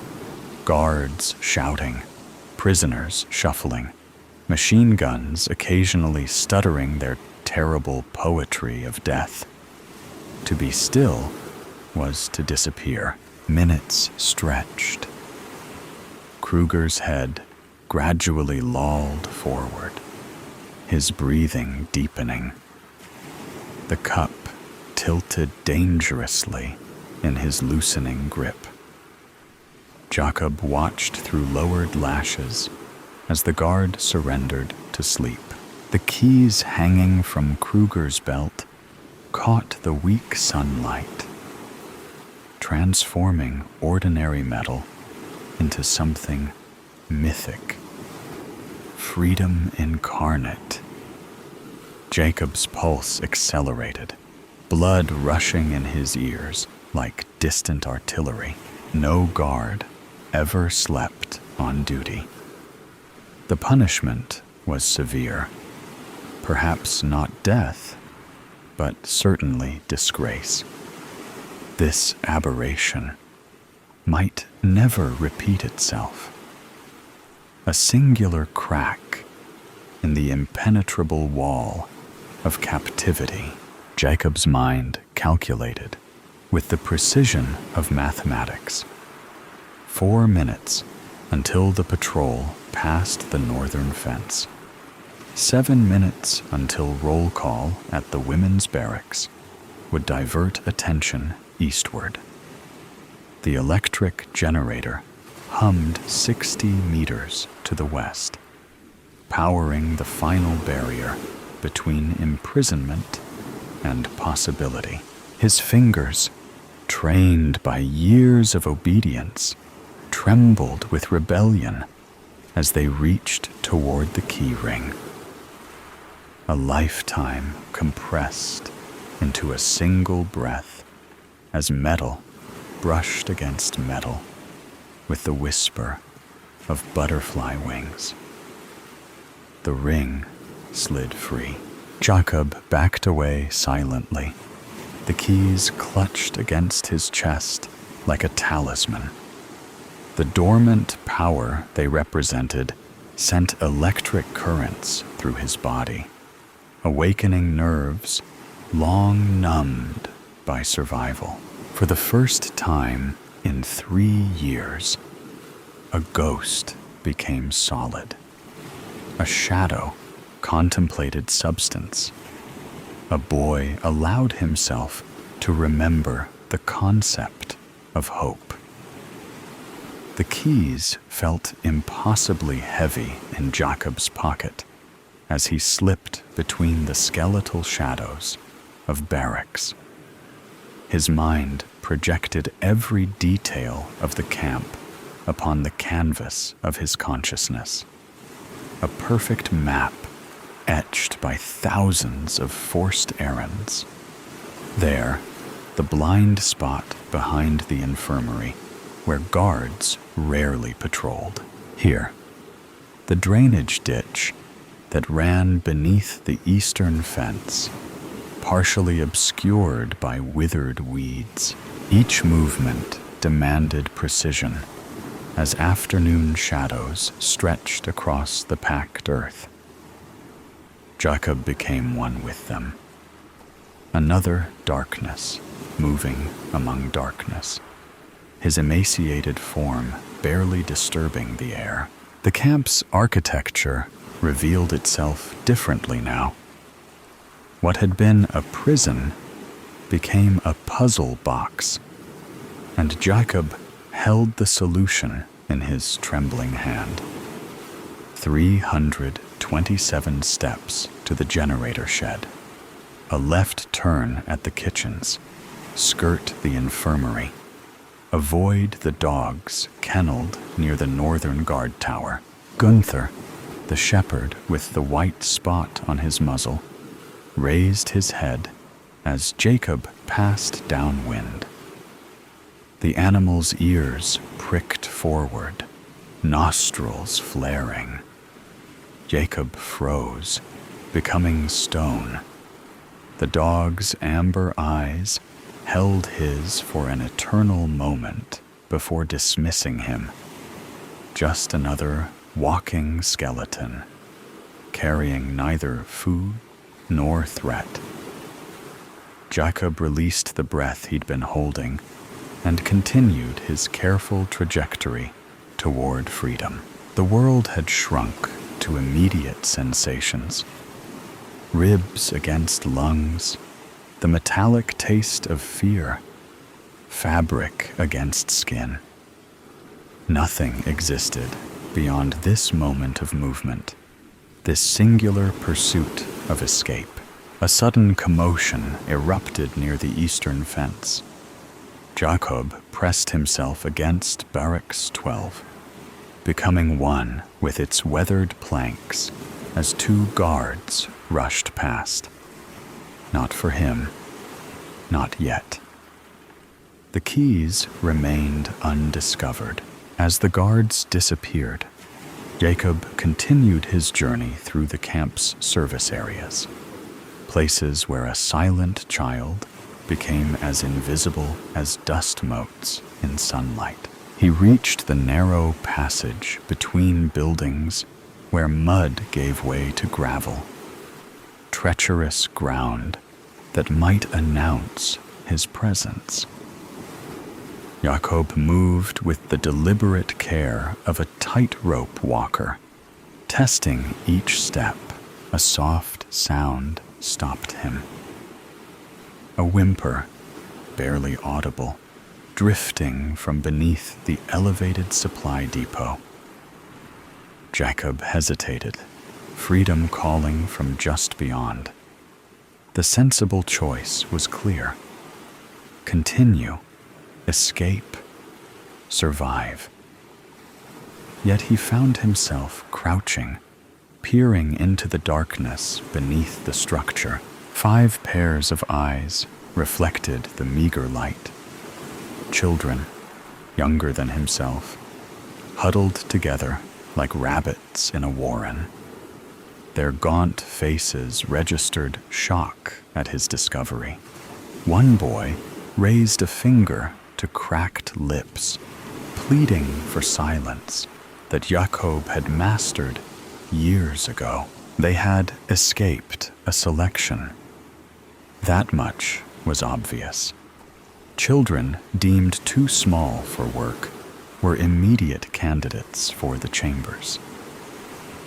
guards shouting, prisoners shuffling, machine guns occasionally stuttering their terrible poetry of death. To be still was to disappear. Minutes stretched. Kruger's head gradually lolled forward, his breathing deepening. The cup tilted dangerously in his loosening grip. Jacob watched through lowered lashes as the guard surrendered to sleep. The keys hanging from Kruger's belt caught the weak sunlight, transforming ordinary metal into something mythic. Freedom incarnate. Jacob's pulse accelerated, blood rushing in his ears like distant artillery. No guard ever slept on duty. The punishment was severe. Perhaps not death, but certainly disgrace. This aberration might never repeat itself. A singular crack in the impenetrable wall of captivity. Jacob's mind calculated with the precision of mathematics. 4 minutes until the patrol passed the northern fence. 7 minutes until roll call at the women's barracks would divert attention eastward. The electric generator hummed 60 meters to the west, powering the final barrier between imprisonment and possibility. His fingers, trained by years of obedience, trembled with rebellion as they reached toward the key ring. A lifetime compressed into a single breath as metal brushed against metal with the whisper of butterfly wings. The ring slid free. Jacob backed away silently, the keys clutched against his chest like a talisman. The dormant power they represented sent electric currents through his body, awakening nerves long numbed by survival. For the first time in 3 years, a ghost became solid. A shadow contemplated substance. A boy allowed himself to remember the concept of hope. The keys felt impossibly heavy in Jacob's pocket as he slipped between the skeletal shadows of barracks. His mind projected every detail of the camp upon the canvas of his consciousness. A perfect map etched by thousands of forced errands. There, the blind spot behind the infirmary, where guards rarely patrolled. Here, the drainage ditch that ran beneath the eastern fence, partially obscured by withered weeds. Each movement demanded precision as afternoon shadows stretched across the packed earth. Jacob became one with them. Another darkness, moving among darkness, his emaciated form barely disturbing the air. The camp's architecture revealed itself differently now. What had been a prison became a puzzle box, and Jacob held the solution in his trembling hand. 327 steps to the generator shed, a left turn at the kitchens, skirt the infirmary, avoid the dogs kenneled near the northern guard tower. Gunther, the shepherd with the white spot on his muzzle, raised his head as Jacob passed downwind. The animal's ears pricked forward, nostrils flaring. Jacob froze, becoming stone. The dog's amber eyes held his for an eternal moment before dismissing him. Just another walking skeleton, carrying neither food nor threat. Jacob released the breath he'd been holding and continued his careful trajectory toward freedom. The world had shrunk to immediate sensations. Ribs against lungs, the metallic taste of fear, fabric against skin. Nothing existed beyond this moment of movement, this singular pursuit of escape. A sudden commotion erupted near the eastern fence. Jacob pressed himself against Barracks 12, becoming one with its weathered planks as two guards rushed past. Not for him, not yet. The keys remained undiscovered. As the guards disappeared, Jacob continued his journey through the camp's service areas, places where a silent child became as invisible as dust motes in sunlight. He reached the narrow passage between buildings where mud gave way to gravel, treacherous ground that might announce his presence. Jacob moved with the deliberate care of a tightrope walker. Testing each step, a soft sound stopped him. A whimper, barely audible, drifting from beneath the elevated supply depot. Jacob hesitated, freedom calling from just beyond. The sensible choice was clear. Continue. Escape, survive. Yet he found himself crouching, peering into the darkness beneath the structure. 5 pairs of eyes reflected the meager light. Children, younger than himself, huddled together like rabbits in a warren. Their gaunt faces registered shock at his discovery. One boy raised a finger to cracked lips, pleading for silence that Jacob had mastered years ago. They had escaped a selection. That much was obvious. Children deemed too small for work were immediate candidates for the chambers.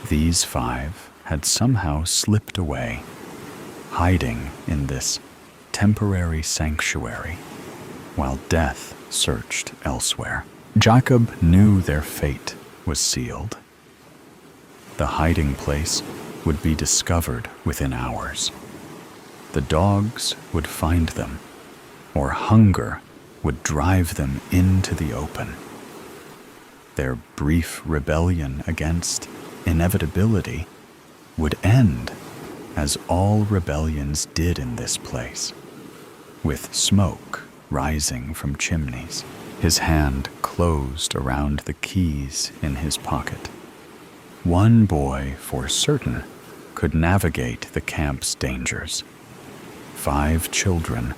These 5 had somehow slipped away, hiding in this temporary sanctuary, while death searched elsewhere. Jacob knew their fate was sealed. The hiding place would be discovered within hours. The dogs would find them, or hunger would drive them into the open. Their brief rebellion against inevitability would end as all rebellions did in this place, with smoke rising from chimneys. His hand closed around the keys in his pocket. One boy, for certain, could navigate the camp's dangers. 5 children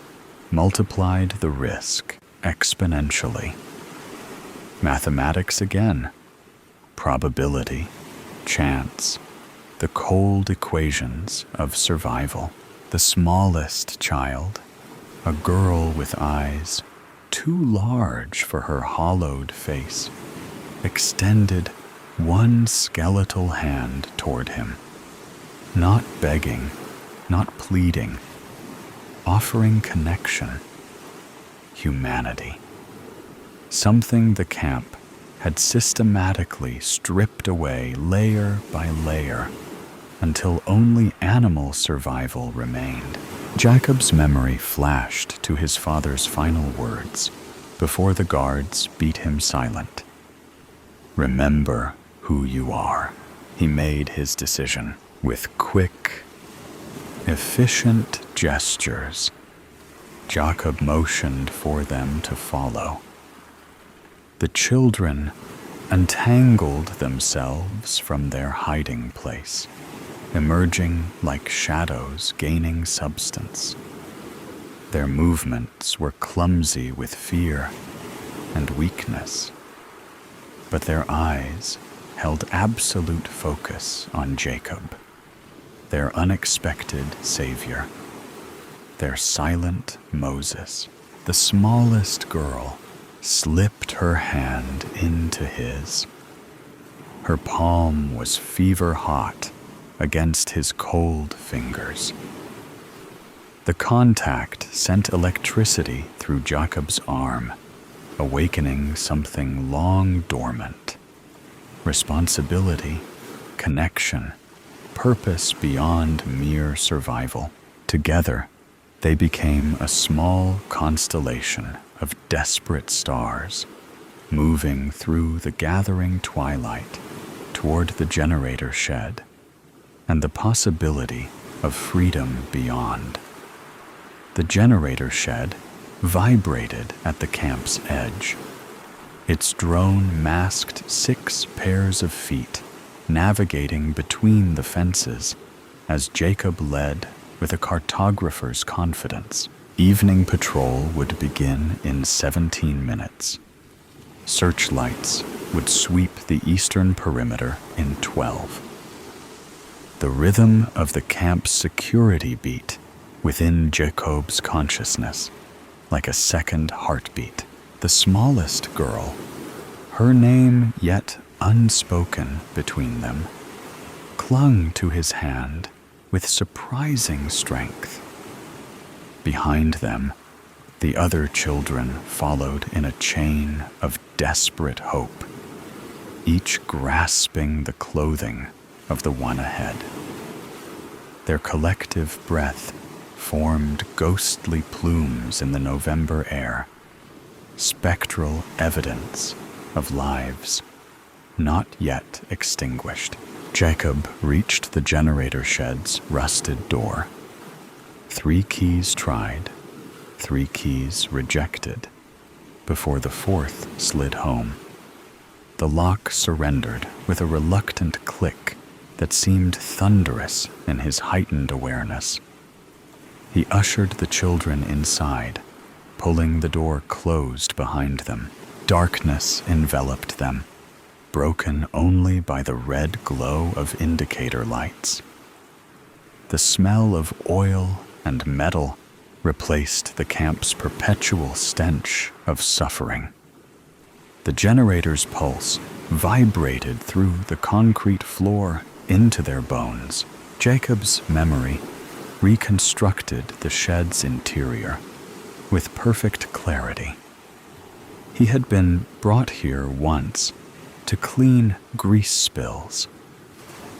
multiplied the risk exponentially. Mathematics again. Probability, chance, the cold equations of survival. The smallest child, a girl with eyes too large for her hollowed face, extended one skeletal hand toward him, not begging, not pleading, offering connection, humanity. Something the camp had systematically stripped away layer by layer until only animal survival remained. Jacob's memory flashed to his father's final words before the guards beat him silent. Remember who you are. He made his decision with quick, Efficient gestures. Jacob motioned for them to follow. The children untangled themselves from their hiding place, emerging like shadows gaining substance. Their movements were clumsy with fear and weakness, but their eyes held absolute focus on Jacob, their unexpected savior, their silent Moses. The smallest girl slipped her hand into his. Her palm was fever hot against his cold fingers. The contact sent electricity through Jacob's arm, awakening something long dormant. Responsibility, connection, purpose beyond mere survival. Together, they became a small constellation of desperate stars, moving through the gathering twilight toward the generator shed and the possibility of freedom beyond. The generator shed vibrated at the camp's edge. Its drone masked 6 pairs of feet, navigating between the fences as Jacob led with a cartographer's confidence. Evening patrol would begin in 17 minutes. Searchlights would sweep the eastern perimeter in 12. The rhythm of the camp's security beat within Jacob's consciousness, like a second heartbeat. The smallest girl, her name yet unspoken between them, clung to his hand with surprising strength. Behind them, the other children followed in a chain of desperate hope, each grasping the clothing of the one ahead. Their collective breath formed ghostly plumes in the November air, spectral evidence of lives not yet extinguished. Jacob reached the generator shed's rusted door. 3 keys tried, 3 keys rejected, before the 4th slid home. The lock surrendered with a reluctant click that seemed thunderous in his heightened awareness. He ushered the children inside, pulling the door closed behind them. Darkness enveloped them, broken only by the red glow of indicator lights. The smell of oil and metal replaced the camp's perpetual stench of suffering. The generator's pulse vibrated through the concrete floor into their bones. Jacob's memory reconstructed the shed's interior with perfect clarity. He had been brought here once to clean grease spills,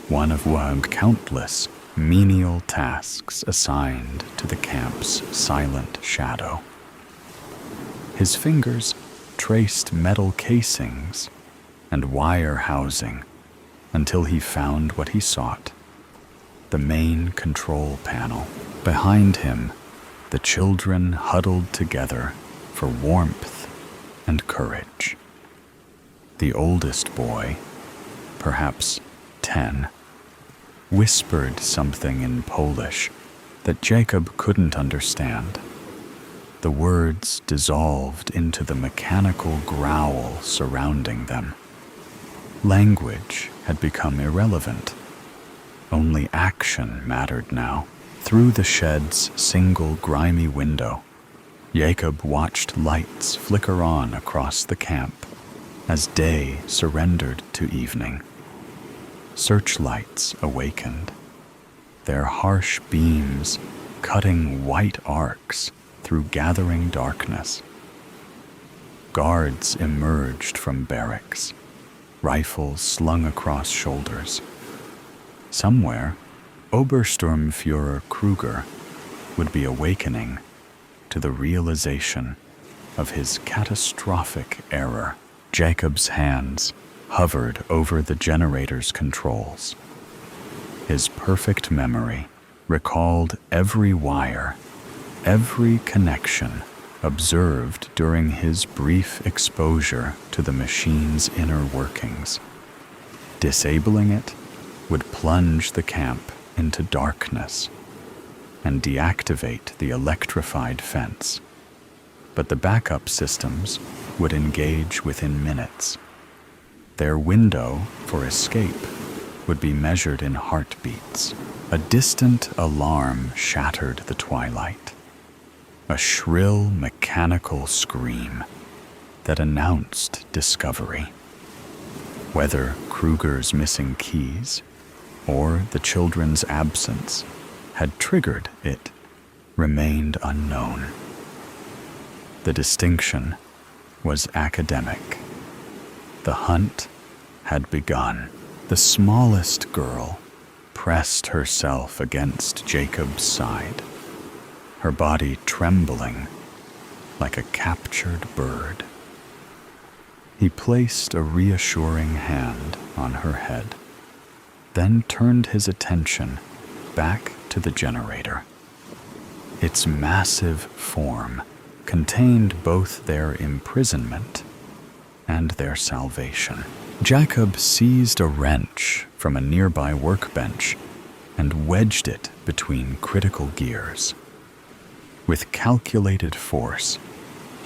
one of countless menial tasks assigned to the camp's silent shadow. His fingers traced metal casings and wire housing until he found what he sought, the main control panel. Behind him, the children huddled together for warmth and courage. The oldest boy, perhaps 10, whispered something in Polish that Jacob couldn't understand. The words dissolved into the mechanical growl surrounding them. Language had become irrelevant. Only action mattered now. Through the shed's single grimy window, Jacob watched lights flicker on across the camp as day surrendered to evening. Searchlights awakened, their harsh beams cutting white arcs through gathering darkness. Guards emerged from barracks, rifles slung across shoulders. Somewhere, Obersturmführer Kruger would be awakening to the realization of his catastrophic error. Jacob's hands hovered over the generator's controls. His perfect memory recalled every wire, every connection observed during his brief exposure to the machine's inner workings. Disabling it would plunge the camp into darkness and deactivate the electrified fence. But the backup systems would engage within minutes. Their window for escape would be measured in heartbeats. A distant alarm shattered the twilight, a shrill mechanical scream that announced discovery. Whether Kruger's missing keys or the children's absence had triggered it remained unknown. The distinction was academic. The hunt had begun. The smallest girl pressed herself against Jacob's side, her body trembling like a captured bird. He placed a reassuring hand on her head, then turned his attention back to the generator. Its massive form contained both their imprisonment and their salvation. Jacob seized a wrench from a nearby workbench and wedged it between critical gears. With calculated force,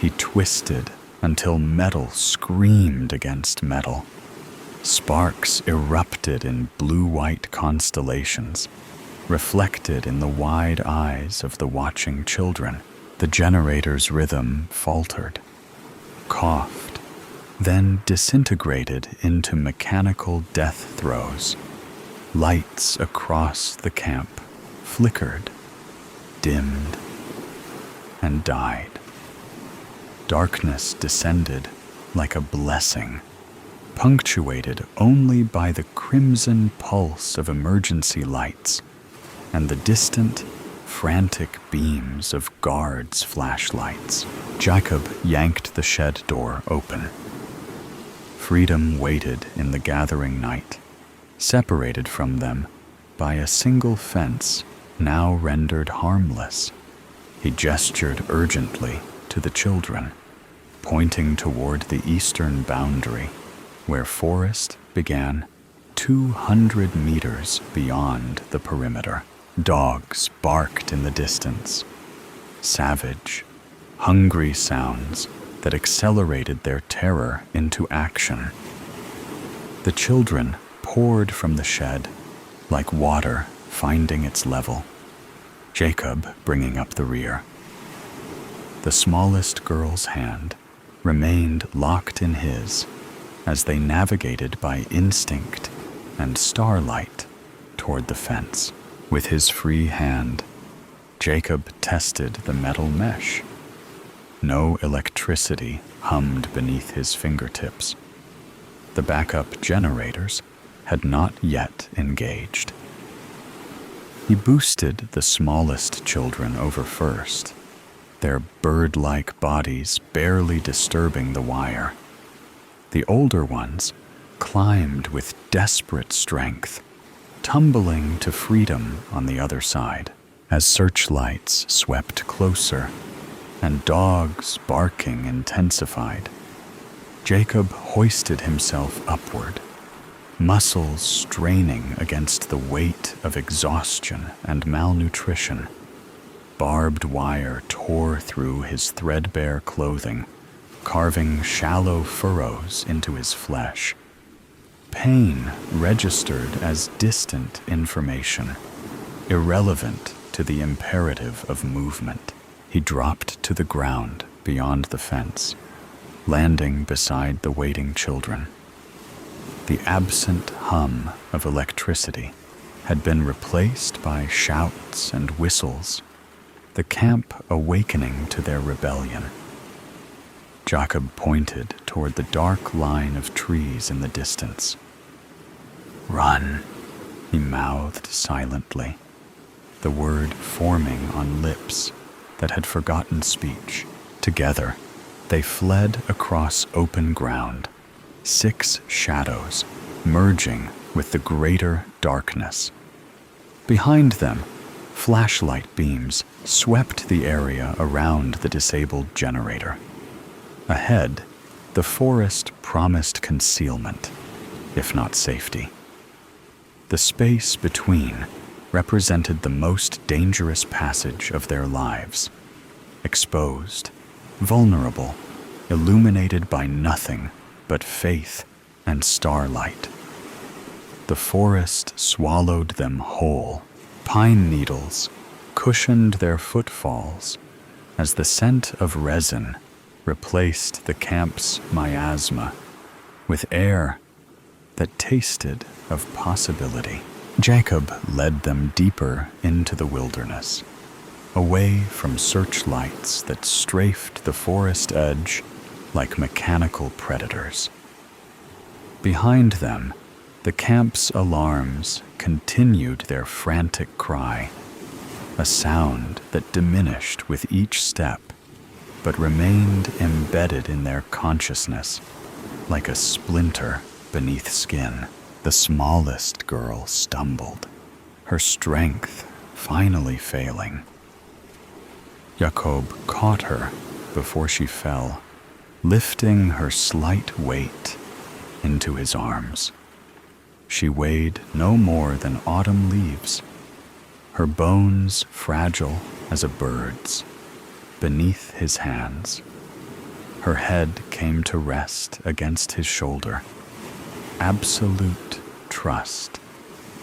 he twisted until metal screamed against metal. Sparks erupted in blue-white constellations, reflected in the wide eyes of the watching children. The generator's rhythm faltered, coughed, then disintegrated into mechanical death throes. Lights across the camp flickered, dimmed, and died. Darkness descended like a blessing, punctuated only by the crimson pulse of emergency lights and the distant, frantic beams of guards' flashlights. Jacob yanked the shed door open. Freedom waited in the gathering night, separated from them by a single fence now rendered harmless. He gestured urgently to the children, pointing toward the eastern boundary, where forest began 200 meters beyond the perimeter. Dogs barked in the distance, savage, hungry sounds that accelerated their terror into action. The children poured from the shed like water finding its level, Jacob bringing up the rear. The smallest girl's hand remained locked in his as they navigated by instinct and starlight toward the fence. With his free hand, Jacob tested the metal mesh. No electricity hummed beneath his fingertips. The backup generators had not yet engaged. He boosted the smallest children over first, their bird-like bodies barely disturbing the wire. The older ones climbed with desperate strength, tumbling to freedom on the other side. As searchlights swept closer and dogs barking intensified, Jacob hoisted himself upward, muscles straining against the weight of exhaustion and malnutrition. Barbed wire tore through his threadbare clothing, carving shallow furrows into his flesh. Pain registered as distant information, irrelevant to the imperative of movement. He dropped to the ground beyond the fence, landing beside the waiting children. The absent hum of electricity had been replaced by shouts and whistles, the camp awakening to their rebellion. Jacob pointed toward the dark line of trees in the distance. "Run," he mouthed silently, the word forming on lips that had forgotten speech. Together, they fled across open ground, 6 shadows merging with the greater darkness. Behind them, Flashlight beams swept the area around the disabled generator. Ahead, the forest promised concealment, if not safety. The space between represented the most dangerous passage of their lives, exposed, vulnerable, illuminated by nothing but faith and starlight. The forest swallowed them whole. Pine needles cushioned their footfalls as the scent of resin replaced the camp's miasma with air that tasted of possibility. Jacob led them deeper into the wilderness, away from searchlights that strafed the forest edge like mechanical predators. Behind them, the camp's alarms continued their frantic cry, a sound that diminished with each step, but remained embedded in their consciousness like a splinter beneath skin. The smallest girl stumbled, her strength finally failing. Jacob caught her before she fell, lifting her slight weight into his arms. She weighed no more than autumn leaves, her bones fragile as a bird's, beneath his hands. Her head came to rest against his shoulder, absolute trust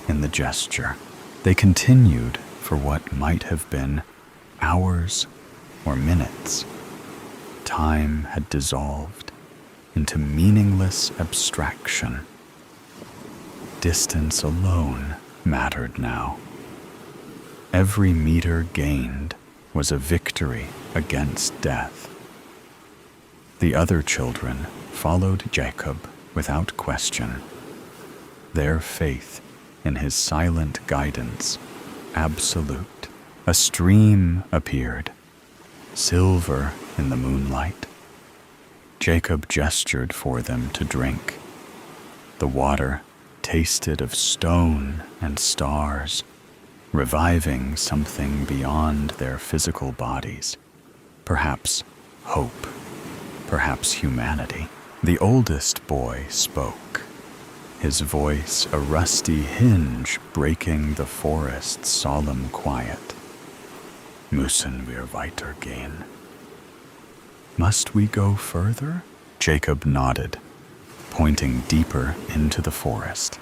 in the gesture. They continued for what might have been hours or minutes. Time had dissolved into meaningless abstraction. Distance alone mattered now. Every meter gained was a victory against death. The other children followed Jacob without question, their faith in his silent guidance absolute. A stream appeared, silver in the moonlight. Jacob gestured for them to drink. The water tasted of stone and stars, reviving something beyond their physical bodies. Perhaps hope, perhaps humanity. The oldest boy spoke, his voice a rusty hinge breaking the forest's solemn quiet. Müssen wir weitergehen? Must we go further? Jacob nodded, pointing deeper into the forest.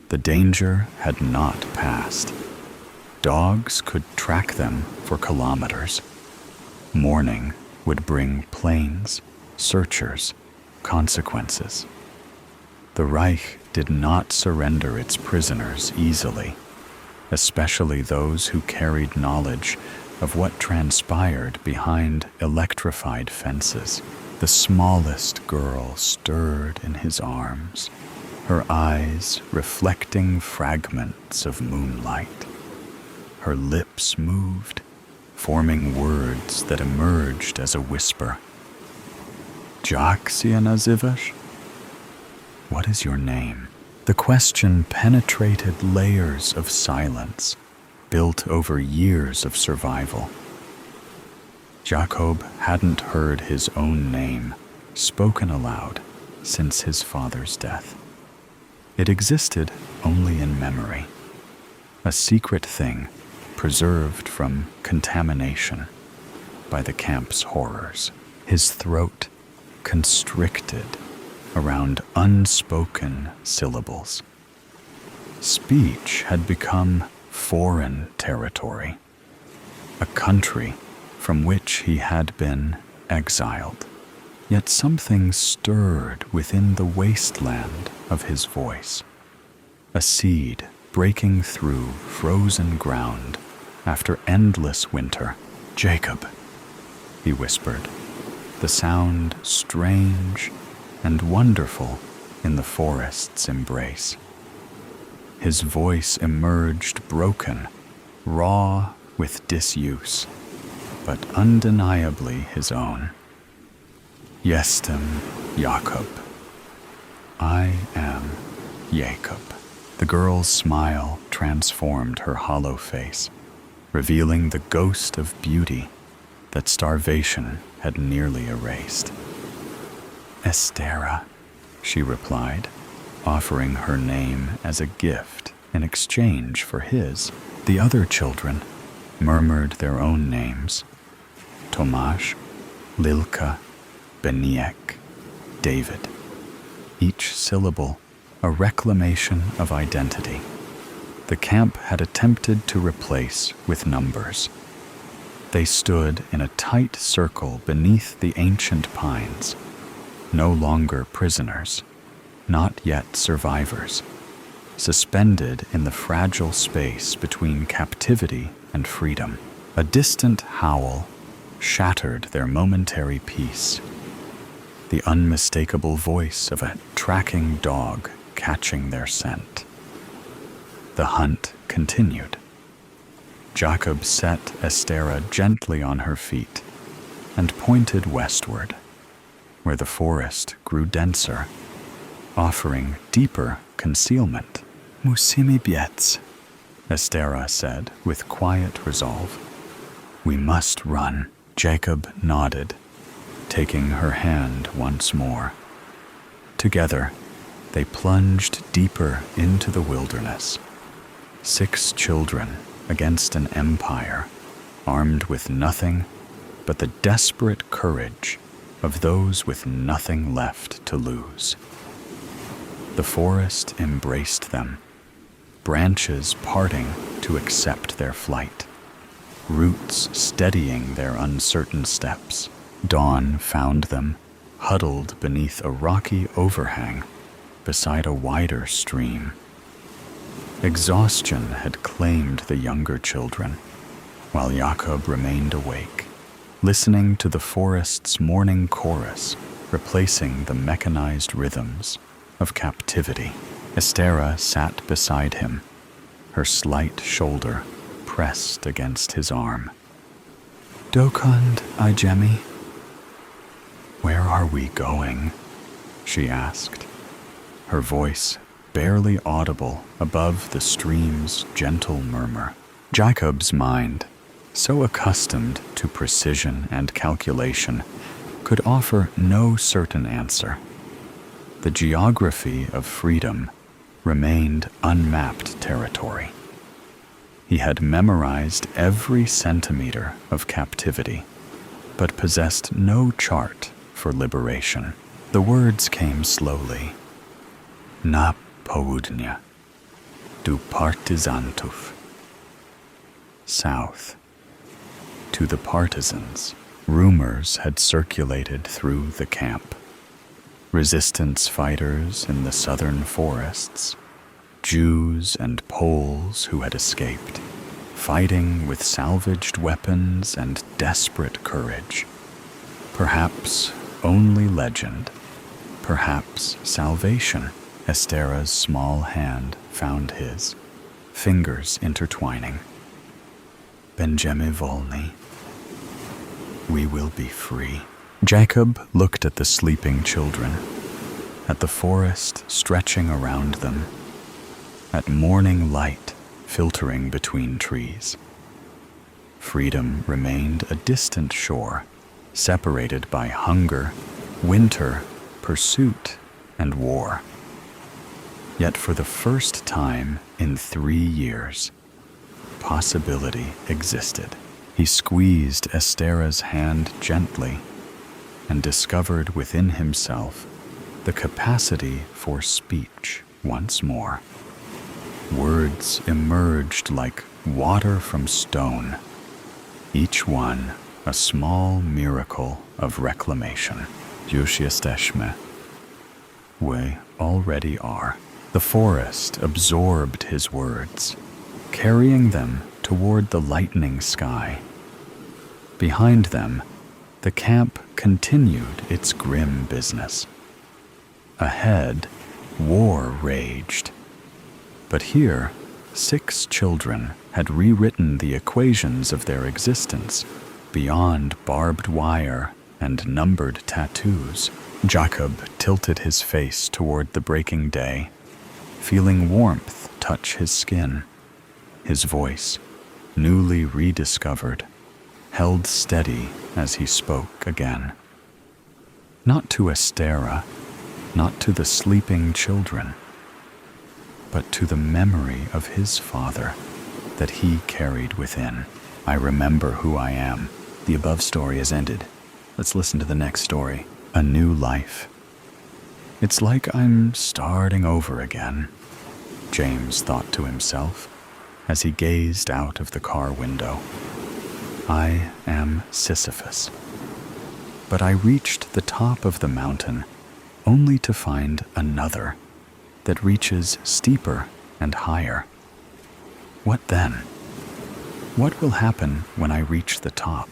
The danger had not passed. Dogs could track them for kilometers. Morning would bring planes, searchers, consequences. The Reich did not surrender its prisoners easily, especially those who carried knowledge of what transpired behind electrified fences. The smallest girl stirred in his arms, her eyes reflecting fragments of moonlight. Her lips moved, forming words that emerged as a whisper. Jak się nazywasz? What is your name? The question penetrated layers of silence, built over years of survival. Jacob hadn't heard his own name spoken aloud since his father's death. It existed only in memory, a secret thing preserved from contamination by the camp's horrors. His throat constricted around unspoken syllables. Speech had become foreign territory, a country from which he had been exiled. Yet something stirred within the wasteland of his voice, a seed breaking through frozen ground after endless winter. Jacob, he whispered, the sound strange and wonderful in the forest's embrace. His voice emerged broken, raw with disuse, but undeniably his own. Jestem Jakob. I am Jacob. The girl's smile transformed her hollow face. revealing the ghost of beauty that starvation had nearly erased. "Estera," she replied, offering her name as a gift in exchange for his. The other children murmured their own names: Tomasz, Lilka, Beniek, David. Each syllable a reclamation of identity. The camp had attempted to replace with numbers. They stood in a tight circle beneath the ancient pines, no longer prisoners, not yet survivors, suspended in the fragile space between captivity and freedom. A distant howl shattered their momentary peace, the unmistakable voice of a tracking dog catching their scent. The hunt continued. Jacob set Estera gently on her feet and pointed westward, where the forest grew denser, offering deeper concealment. "Musimy biec," Estera said with quiet resolve. "We must run." Jacob nodded, taking her hand once more. Together, they plunged deeper into the wilderness. 6 children against an empire, armed with nothing but the desperate courage of those with nothing left to lose. The forest embraced them, branches parting to accept their flight, roots steadying their uncertain steps. Dawn found them huddled beneath a rocky overhang beside a wider stream. Exhaustion had claimed the younger children, while Jacob remained awake, listening to the forest's morning chorus, replacing the mechanized rhythms of captivity. Estera sat beside him, her slight shoulder pressed against his arm. "Dokąd idziemy?" "Where are we going?" she asked, her voice barely audible above the stream's gentle murmur. Jacob's mind, so accustomed to precision and calculation, could offer no certain answer. The geography of freedom remained unmapped territory. He had memorized every centimeter of captivity, but possessed no chart for liberation. The words came slowly. "Na południe, du partyzantów." South, to the partisans. Rumors had circulated through the camp. Resistance fighters in the southern forests, Jews and Poles who had escaped, fighting with salvaged weapons and desperate courage. Perhaps only legend, perhaps salvation. Estera's small hand found his, fingers intertwining. "Będziemy wolni." We will be free. Jacob looked at the sleeping children, at the forest stretching around them, at morning light filtering between trees. Freedom remained a distant shore, separated by hunger, winter, pursuit, and war. Yet for the first time in 3 years, possibility existed. He squeezed Estera's hand gently and discovered within himself the capacity for speech once more. Words emerged like water from stone, each one a small miracle of reclamation. Już jesteśmy. We already are. The forest absorbed his words, carrying them toward the lightening sky. Behind them, the camp continued its grim business. Ahead, war raged. But here, 6 children had rewritten the equations of their existence beyond barbed wire and numbered tattoos. Jacob tilted his face toward the breaking day, feeling warmth touch his skin. His voice, newly rediscovered, held steady as he spoke again. Not to Estera, not to the sleeping children, but to the memory of his father that he carried within. I remember who I am. The above story has ended. Let's listen to the next story. A new life. It's like I'm starting over again, James thought to himself as he gazed out of the car window. I am Sisyphus. But I reached the top of the mountain only to find another that reaches steeper and higher. What then? What will happen when I reach the top?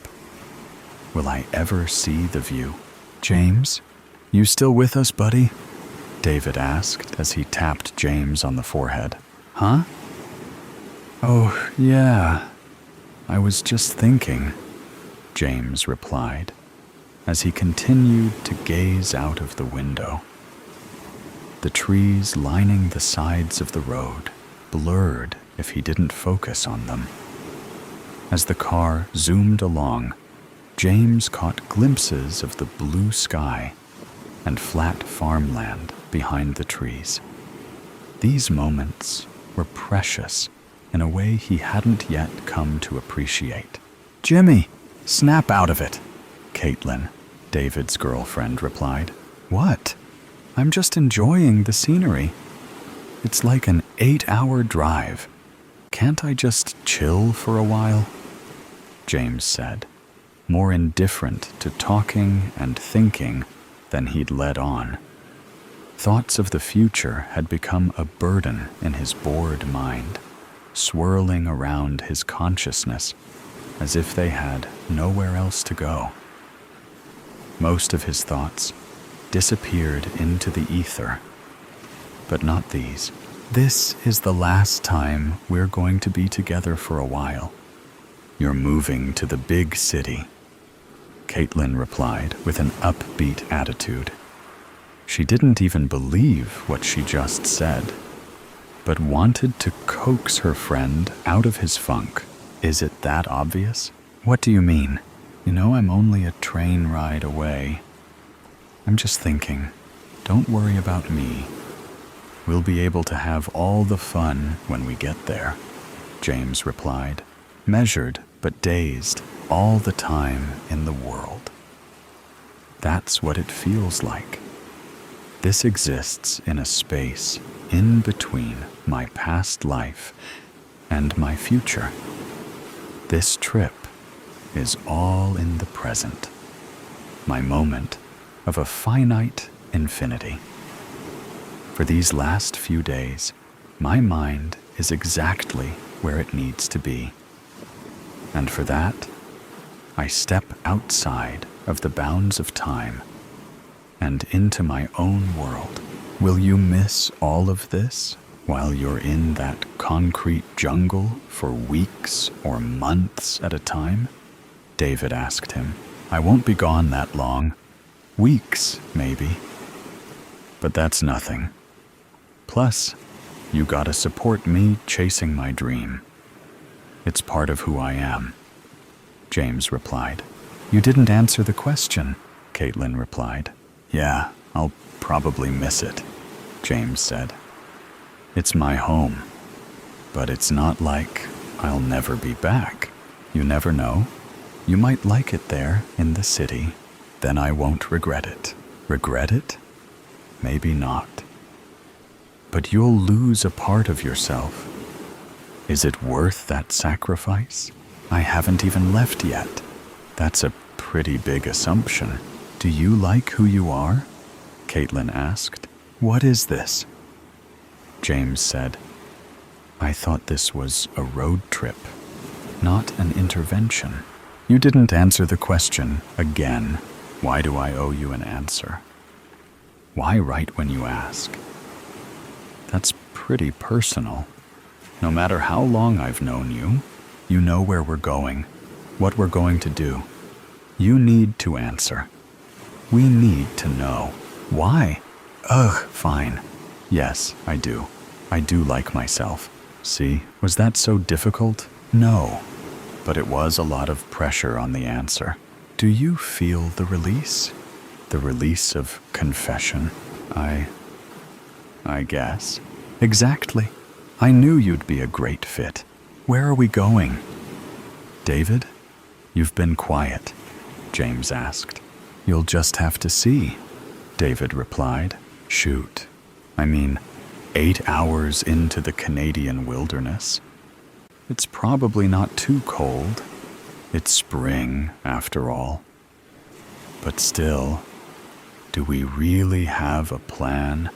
Will I ever see the view? James, you still with us, buddy? David asked as he tapped James on the forehead. Huh? Oh, yeah. I was just thinking, James replied as he continued to gaze out of the window. The trees lining the sides of the road blurred if he didn't focus on them. As the car zoomed along, James caught glimpses of the blue sky and flat farmland behind the trees. These moments were precious in a way he hadn't yet come to appreciate. Jimmy, snap out of it, Caitlin, David's girlfriend, replied. What? I'm just enjoying the scenery. It's like an 8-hour drive. Can't I just chill for a while? James said, more indifferent to talking and thinking than he'd led on. Thoughts of the future had become a burden in his bored mind, swirling around his consciousness as if they had nowhere else to go. Most of his thoughts disappeared into the ether, but not these. This is the last time we're going to be together for a while. You're moving to the big city, Caitlin replied with an upbeat attitude. She didn't even believe what she just said, but wanted to coax her friend out of his funk. Is it that obvious? What do you mean? You know I'm only a train ride away. I'm just thinking, don't worry about me. We'll be able to have all the fun when we get there, James replied, measured but dazed all the time in the world. That's what it feels like. This exists in a space in between my past life and my future. This trip is all in the present, my moment of a finite infinity. For these last few days, my mind is exactly where it needs to be. And for that, I step outside of the bounds of time and into my own world. Will you miss all of this while you're in that concrete jungle for weeks or months at a time? David asked him. I won't be gone that long. Weeks, maybe. But that's nothing. Plus, you gotta support me chasing my dream. It's part of who I am, James replied. You didn't answer the question, Caitlin replied. Yeah, I'll probably miss it, James said. It's my home, but it's not like I'll never be back. You never know. You might like it there in the city. Then I won't regret it. Regret it? Maybe not. But you'll lose a part of yourself. Is it worth that sacrifice? I haven't even left yet. That's a pretty big assumption. Do you like who you are? Caitlin asked. What is this? James said, I thought this was a road trip, not an intervention. You didn't answer the question again. Why do I owe you an answer? Why write when you ask? That's pretty personal. No matter how long I've known you, you know where we're going, what we're going to do. You need to answer. We need to know. Why? Ugh, fine. Yes, I do. I do like myself. See, was that so difficult? No, but it was a lot of pressure on the answer. Do you feel the release? The release of confession? I guess. Exactly. I knew you'd be a great fit. Where are we going? David, you've been quiet, James asked. You'll just have to see, David replied. Shoot. 8 hours into the Canadian wilderness. It's probably not too cold. It's spring, after all. But still, do we really have a plan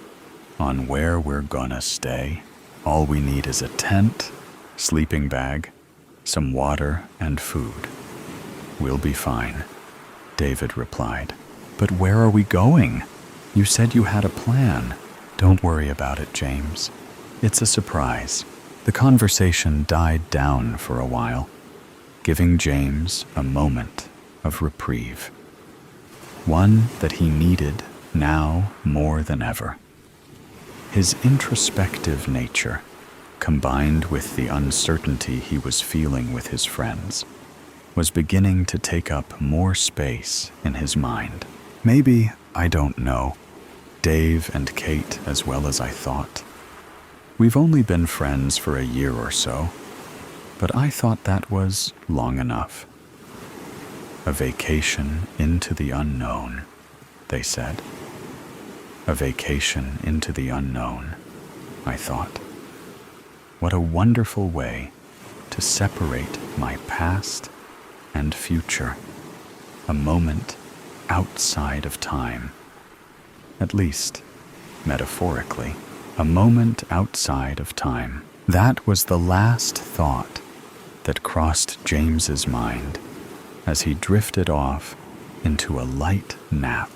on where we're gonna stay? All we need is a tent, sleeping bag, some water, and food. We'll be fine, David replied. But where are we going? You said you had a plan. Don't worry about it, James. It's a surprise. The conversation died down for a while, giving James a moment of reprieve. One that he needed now more than ever. His introspective nature, combined with the uncertainty he was feeling with his friends, was beginning to take up more space in his mind. Maybe, I don't know, Dave and Kate as well as I thought. We've only been friends for a year or so, but I thought that was long enough. A vacation into the unknown, they said. A vacation into the unknown, I thought. What a wonderful way to separate my past and future. A moment outside of time. At least, metaphorically, a moment outside of time. That was the last thought that crossed James's mind as he drifted off into a light nap,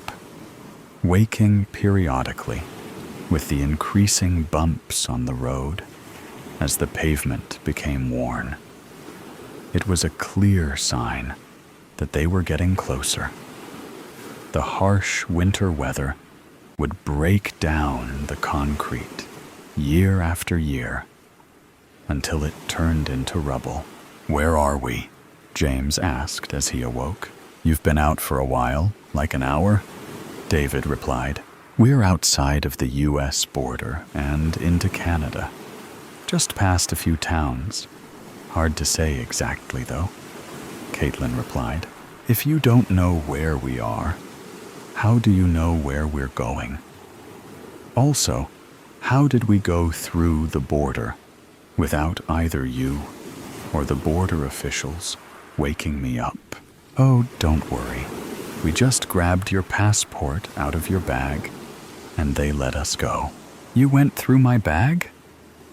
waking periodically with the increasing bumps on the road as the pavement became worn. It was a clear sign that they were getting closer. The harsh winter weather would break down the concrete year after year until it turned into rubble. Where are we? James asked as he awoke. You've been out for a while, like an hour? David replied. We're outside of the U.S. border and into Canada. Just past a few towns. Hard to say exactly, though. Caitlin replied. If you don't know where we are, how do you know where we're going? Also, how did we go through the border without either you or the border officials waking me up? Oh, don't worry. We just grabbed your passport out of your bag, and they let us go. You went through my bag?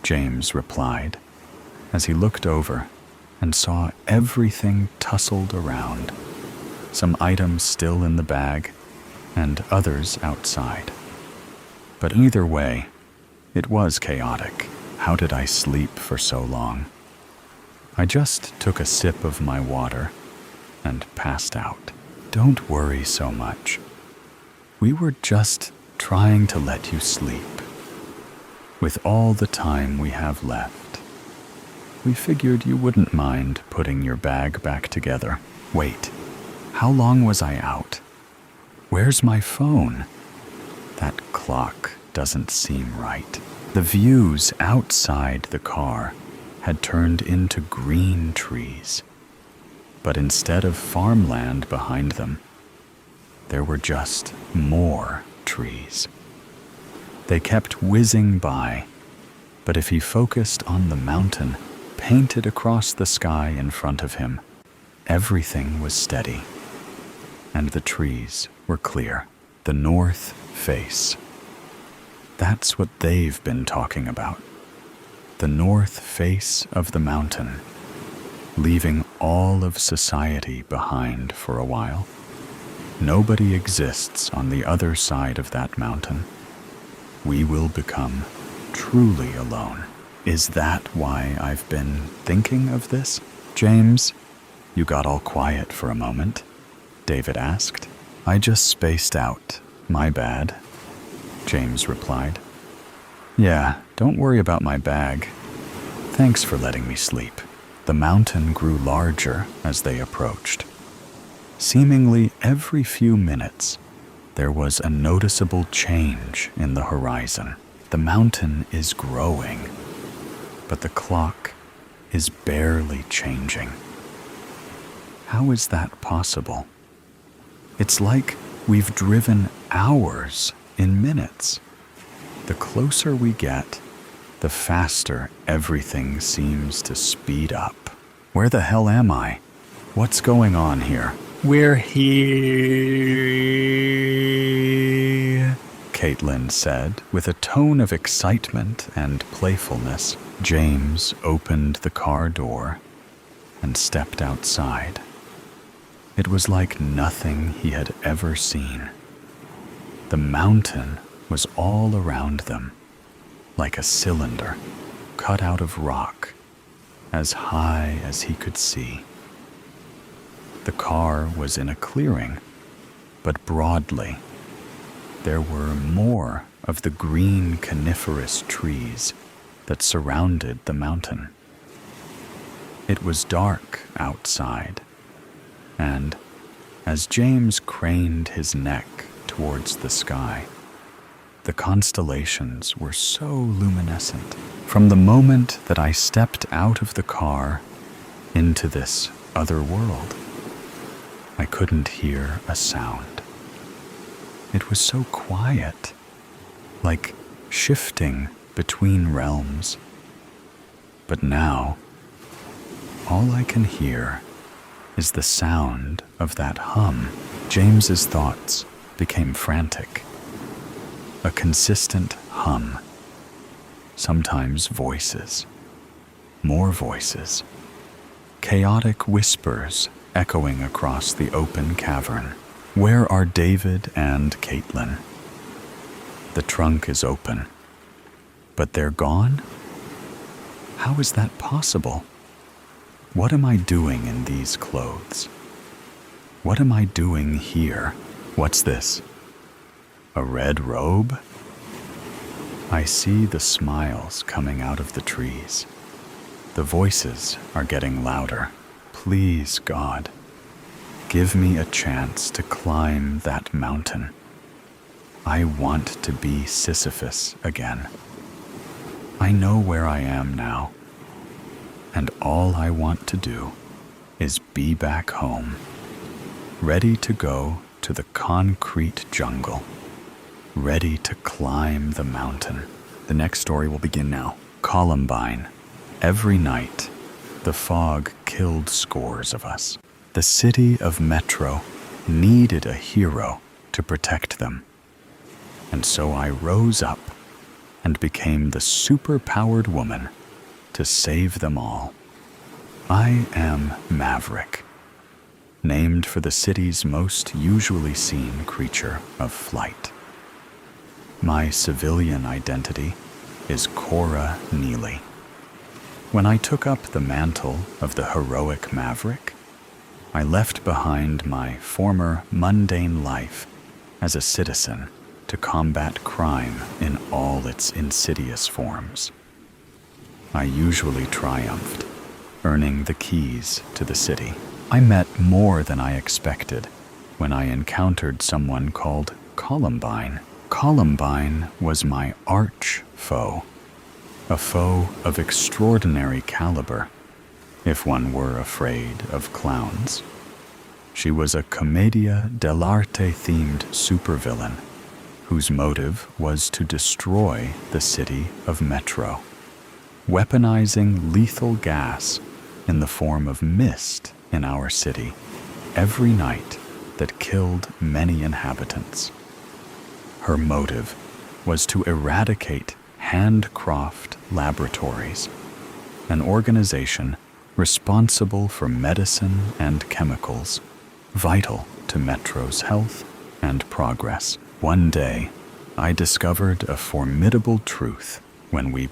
James replied, as he looked over and saw everything tousled around. Some items still in the bag, and others outside. But either way, it was chaotic. How did I sleep for so long? I just took a sip of my water and passed out. Don't worry so much. We were just trying to let you sleep. With all the time we have left, we figured you wouldn't mind putting your bag back together. Wait, how long was I out? Where's my phone? That clock doesn't seem right. The views outside the car had turned into green trees. But instead of farmland behind them, there were just more trees. They kept whizzing by, but if he focused on the mountain painted across the sky in front of him, everything was steady, and the trees were clear. The north face. That's what they've been talking about. The north face of the mountain, leaving all of society behind for a while. Nobody exists on the other side of that mountain. We will become truly alone. Is that why I've been thinking of this? James, you got all quiet for a moment, David asked. I just spaced out. My bad, James replied. Yeah, don't worry about my bag. Thanks for letting me sleep. The mountain grew larger as they approached. Seemingly every few minutes, there was a noticeable change in the horizon. The mountain is growing, but the clock is barely changing. How is that possible? It's like we've driven hours in minutes. The closer we get, the faster everything seems to speed up. Where the hell am I? What's going on here? We're here, Caitlin said with a tone of excitement and playfulness. James opened the car door and stepped outside. It was like nothing he had ever seen. The mountain was all around them, like a cylinder cut out of rock, as high as he could see. The car was in a clearing, but broadly. There were more of the green coniferous trees that surrounded the mountain. It was dark outside, and as James craned his neck towards the sky, the constellations were so luminescent. From the moment that I stepped out of the car into this other world, I couldn't hear a sound. It was so quiet, like shifting between realms. But now, all I can hear is the sound of that hum. James's thoughts became frantic. A consistent hum. Sometimes voices. More voices. Chaotic whispers echoing across the open cavern. Where are David and Caitlin? The trunk is open. But they're gone? How is that possible? What am I doing in these clothes? What am I doing here? What's this? A red robe? I see the smiles coming out of the trees. The voices are getting louder. Please, God, give me a chance to climb that mountain. I want to be Sisyphus again. I know where I am now, and all I want to do is be back home, ready to go to the concrete jungle, ready to climb the mountain. The next story will begin now. Columbine. Every night, the fog killed scores of us. The city of Metro needed a hero to protect them. And so I rose up and became the super-powered woman to save them all. I am Maverick, named for the city's most usually seen creature of flight. My civilian identity is Cora Neely. When I took up the mantle of the heroic Maverick, I left behind my former mundane life as a citizen to combat crime in all its insidious forms. I usually triumphed, earning the keys to the city. I met more than I expected when I encountered someone called Columbine. Columbine was my arch foe, a foe of extraordinary caliber, if one were afraid of clowns. She was a commedia dell'arte themed supervillain whose motive was to destroy the city of Metro, weaponizing lethal gas in the form of mist in our city every night that killed many inhabitants. Her motive was to eradicate Handcroft Laboratories, an organization responsible for medicine and chemicals vital to Metro's health and progress. One day, I discovered a formidable truth when we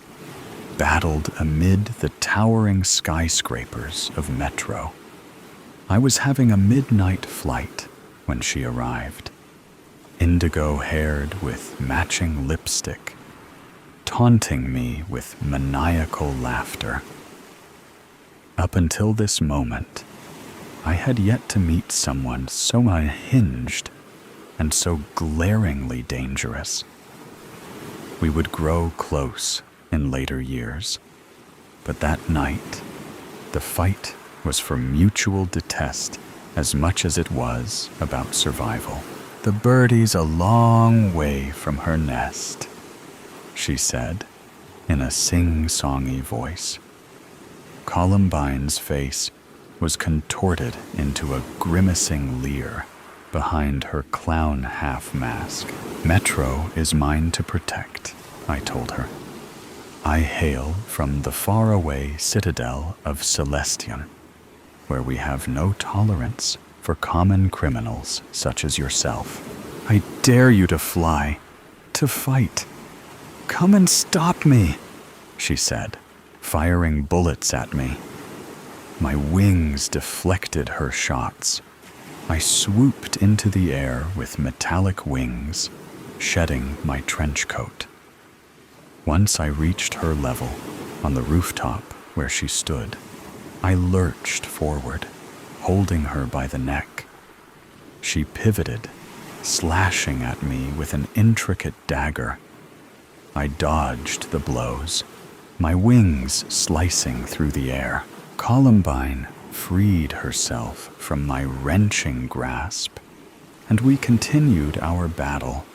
battled amid the towering skyscrapers of Metro. I was having a midnight flight when she arrived, indigo-haired with matching lipstick, taunting me with maniacal laughter. Up until this moment, I had yet to meet someone so unhinged and so glaringly dangerous. We would grow close in later years, but that night, the fight was for mutual detest as much as it was about survival. "The birdie's a long way from her nest," she said in a sing-songy voice. Columbine's face was contorted into a grimacing leer behind her clown half-mask. "Metro is mine to protect," I told her. "I hail from the faraway citadel of Celestion, where we have no tolerance for common criminals such as yourself. I dare you to fly, to fight. Come and stop me," she said, firing bullets at me. My wings deflected her shots. I swooped into the air with metallic wings, shedding my trench coat. Once I reached her level, on the rooftop where she stood, I lurched forward, holding her by the neck. She pivoted, slashing at me with an intricate dagger. I dodged the blows, my wings slicing through the air. Columbine freed herself from my wrenching grasp, and we continued our battle,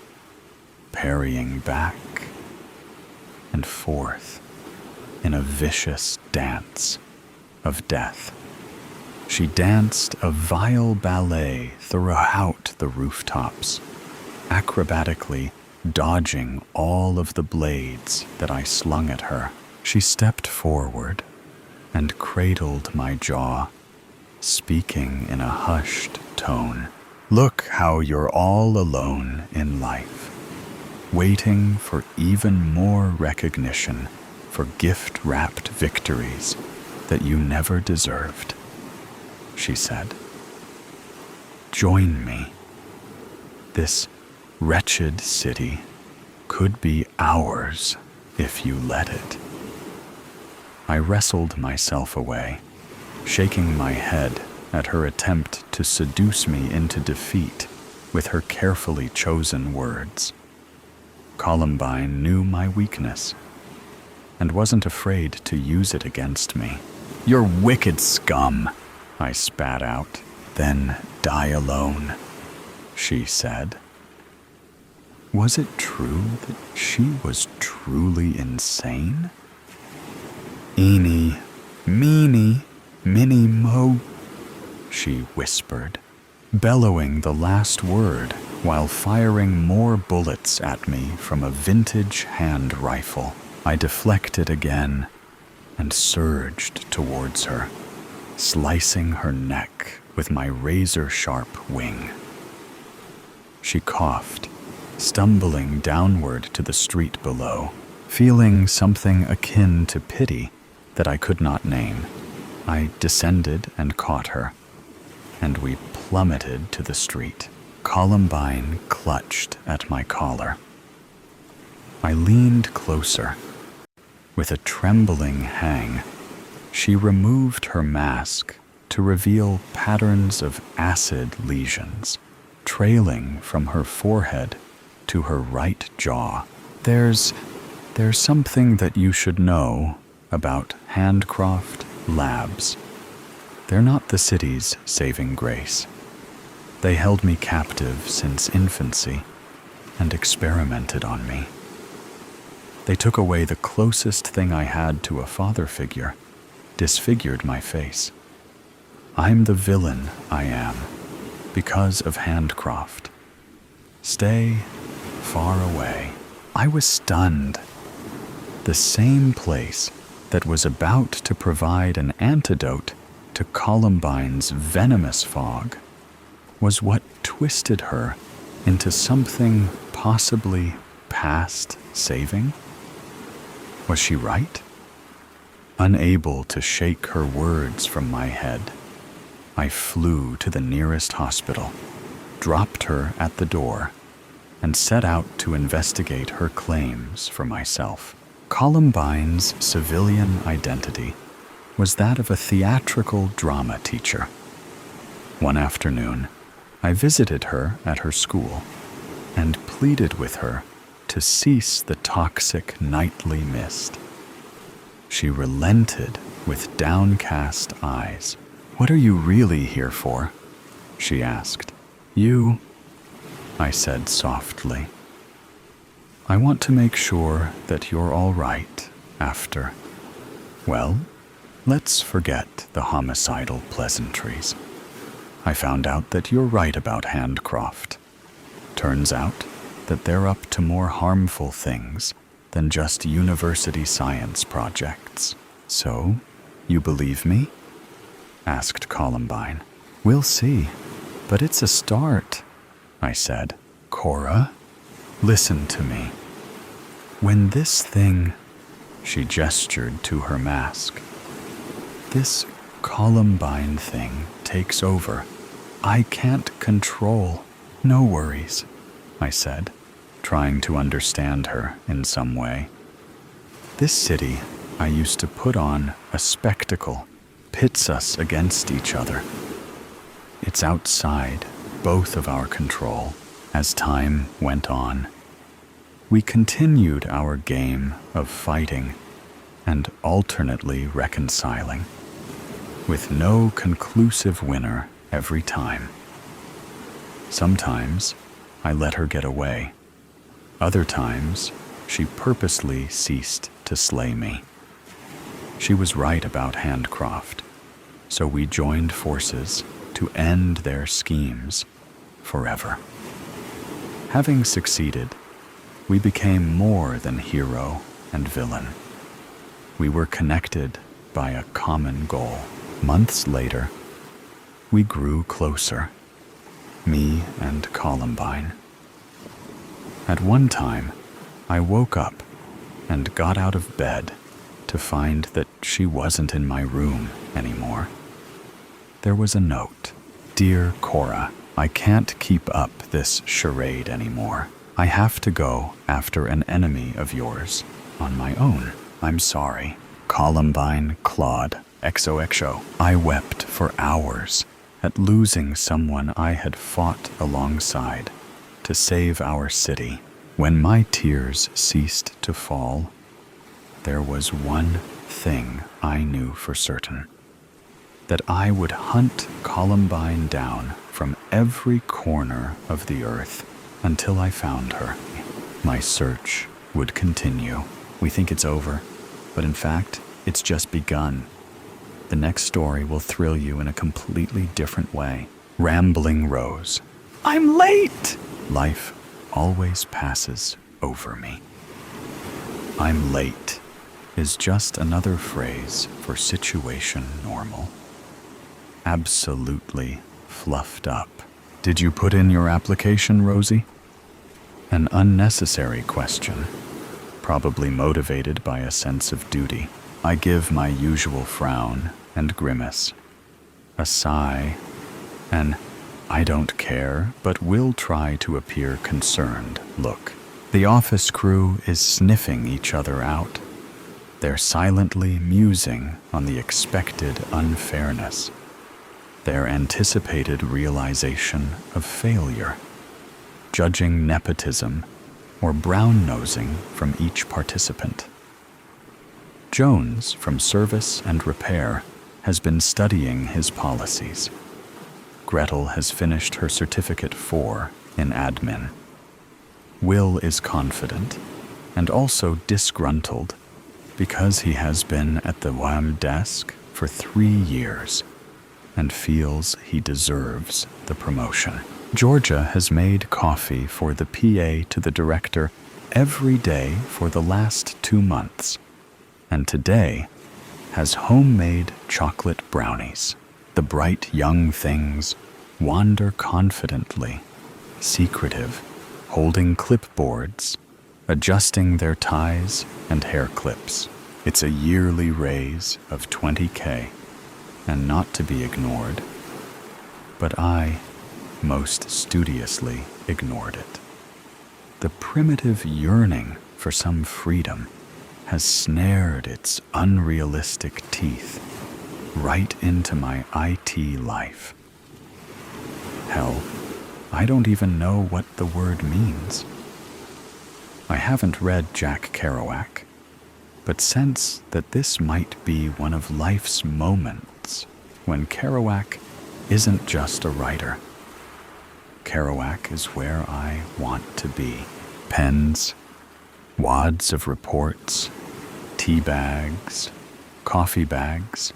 parrying back and forth in a vicious dance of death. She danced a vile ballet throughout the rooftops, acrobatically dodging all of the blades that I slung at her. She stepped forward and cradled my jaw, speaking in a hushed tone. "Look how you're all alone in life, waiting for even more recognition for gift-wrapped victories that you never deserved," she said. "Join me. This wretched city could be ours if you let it." I wrestled myself away, shaking my head at her attempt to seduce me into defeat with her carefully chosen words. Columbine knew my weakness and wasn't afraid to use it against me. "You're wicked scum," I spat out. "Then die alone," she said. Was it true that she was truly insane? "Eeny, meeny, miny, mo," she whispered, bellowing the last word while firing more bullets at me from a vintage hand rifle. I deflected again and surged towards her, slicing her neck with my razor-sharp wing. She coughed, stumbling downward to the street below, feeling something akin to pity that I could not name. I descended and caught her, and we plummeted to the street. Columbine clutched at my collar. I leaned closer. With a trembling hang, she removed her mask to reveal patterns of acid lesions trailing from her forehead to her right jaw. There's something that you should know about Handcroft Labs. They're not the city's saving grace. They held me captive since infancy and experimented on me. They took away the closest thing I had to a father figure, disfigured my face. I'm the villain I am because of Handcroft. Stay far away. I was stunned. The same place that was about to provide an antidote to Columbine's venomous fog was what twisted her into something possibly past saving. Was she right? Unable to shake her words from my head, I flew to the nearest hospital, dropped her at the door, and set out to investigate her claims for myself. Columbine's civilian identity was that of a theatrical drama teacher. One afternoon, I visited her at her school and pleaded with her to cease the toxic nightly mist. She relented with downcast eyes. "What are you really here for?" she asked. "You," I said softly. "I want to make sure that you're all right after. Well, let's forget the homicidal pleasantries. I found out that you're right about handcraft. Turns out that they're up to more harmful things than just university science projects. So, you believe me?" asked Columbine. "We'll see, but it's a start," I said. "Cora, listen to me. When this thing," she gestured to her mask, "this Columbine thing takes over, I can't control." "No worries," I said, trying to understand her in some way. "This city I used to put on a spectacle pits us against each other. It's outside both of our control." As time went on, we continued our game of fighting and alternately reconciling, with no conclusive winner every time. Sometimes I let her get away. Other times, she purposely ceased to slay me. She was right about handcraft, so we joined forces to end their schemes forever. Having succeeded, we became more than hero and villain. We were connected by a common goal. Months later, we grew closer, me and Columbine. At one time, I woke up and got out of bed to find that she wasn't in my room anymore. There was a note. "Dear Cora, I can't keep up this charade anymore. I have to go after an enemy of yours on my own. I'm sorry. Columbine Claude XOXO." I wept for hours at losing someone I had fought alongside to save our city. When my tears ceased to fall, there was one thing I knew for certain: that I would hunt Columbine down from every corner of the earth until I found her. My search would continue. We think it's over, but in fact, it's just begun. The next story will thrill you in a completely different way. Rambling Rose. "I'm late!" Life always passes over me. "I'm late" is just another phrase for situation normal. Absolutely fluffed up. Did you put in your application, Rosie? An unnecessary question, probably motivated by a sense of duty. I give my usual frown and grimace, a sigh, an "I don't care, but will try to appear concerned" look. The office crew is sniffing each other out. They're silently musing on the expected unfairness, their anticipated realization of failure, judging nepotism or brown-nosing from each participant. Jones, from service and repair, has been studying his policies. Gretel has finished her Certificate 4 in admin. Will is confident and also disgruntled because he has been at the WAM desk for 3 years and feels he deserves the promotion. Georgia has made coffee for the PA to the director every day for the last 2 months, and today has homemade chocolate brownies. The bright young things wander confidently, secretive, holding clipboards, adjusting their ties and hair clips. It's a yearly raise of $20K, and not to be ignored. But I most studiously ignored it. The primitive yearning for some freedom has snared its unrealistic teeth right into my IT life. Hell, I don't even know what the word means. I haven't read Jack Kerouac, but sense that this might be one of life's moments when Kerouac isn't just a writer. Kerouac is where I want to be. Pens, wads of reports, tea bags, coffee bags,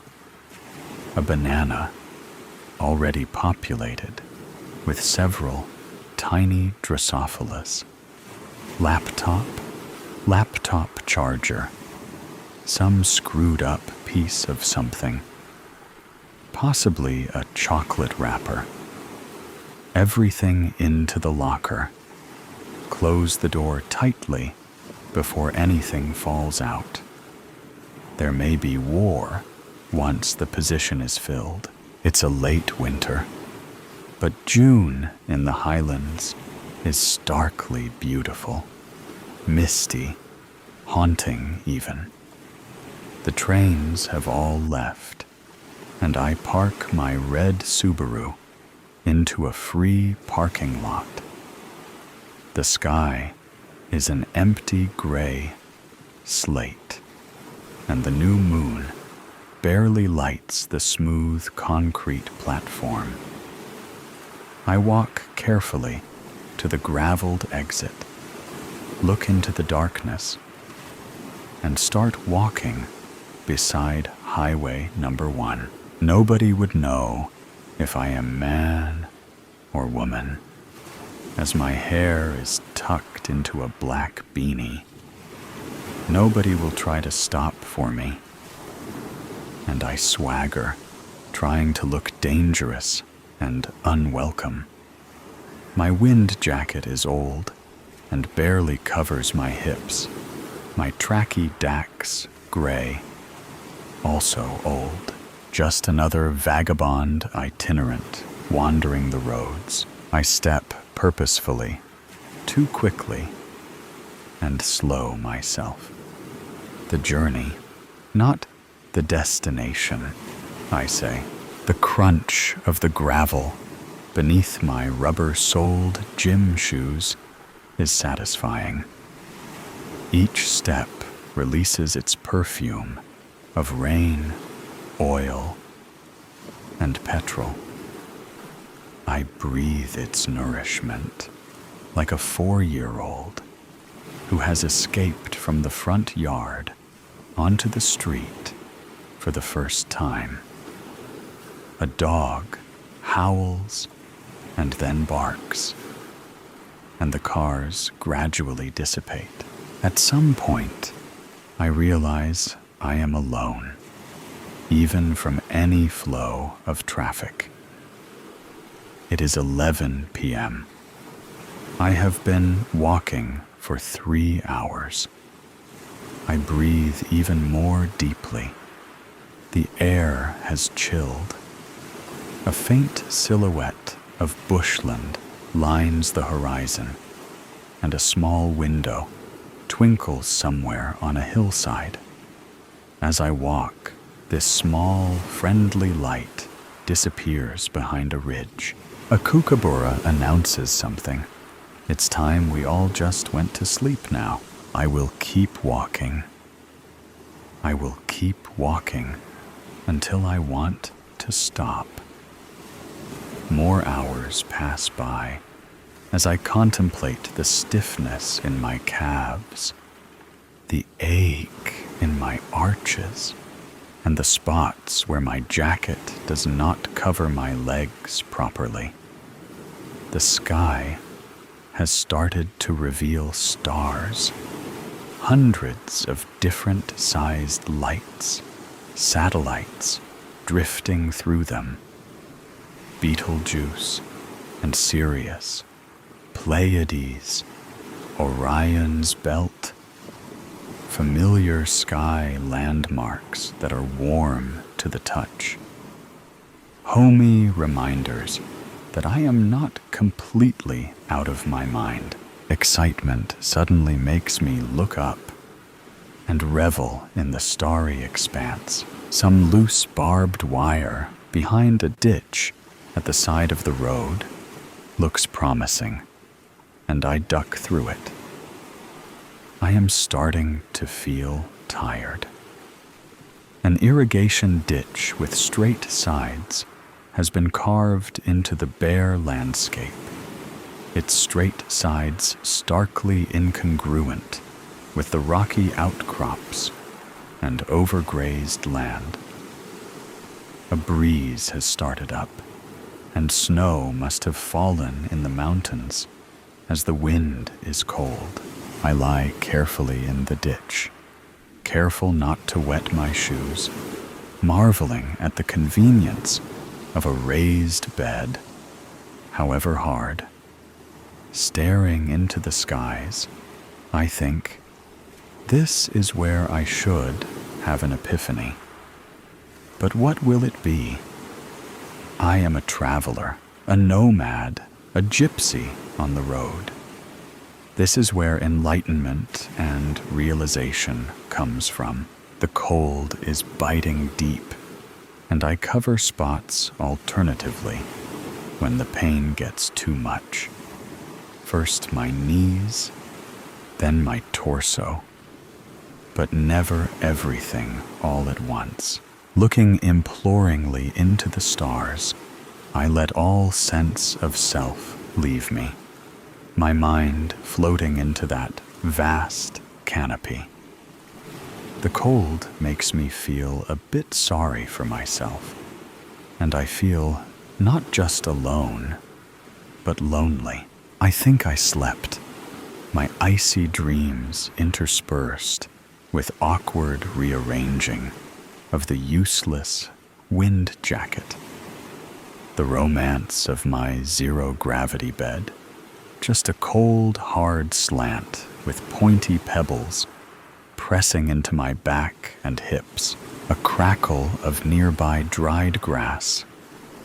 a banana already populated with several tiny Drosophilas, laptop charger, some screwed up piece of something, possibly a chocolate wrapper. Everything into the locker. Close the door tightly before anything falls out. There may be war once the position is filled. It's a late winter, but June in the Highlands is starkly beautiful, misty, haunting even. The trains have all left, and I park my red Subaru into a free parking lot. The sky is an empty gray slate, and the new moon barely lights the smooth concrete platform. I walk carefully to the graveled exit, look into the darkness, and start walking beside highway number 1. Nobody would know if I am man or woman, as my hair is tucked into a black beanie. Nobody will try to stop for me, and I swagger, trying to look dangerous and unwelcome. My wind jacket is old and barely covers my hips. My tracky Dax, gray, also old. Just another vagabond itinerant wandering the roads. I step purposefully, too quickly, and slow myself. The journey, not the destination, I say. The crunch of the gravel beneath my rubber-soled gym shoes is satisfying. Each step releases its perfume of rain, oil, and petrol. I breathe its nourishment like a 4-year-old who has escaped from the front yard onto the street for the first time. A dog howls and then barks, and the cars gradually dissipate. At some point, I realize I am alone, even from any flow of traffic. It is 11 p.m. I have been walking for 3 hours. I breathe even more deeply. The air has chilled. A faint silhouette of bushland lines the horizon, and a small window twinkles somewhere on a hillside. As I walk, this small, friendly light disappears behind a ridge. A kookaburra announces something. It's time we all just went to sleep now. I will keep walking. I will keep walking until I want to stop. More hours pass by as I contemplate the stiffness in my calves, the ache in my arches, and the spots where my jacket does not cover my legs properly. The sky has started to reveal stars, hundreds of different-sized lights, satellites drifting through them. Betelgeuse and Sirius, Pleiades, Orion's belt, familiar sky landmarks that are warm to the touch. Homey reminders that I am not completely out of my mind. Excitement suddenly makes me look up and revel in the starry expanse. Some loose barbed wire behind a ditch at the side of the road looks promising, and I duck through it. I am starting to feel tired. An irrigation ditch with straight sides has been carved into the bare landscape, its straight sides starkly incongruent with the rocky outcrops and overgrazed land. A breeze has started up, and snow must have fallen in the mountains as the wind is cold. I lie carefully in the ditch, careful not to wet my shoes, marveling at the convenience of a raised bed, however hard. Staring into the skies, I think, this is where I should have an epiphany. But what will it be? I am a traveler, a nomad, a gypsy on the road. This is where enlightenment and realization comes from. The cold is biting deep, and I cover spots alternatively when the pain gets too much. First my knees, then my torso, but never everything all at once. Looking imploringly into the stars, I let all sense of self leave me, my mind floating into that vast canopy. The cold makes me feel a bit sorry for myself, and I feel not just alone, but lonely. I think I slept, my icy dreams interspersed with awkward rearranging of the useless wind jacket. The romance of my zero-gravity bed, just a cold, hard slant with pointy pebbles pressing into my back and hips, a crackle of nearby dried grass,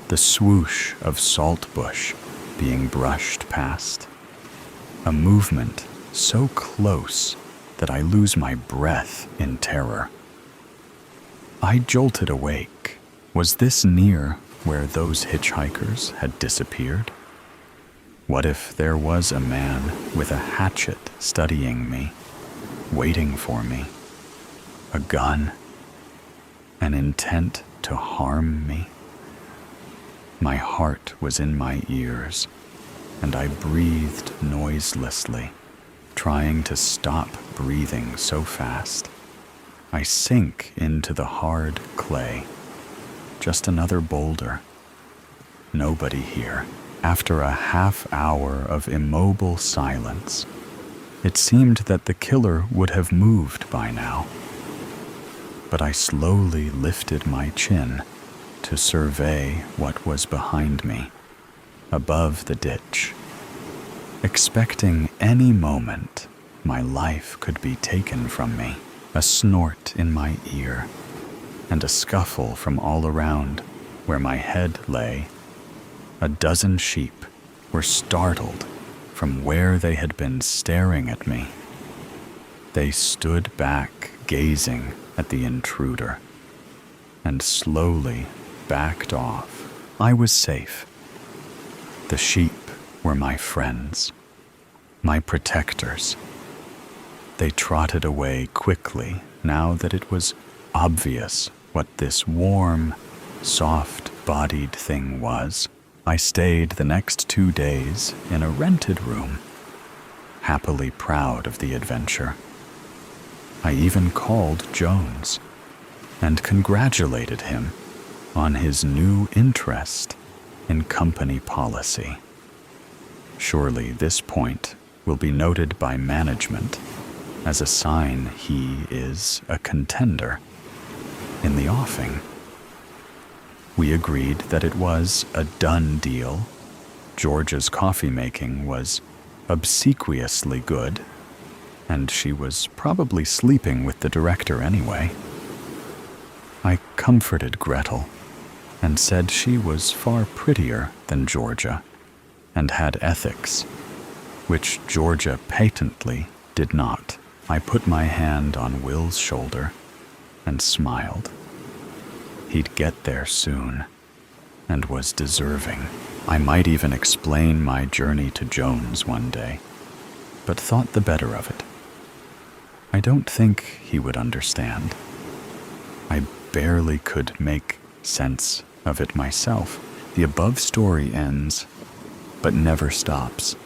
the swoosh of saltbush being brushed past, a movement so close that I lose my breath in terror. I jolted awake. Was this near where those hitchhikers had disappeared? What if there was a man with a hatchet studying me, waiting for me, a gun, an intent to harm me? My heart was in my ears, and I breathed noiselessly, trying to stop breathing so fast. I sink into the hard clay. Just another boulder. Nobody here. After a half hour of immobile silence, it seemed that the killer would have moved by now. But I slowly lifted my chin to survey what was behind me, above the ditch, expecting any moment my life could be taken from me. A snort in my ear, and a scuffle from all around where my head lay. A dozen sheep were startled from where they had been staring at me. They stood back, gazing at the intruder, and slowly backed off. I was safe. The sheep were my friends, my protectors. They trotted away quickly now that it was obvious what this warm, soft-bodied thing was. I stayed the next 2 days in a rented room, happily proud of the adventure. I even called Jones and congratulated him on his new interest in company policy. Surely this point will be noted by management as a sign he is a contender in the offing. We agreed that it was a done deal. Georgia's coffee making was obsequiously good, and she was probably sleeping with the director anyway. I comforted Gretel and said she was far prettier than Georgia and had ethics, which Georgia patently did not. I put my hand on Will's shoulder and smiled. He'd get there soon, and was deserving. I might even explain my journey to Jones one day, but thought the better of it. I don't think he would understand. I barely could make sense of it myself. The above story ends, but never stops.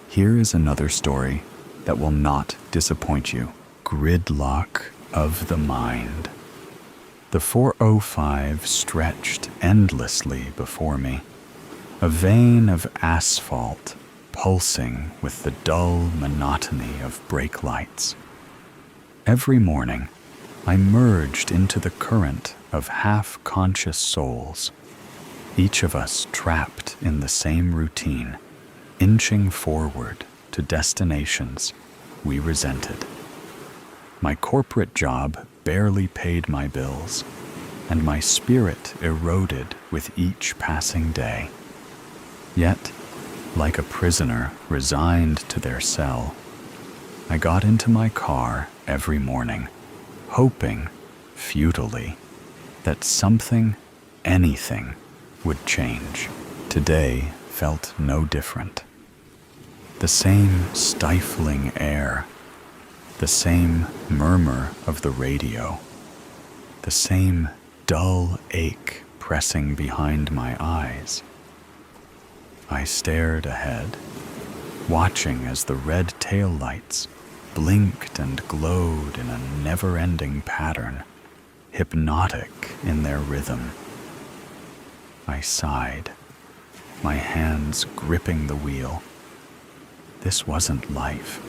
Here is another story that will not disappoint you. Gridlock of the mind. The 405 stretched endlessly before me, a vein of asphalt pulsing with the dull monotony of brake lights. Every morning, I merged into the current of half-conscious souls, each of us trapped in the same routine, inching forward to destinations we resented. My corporate job barely paid my bills, and my spirit eroded with each passing day. Yet, like a prisoner resigned to their cell, I got into my car every morning, hoping, futilely, that something, anything, would change. Today felt no different. The same stifling air, the same murmur of the radio, the same dull ache pressing behind my eyes. I stared ahead, watching as the red taillights blinked and glowed in a never-ending pattern, hypnotic in their rhythm. I sighed, my hands gripping the wheel. This wasn't life.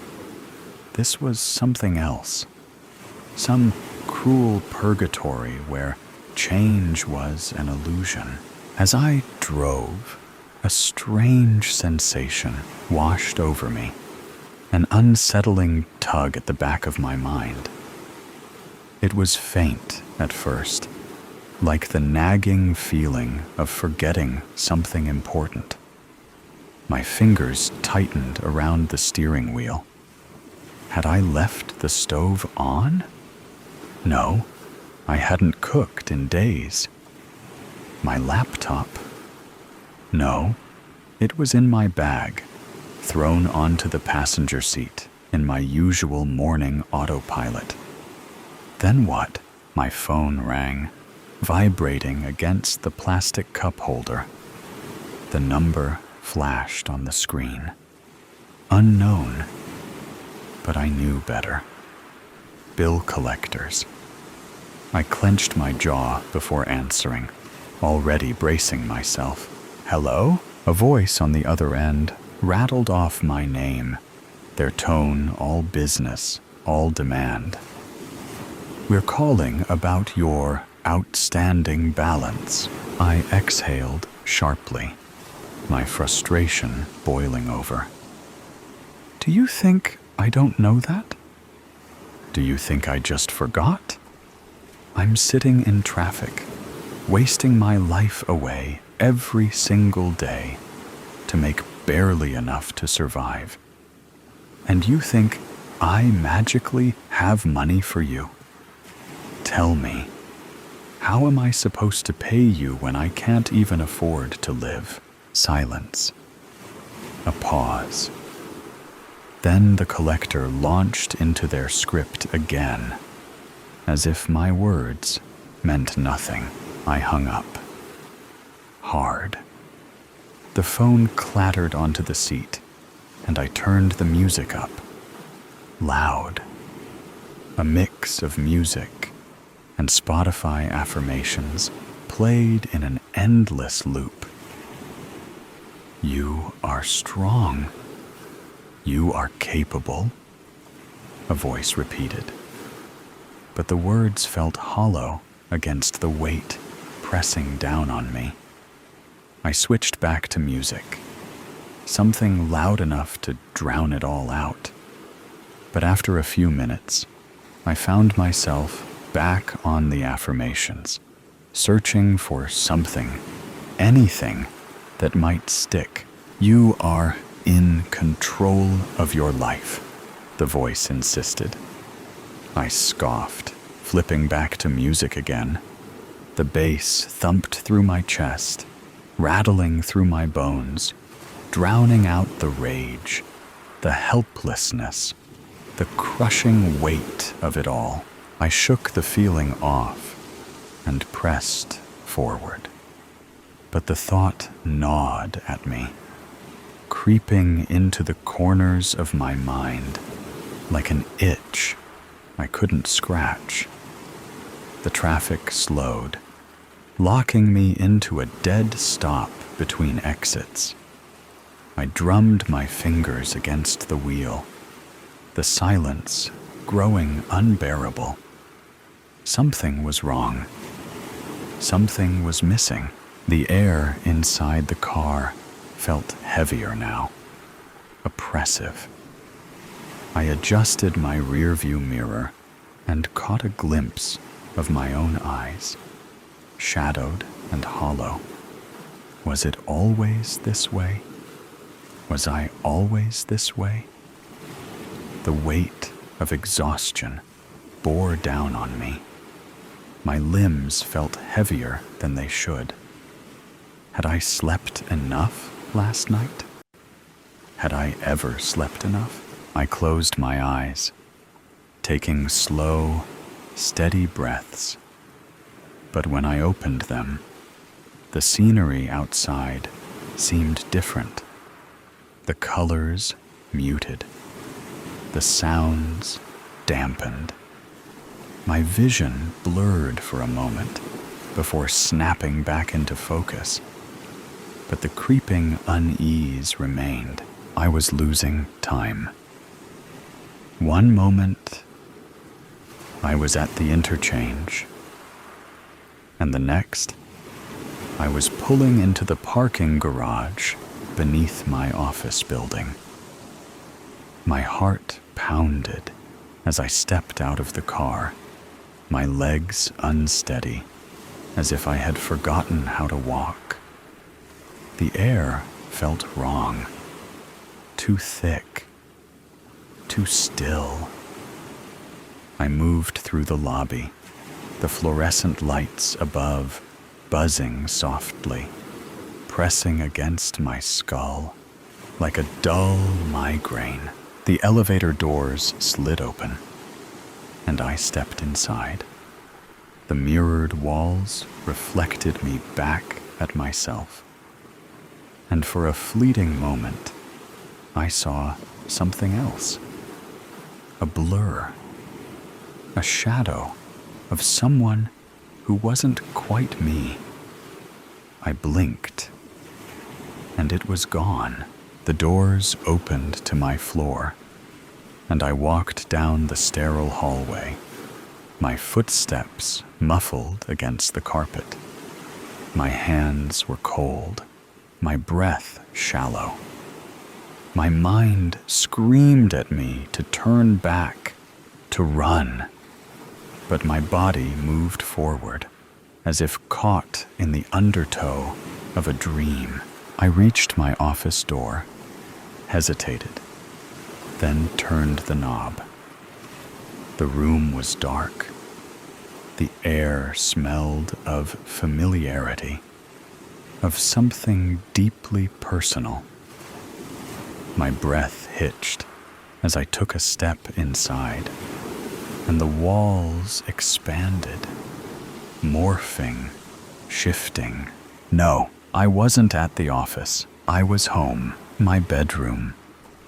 This was something else. Some cruel purgatory where change was an illusion. As I drove, a strange sensation washed over me, an unsettling tug at the back of my mind. It was faint at first, like the nagging feeling of forgetting something important. My fingers tightened around the steering wheel. Had I left the stove on? No, I hadn't cooked in days. My laptop? No, it was in my bag, thrown onto the passenger seat in my usual morning autopilot. Then what? My phone rang, vibrating against the plastic cup holder. The number flashed on the screen. Unknown. But I knew better. Bill collectors. I clenched my jaw before answering, already bracing myself. Hello? A voice on the other end rattled off my name, their tone all business, all demand. We're calling about your outstanding balance. I exhaled sharply, my frustration boiling over. Do you think I don't know that? Do you think I just forgot? I'm sitting in traffic, wasting my life away every single day to make barely enough to survive. And you think I magically have money for you? Tell me, how am I supposed to pay you when I can't even afford to live? Silence. A pause. Then the collector launched into their script again, as if my words meant nothing. I hung up. Hard. The phone clattered onto the seat, and I turned the music up. Loud. A mix of music and Spotify affirmations played in an endless loop. You are strong. You are capable, a voice repeated. But the words felt hollow against the weight pressing down on me. I switched back to music, something loud enough to drown it all out. But after a few minutes, I found myself back on the affirmations, searching for something, anything that might stick. You are in control of your life. the voice insisted. I scoffed, flipping back to music again. The bass thumped through my chest, rattling through my bones, drowning out the rage, the helplessness, the crushing weight of it all. I shook the feeling off and pressed forward. But the thought gnawed at me, creeping into the corners of my mind like an itch I couldn't scratch. The traffic slowed, locking me into a dead stop between exits. I drummed my fingers against the wheel, the silence growing unbearable. Something was wrong. Something was missing. The air inside the car felt heavier now, oppressive. I adjusted my rearview mirror and caught a glimpse of my own eyes, shadowed and hollow. Was it always this way? Was I always this way? The weight of exhaustion bore down on me. My limbs felt heavier than they should. Had I slept enough last night? Had I ever slept enough? I closed my eyes, taking slow, steady breaths. But when I opened them, the scenery outside seemed different. The colors muted, the sounds dampened. My vision blurred for a moment before snapping back into focus. But the creeping unease remained. I was losing time. One moment, I was at the interchange, and the next, I was pulling into the parking garage beneath my office building. My heart pounded as I stepped out of the car, my legs unsteady, as if I had forgotten how to walk. The air felt wrong, too thick, too still. I moved through the lobby, the fluorescent lights above buzzing softly, pressing against my skull like a dull migraine. The elevator doors slid open, and I stepped inside. The mirrored walls reflected me back at myself. And for a fleeting moment, I saw something else. A blur, a shadow of someone who wasn't quite me. I blinked, and it was gone. The doors opened to my floor, and I walked down the sterile hallway, my footsteps muffled against the carpet. My hands were cold, my breath shallow. My mind screamed at me to turn back, to run, but my body moved forward, as if caught in the undertow of a dream. I reached my office door, hesitated, then turned the knob. The room was dark. The air smelled of familiarity, of something deeply personal. My breath hitched as I took a step inside, and the walls expanded, morphing, shifting. No, I wasn't at the office. I was home. My bedroom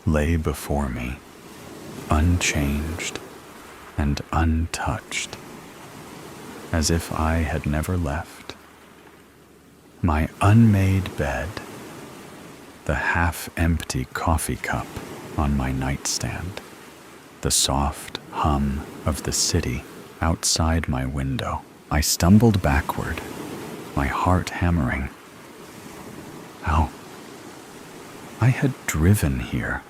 lay before me, unchanged and untouched, as if I had never left. My unmade bed, the half-empty coffee cup on my nightstand, the soft hum of the city outside my window. I stumbled backward, my heart hammering. How? I had driven here.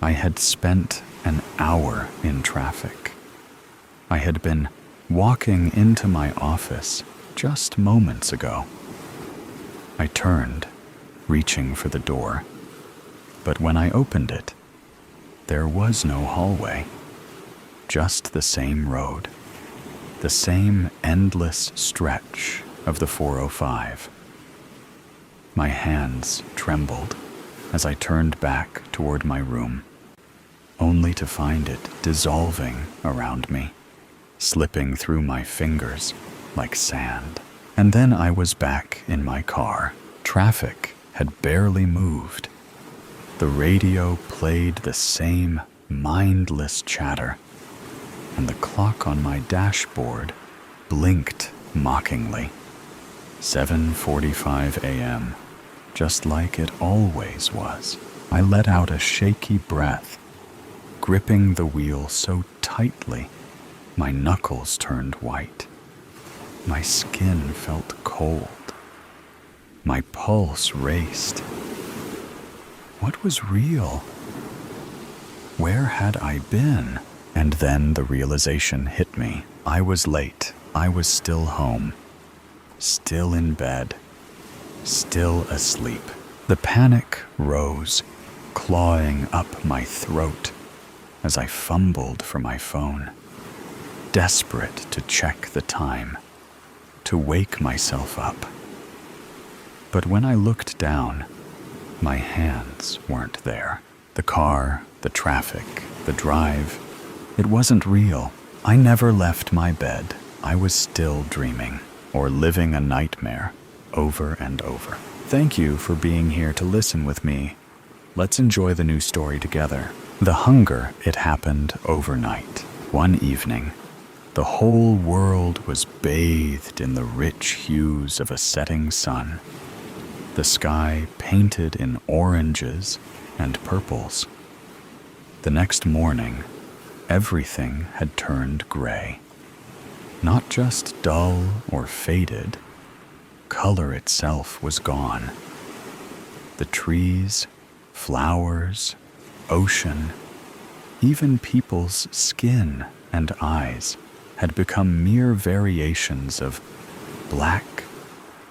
I had spent an hour in traffic. I had been walking into my office just moments ago. I turned, reaching for the door, but when I opened it, There was no hallway, just the same road, the same endless stretch of the 405. My hands trembled as I turned back toward my room, only to find it dissolving around me, slipping through my fingers like sand. And then I was back in my car. Traffic had barely moved. The radio played the same mindless chatter, and the clock on my dashboard blinked mockingly. 7:45 a.m., just like it always was. I let out a shaky breath, gripping the wheel so tightly my knuckles turned white. My skin felt cold. My pulse raced. What was real? Where had I been? And then the realization hit me. I was late. I was still home, still in bed, still asleep. The panic rose, clawing up my throat as I fumbled for my phone, desperate to check the time, to wake myself up. But when I looked down, my hands weren't there. The car, the traffic, the drive, it wasn't real. I never left my bed. I was still dreaming, or living a nightmare, over and over. Thank you for being here to listen with me. Let's enjoy the new story together. The Hunger, it happened overnight. One evening, the whole world was bathed in the rich hues of a setting sun. The sky painted in oranges and purples. The next morning, everything had turned gray. Not just dull or faded, color itself was gone. The trees, flowers, ocean, even people's skin and eyes had become mere variations of black,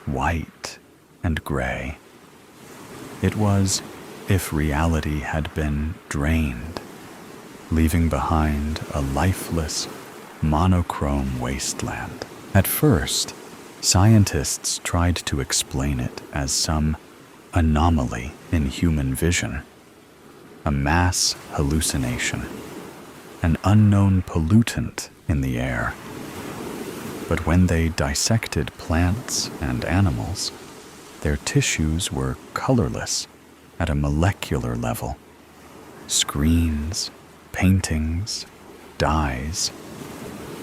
white, and gray. It was if reality had been drained, leaving behind a lifeless, monochrome wasteland. At first, scientists tried to explain it as some anomaly in human vision, a mass hallucination, an unknown pollutant in the air. But when they dissected plants and animals, their tissues were colorless at a molecular level. Screens, paintings, dyes,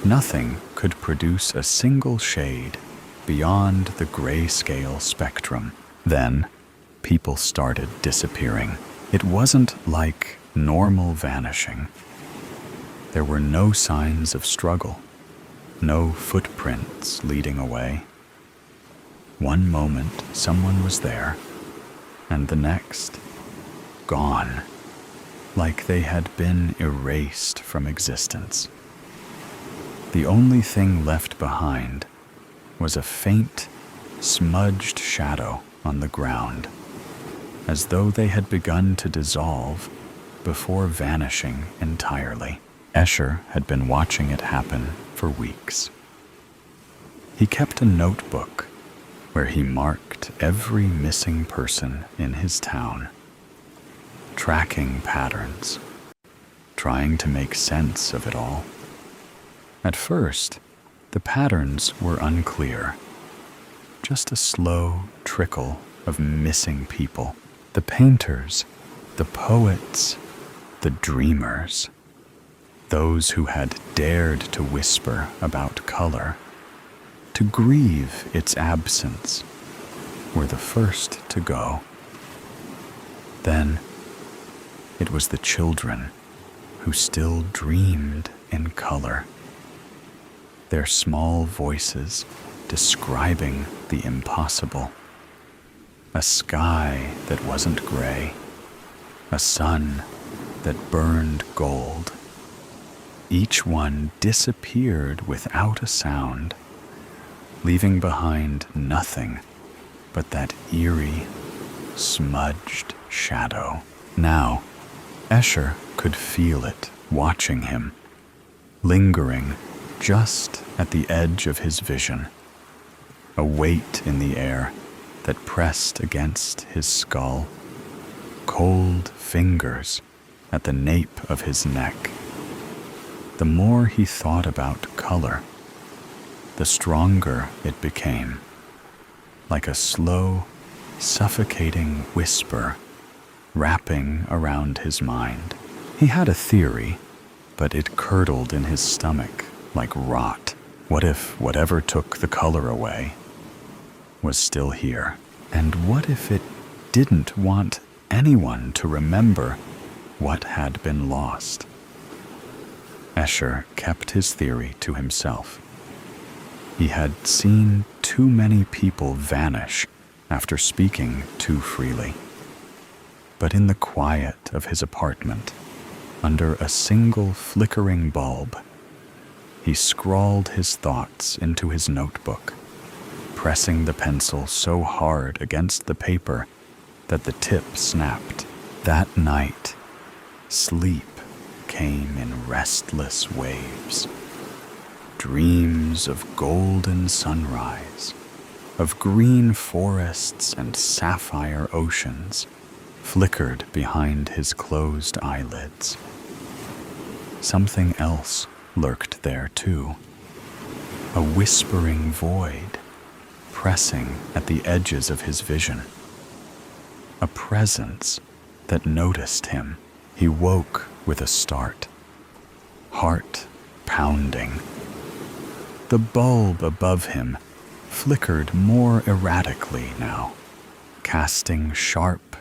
nothing could produce a single shade beyond the grayscale spectrum. Then, people started disappearing. It wasn't like normal vanishing. There were no signs of struggle, no footprints leading away. One moment, someone was there, and the next, gone, like they had been erased from existence. The only thing left behind was a faint, smudged shadow on the ground, as though they had begun to dissolve before vanishing entirely. Escher had been watching it happen for weeks. He kept a notebook where he marked every missing person in his town, tracking patterns, trying to make sense of it all. At first, the patterns were unclear, just a slow trickle of missing people. The painters, the poets, the dreamers, those who had dared to whisper about color, to grieve its absence, were the first to go. Then, it was the children who still dreamed in color, their small voices describing the impossible. A sky that wasn't gray, a sun that burned gold. Each one disappeared without a sound, leaving behind nothing but that eerie, smudged shadow. Now, Escher could feel it watching him, lingering just at the edge of his vision, a weight in the air that pressed against his skull, cold fingers at the nape of his neck. The more he thought about color, the stronger it became, like a slow, suffocating whisper wrapping around his mind. He had a theory, but it curdled in his stomach like rot. What if whatever took the color away was still here? And what if it didn't want anyone to remember what had been lost? Escher kept his theory to himself. He had seen too many people vanish after speaking too freely. But in the quiet of his apartment, under a single flickering bulb, he scrawled his thoughts into his notebook, pressing the pencil so hard against the paper that the tip snapped. That night, sleep came in restless waves. Dreams of golden sunrise, of green forests and sapphire oceans, flickered behind his closed eyelids. Something else lurked there too, a whispering void pressing at the edges of his vision, a presence that noticed him. He woke with a start, heart pounding. The bulb above him flickered more erratically now, casting sharp,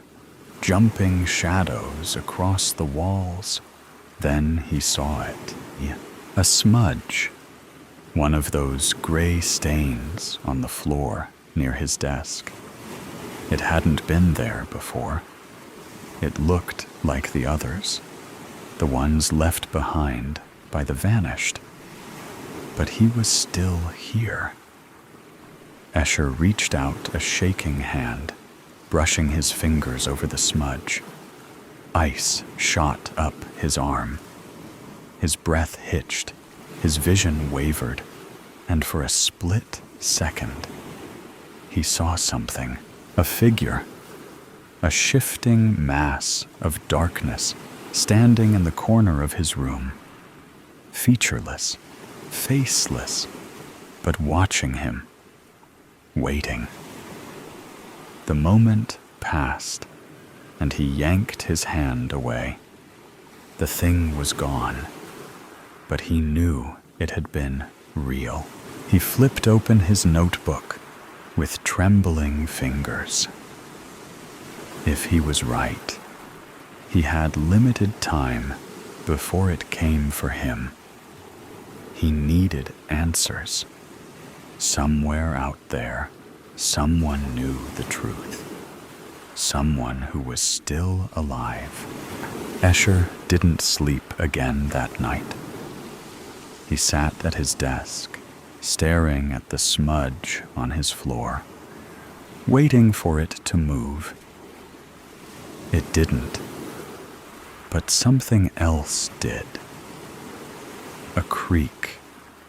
jumping shadows across the walls. Then he saw it, a smudge, one of those gray stains on the floor near his desk. It hadn't been there before. It looked like the others, the ones left behind by the vanished. But he was still here. Escher reached out a shaking hand, brushing his fingers over the smudge. Ice shot up his arm. His breath hitched, his vision wavered, and for a split second, he saw something, a figure, a shifting mass of darkness standing in the corner of his room, featureless, faceless, but watching him, waiting. The moment passed, and he yanked his hand away. The thing was gone, but he knew it had been real. He flipped open his notebook with trembling fingers. If he was right, he had limited time before it came for him. He needed answers. Somewhere out there, someone knew the truth. Someone who was still alive. Escher didn't sleep again that night. He sat at his desk, staring at the smudge on his floor, waiting for it to move. It didn't, but something else did. A creak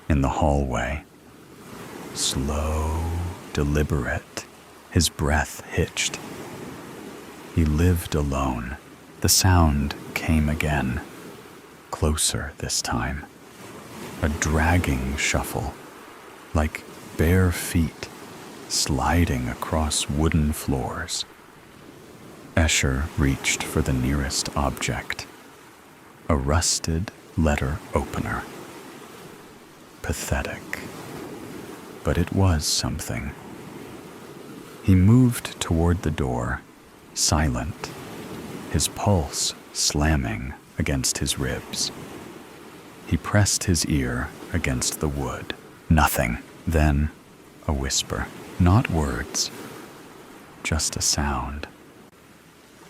in the hallway. Slow, deliberate, his breath hitched. He lived alone. The sound came again, closer this time. A dragging shuffle, like bare feet sliding across wooden floors. Escher reached for the nearest object, a rusted letter opener. Pathetic, but it was something. He moved toward the door, silent, his pulse slamming against his ribs. He pressed his ear against the wood. Nothing. Then a whisper. Not words, just a sound.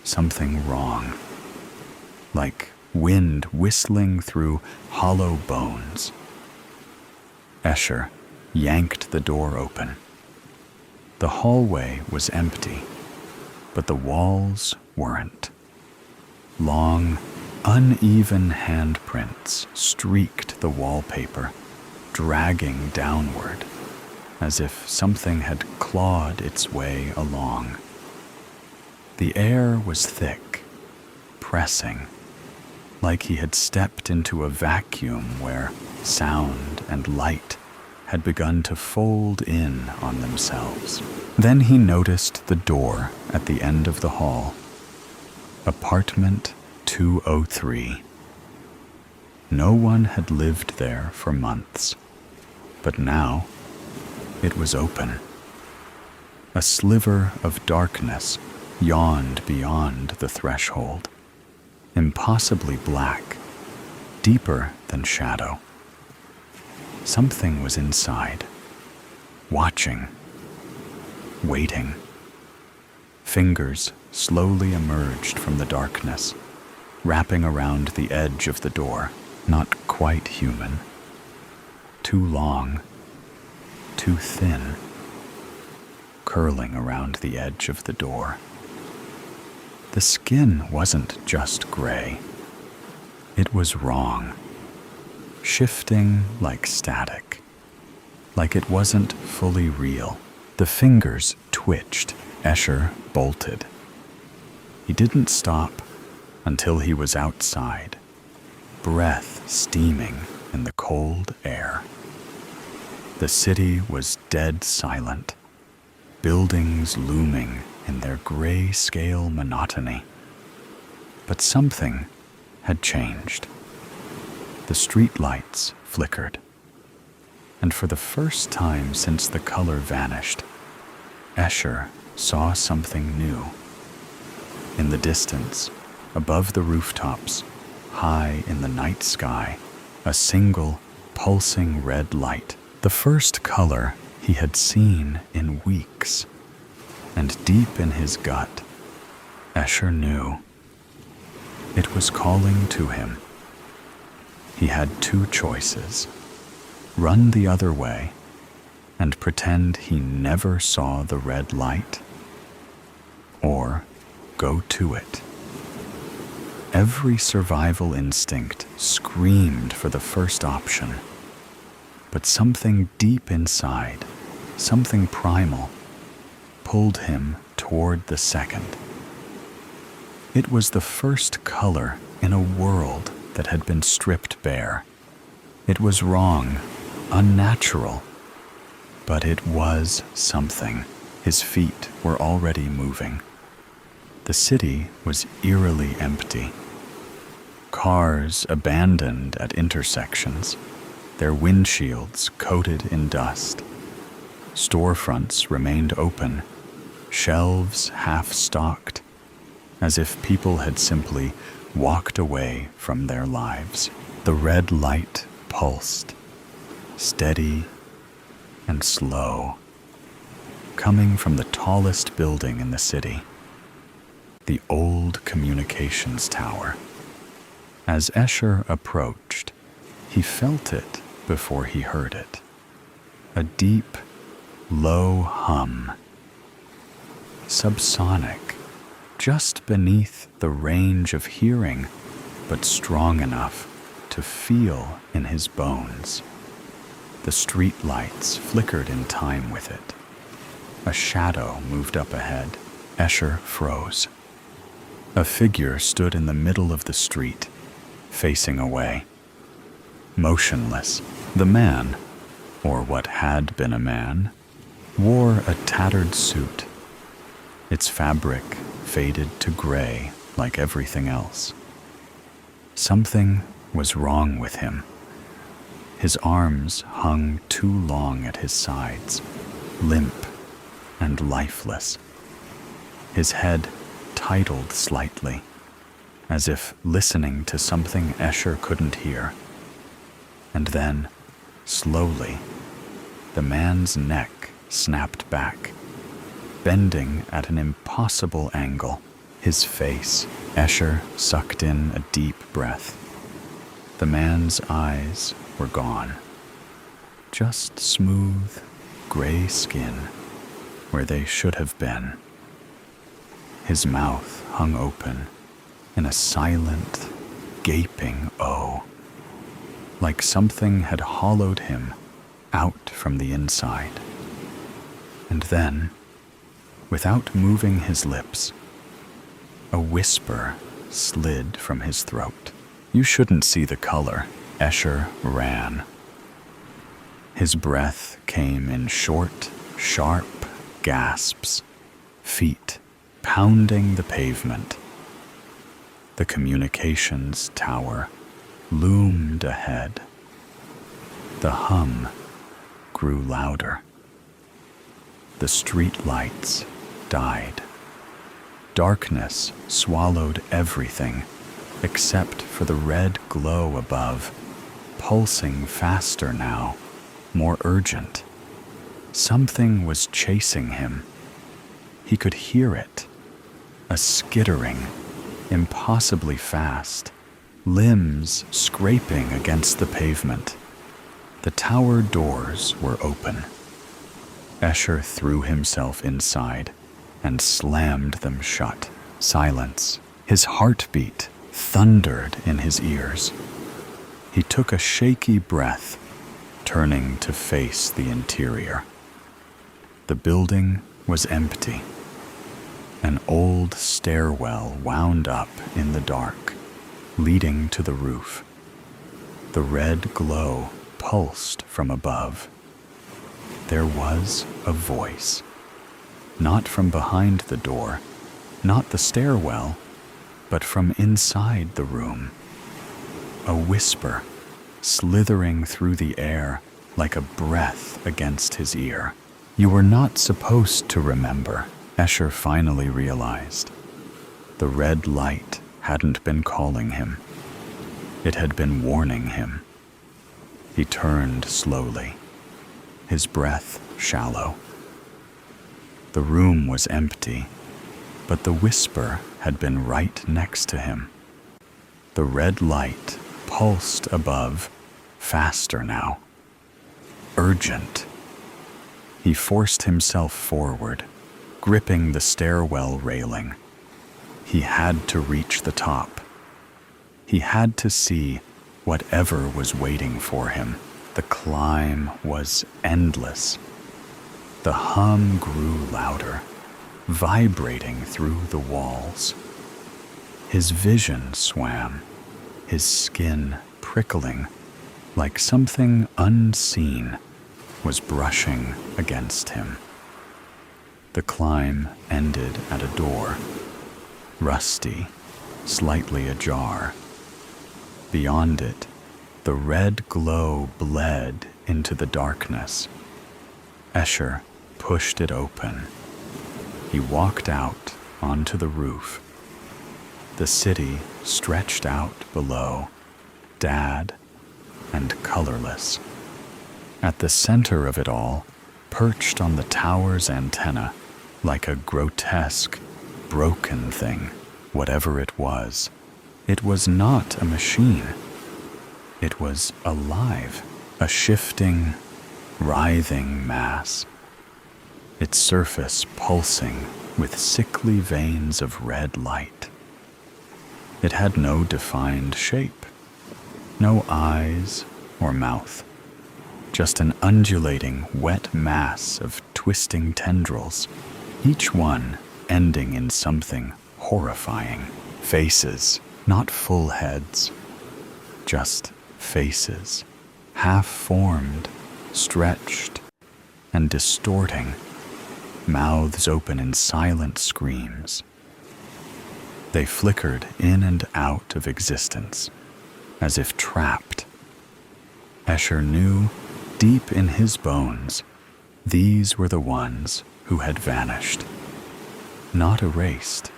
Something wrong. Like wind whistling through hollow bones. Escher yanked the door open. The hallway was empty, but the walls weren't. Long, Uneven handprints streaked the wallpaper, dragging downward, as if something had clawed its way along. The air was thick, pressing, like he had stepped into a vacuum where sound and light had begun to fold in on themselves. Then he noticed the door at the end of the hall. Apartment 203. No one had lived there for months, but now it was open. A sliver of darkness yawned beyond the threshold, impossibly black, deeper than shadow. Something was inside, watching, waiting. Fingers slowly emerged from the darkness, wrapping around the edge of the door, not quite human. Too long, too thin, curling around the edge of the door. The skin wasn't just gray. It was wrong, shifting like static, like it wasn't fully real. The fingers twitched. Escher bolted. He didn't stop until he was outside, breath steaming in the cold air. The city was dead silent, buildings looming in their gray-scale monotony. But something had changed. The streetlights flickered, and for the first time since the color vanished, Escher saw something new. In the distance, above the rooftops, high in the night sky, a single, pulsing red light, the first color he had seen in weeks. And deep in his gut, Escher knew. It was calling to him. He had two choices: run the other way and pretend he never saw the red light, or go to it. Every survival instinct screamed for the first option, but something deep inside, something primal, pulled him toward the second. It was the first color in a world that had been stripped bare. It was wrong, unnatural, but it was something. His feet were already moving. The city was eerily empty. Cars abandoned at intersections, their windshields coated in dust. Storefronts remained open, shelves half-stocked, as if people had simply walked away from their lives. The red light pulsed, steady and slow, coming from the tallest building in the city, the old communications tower. As Escher approached, he felt it before he heard it. A deep, low hum, subsonic, just beneath the range of hearing, but strong enough to feel in his bones. The street lights flickered in time with it. A shadow moved up ahead. Escher froze. A figure stood in the middle of the street, facing away. Motionless, the man, or what had been a man, wore a tattered suit. Its fabric faded to gray like everything else. Something was wrong with him. His arms hung too long at his sides, limp and lifeless. His head titled slightly, as if listening to something Escher couldn't hear. And then, slowly, the man's neck snapped back, bending at an impossible angle. His face. Escher sucked in a deep breath. The man's eyes were gone. Just smooth, gray skin where they should have been. His mouth hung open in a silent, gaping O, like something had hollowed him out from the inside. And then, without moving his lips, a whisper slid from his throat. "You shouldn't see the color." Escher ran. His breath came in short, sharp gasps, feet pounding the pavement. The communications tower loomed ahead. The hum grew louder. The street lights died. Darkness swallowed everything except for the red glow above, pulsing faster now, more urgent. Something was chasing him. He could hear it, a skittering, impossibly fast, limbs scraping against the pavement. The tower doors were open. Escher threw himself inside and slammed them shut. Silence. His heartbeat thundered in his ears. He took a shaky breath, turning to face the interior. The building was empty. An old stairwell wound up in the dark, leading to the roof. The red glow pulsed from above. There was a voice, not from behind the door, not the stairwell, but from inside the room. A whisper, slithering through the air like a breath against his ear. "You were not supposed to remember," Escher finally realized. The red light hadn't been calling him. It had been warning him. He turned slowly, his breath shallow. The room was empty, but the whisper had been right next to him. The red light pulsed above, faster now. Urgent. He forced himself forward, gripping the stairwell railing. He had to reach the top. He had to see whatever was waiting for him. The climb was endless. The hum grew louder, vibrating through the walls. His vision swam, his skin prickling, like something unseen was brushing against him. The climb ended at a door, rusty, slightly ajar. Beyond it, the red glow bled into the darkness. Escher pushed it open. He walked out onto the roof. The city stretched out below, dead and colorless. At the center of it all, perched on the tower's antenna, like a grotesque, broken thing, whatever it was not a machine. It was alive, a shifting, writhing mass, its surface pulsing with sickly veins of red light. It had no defined shape, no eyes or mouth, just an undulating, wet mass of twisting tendrils, each one ending in something horrifying. Faces, not full heads, just faces, half-formed, stretched, and distorting, mouths open in silent screams. They flickered in and out of existence, as if trapped. Escher knew, deep in his bones, these were the ones who had vanished. Not erased,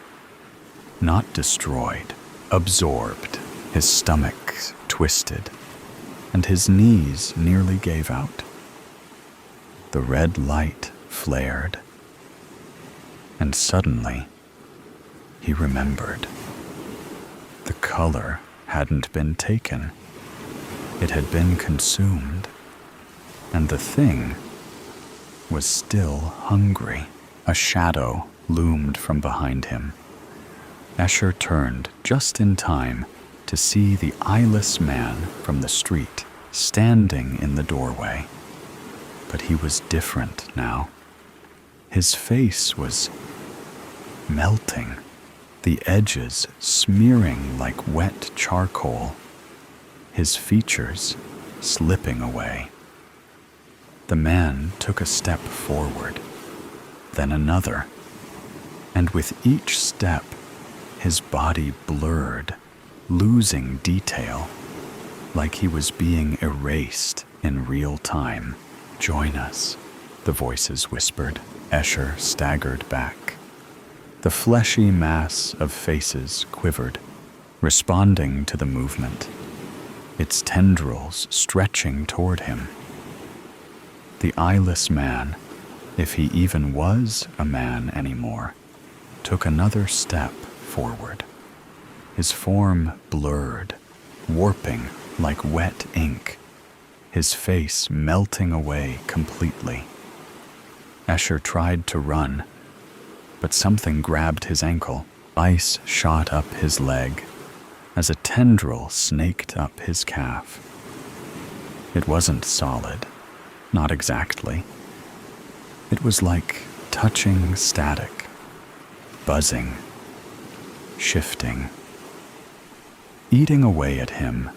not destroyed, absorbed. His stomach twisted, and his knees nearly gave out. The red light flared, and suddenly he remembered. The color hadn't been taken. It had been consumed, and the thing was still hungry. A shadow loomed from behind him. Escher turned just in time to see the eyeless man from the street standing in the doorway. But he was different now. His face was melting, the edges smearing like wet charcoal, his features slipping away. The man took a step forward, then another, and with each step, his body blurred, losing detail, like he was being erased in real time. "Join us," the voices whispered. Escher staggered back. The fleshy mass of faces quivered, responding to the movement, its tendrils stretching toward him. The eyeless man, if he even was a man anymore, took another step forward. His form blurred, warping like wet ink, his face melting away completely. Escher tried to run, but something grabbed his ankle. Ice shot up his leg as a tendril snaked up his calf. It wasn't solid, not exactly. It was like touching static, buzzing, shifting, eating away at him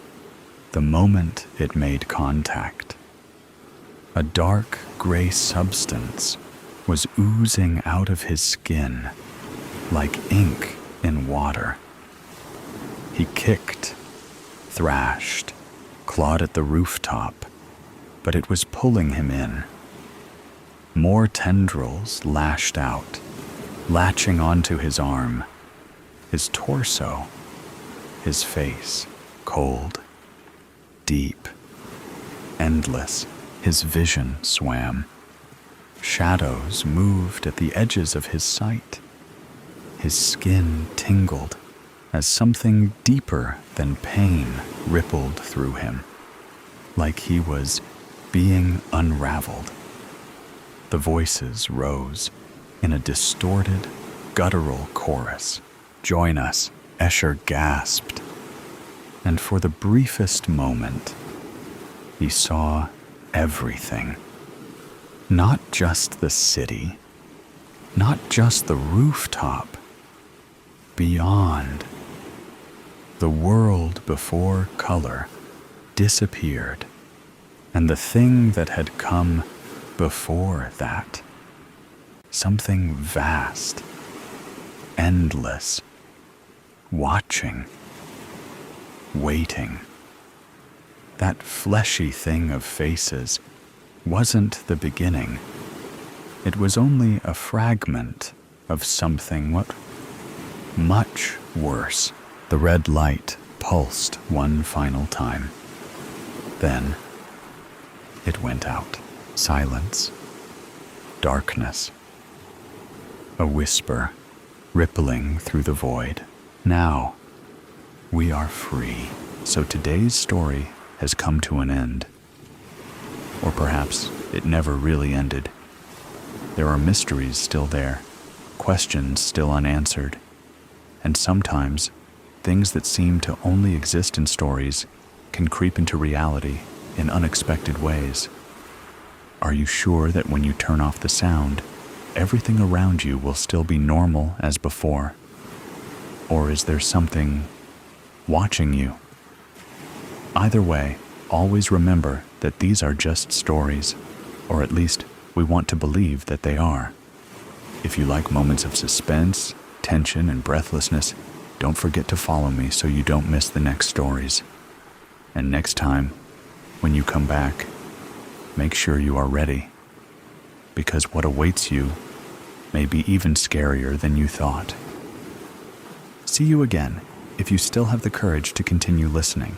the moment it made contact. A dark gray substance was oozing out of his skin like ink in water. He kicked, thrashed, clawed at the rooftop, but it was pulling him in. More tendrils lashed out, latching onto his arm, his torso, his face, cold, deep, endless. His vision swam. Shadows moved at the edges of his sight. His skin tingled as something deeper than pain rippled through him, like he was being unraveled. The voices rose in a distorted, guttural chorus. "Join us," Escher gasped. And for the briefest moment, he saw everything. Not just the city, not just the rooftop. Beyond, the world before color disappeared, and the thing that had come before that, something vast, endless, watching, waiting. That fleshy thing of faces wasn't the beginning. It was only a fragment of something much worse. The red light pulsed one final time. Then it went out. Silence. Darkness. A whisper rippling through the void. Now we are free. So today's story has come to an end. Or perhaps it never really ended. There are mysteries still there, questions still unanswered, and sometimes things that seem to only exist in stories can creep into reality in unexpected ways. Are you sure that when you turn off the sound, everything around you will still be normal as before? Or is there something watching you? Either way, always remember that these are just stories, or at least we want to believe that they are. If you like moments of suspense, tension, and breathlessness, don't forget to follow me so you don't miss the next stories. And next time, when you come back, make sure you are ready, because what awaits you may be even scarier than you thought. See you again if you still have the courage to continue listening.